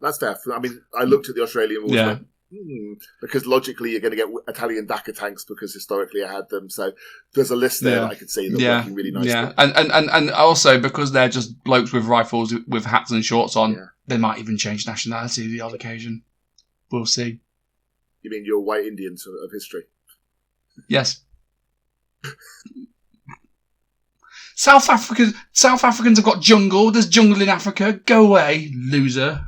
S3: That's fair. I mean, I looked at the Australian rules and went, because logically you're going to get Italian Dakar tanks because historically I had them. So there's a list there that I could see that working really nicely.
S1: Yeah, and also because they're just blokes with rifles with hats and shorts on, they might even change nationality the odd occasion. We'll see.
S3: You mean your white Indians of history?
S1: Yes. South Africans have got jungle. There's jungle in Africa. Go away, loser.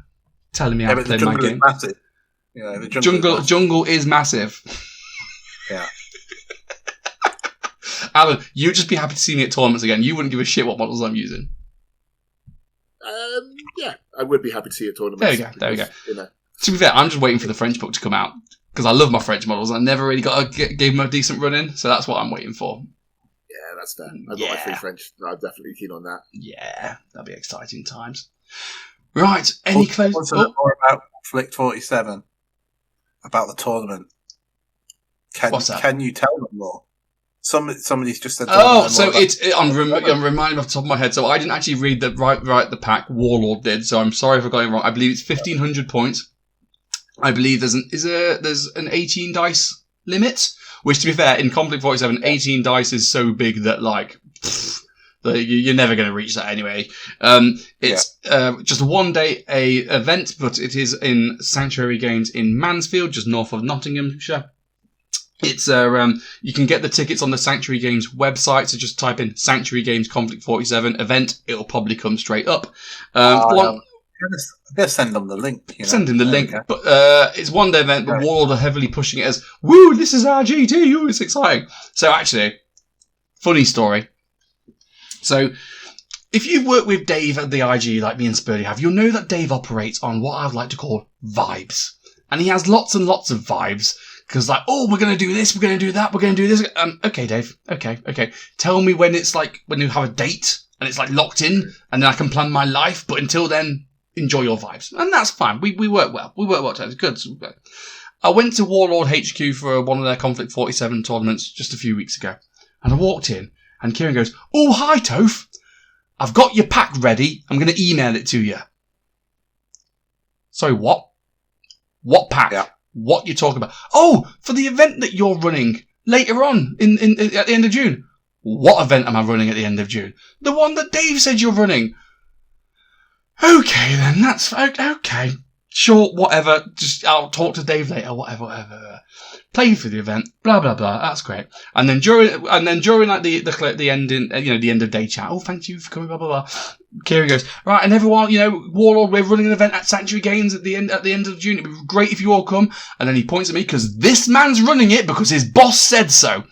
S1: Telling me how to play my game.
S2: You know, the jungle.
S1: Jungle is massive.
S2: Yeah.
S1: Alan, you'd just be happy to see me at tournaments again. You wouldn't give a shit what models I'm using.
S3: Yeah, I would be happy to see you at tournaments.
S1: There we go.
S3: You know.
S1: To be fair, I'm just waiting for the French book to come out because I love my French models. I never really gave them a decent run in, so that's what I'm waiting for.
S3: Yeah, that's fair. I've got my free French. I'm definitely keen on that.
S1: Yeah, that'll be exciting times. Right, any close...
S2: more about Flick 47? About the tournament.
S1: What's that?
S2: Can you tell them more? Somebody's just said...
S1: I'm reminding off the top of my head, so I didn't actually read the pack, Warlord did, so I'm sorry if I got it wrong. I believe it's 1,500 points. I believe there's an 18 dice limit, which, to be fair, in Conflict 47, 18 dice is so big that, like, you're never going to reach that anyway. It's just a one-day event, but it is in Sanctuary Games in Mansfield, just north of Nottinghamshire. It's you can get the tickets on the Sanctuary Games website, so just type in Sanctuary Games Conflict 47 event. It'll probably come straight up.
S2: Let's send them the link. You know?
S1: Send him the link. But it's one day event, but Warlord are heavily pushing it as, woo, this is our GT, ooh, it's exciting. So actually, funny story. So, if you've worked with Dave at the IG like me and Spurlie have, you'll know that Dave operates on what I'd like to call vibes. And he has lots and lots of vibes. Because like, oh, we're going to do this, we're going to do that, we're going to do this. Okay, Dave. Okay. Tell me when it's like, when you have a date and it's like locked in and then I can plan my life. But until then, enjoy your vibes. And that's fine. We work well. We work well together. Good. I went to Warlord HQ for one of their Conflict 47 tournaments just a few weeks ago. And I walked in and Kieran goes, oh, hi, Toph. I've got your pack ready. I'm going to email it to you. Sorry, what? What pack?
S2: Yeah.
S1: What you talking about? Oh, for the event that you're running later on at the end of June. What event am I running at the end of June? The one that Dave said you're running. Okay, then that's okay. Sure, whatever. Just I'll talk to Dave later. Whatever. Play for the event. Blah blah blah. That's great. And then during like the ending, the end of day chat. Oh, thank you for coming. Blah blah blah. Kieran goes, right, and everyone, Warlord, we're running an event at Sanctuary Games at the end of June. It'd be great if you all come. And then he points at me because this man's running it because his boss said so.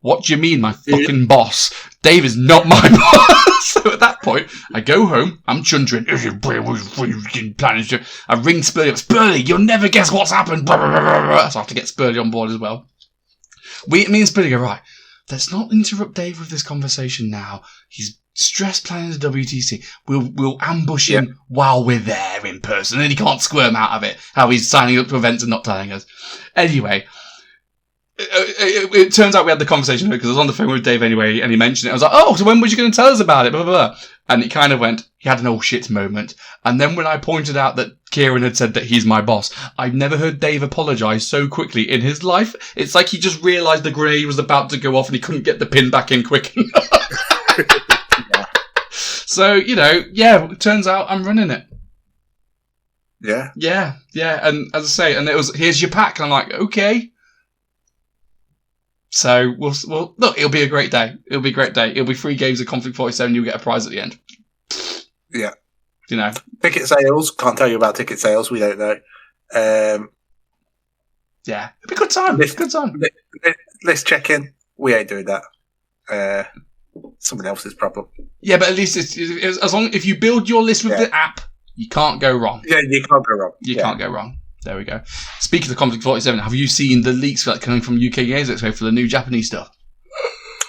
S1: What do you mean, my fucking boss? Dave is not my boss. So at that point, I go home. I'm chuntering. I ring Spurlie up. Spurlie, you'll never guess what's happened. So I have to get Spurlie on board as well. Me and Spurlie go, right, let's not interrupt Dave with this conversation now. He's stress planning the WTC. We'll ambush him while we're there in person. And he can't squirm out of it. How he's signing up to events and not telling us. Anyway. It turns out we had the conversation because I was on the phone with Dave anyway, and he mentioned it. I was like, "Oh, so when was you going to tell us about it?" Blah, blah, blah. And it kind of went. He had an oh shit moment. And then when I pointed out that Kieran had said that he's my boss, I've never heard Dave apologise so quickly in his life. It's like he just realised the grenade was about to go off and he couldn't get the pin back in quick enough. So it turns out I'm running it. Yeah. And as I say, and it was here's your pack, and I'm like, okay. So we'll look. It'll be a great day. It'll be 3 games of Conflict 47. You'll get a prize at the end.
S2: Yeah.
S1: Ticket
S2: sales. Can't tell you about ticket sales. We don't know.
S1: Yeah, it'll be a good time.
S2: Let's check in. We ain't doing that. Someone else's problem.
S1: Yeah, but at least it's as long if you build your list with the app, you can't go wrong.
S2: Yeah, you can't go wrong.
S1: You can't go wrong. There we go. Speaking of Conflict 47, have you seen the leaks coming from UK Games Expo for the new Japanese stuff?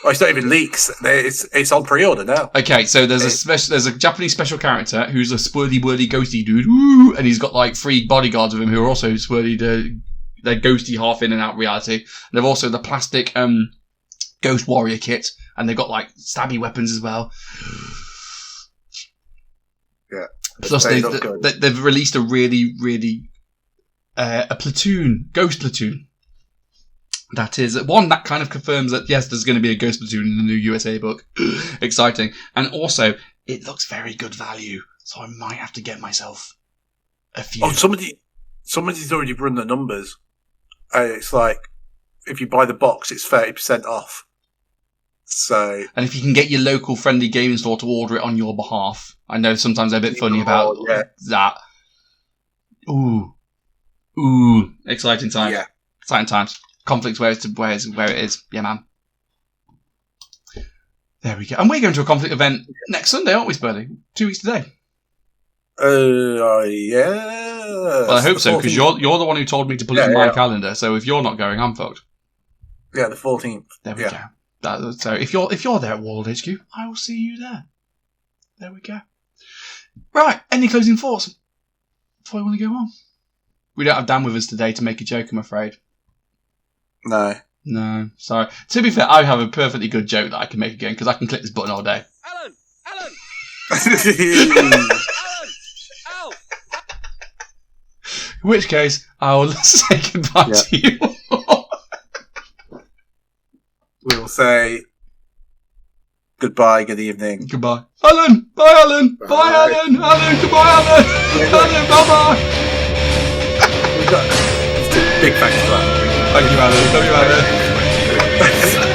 S2: Oh, it's not even leaks. It's on pre-order now.
S1: Okay, so there's a Japanese special character who's a swirly whirly ghosty dude, and he's got like 3 bodyguards with him who are also swirly. They're ghosty, half in and out reality. And they've also the plastic Ghost Warrior kit, and they've got like stabby weapons as well.
S2: Yeah.
S1: Plus, they've released a really, really a platoon, Ghost Platoon. That is one that kind of confirms that yes, there's going to be a Ghost Platoon in the new USA book. Exciting, and also it looks very good value, so I might have to get myself a few.
S2: Oh, somebody's already run the numbers. It's like if you buy the box, it's 30% off. So,
S1: and if you can get your local friendly gaming store to order it on your behalf, I know sometimes they're a bit funny about that. Ooh. Ooh, exciting times.
S2: Yeah.
S1: Exciting times. Conflicts where it is. Yeah, man. There we go. And we're going to a conflict event next Sunday, aren't we, Spurlie? 2 weeks today.
S2: Yeah.
S1: Well, I hope so, because you're the one who told me to put it in my calendar. So if you're not going, I'm fucked.
S2: Yeah, the 14th.
S1: There we go. So if you're there at World HQ, I will see you there. There we go. Right. Any closing thoughts before I want to go on? We don't have Dan with us today to make a joke, I'm afraid. No, sorry. To be fair, I have a perfectly good joke that I can make again because I can click this button all day.
S4: Alan! Ow!
S1: In which case, I will say goodbye to you.
S2: We will say goodbye, good evening.
S1: Goodbye. Alan! Bye, Alan! Bye, Alan! Alan! Goodbye, Alan! Alan, bye-bye!
S2: Big thanks for that.
S1: Thank you, Alan. Love you, Alan.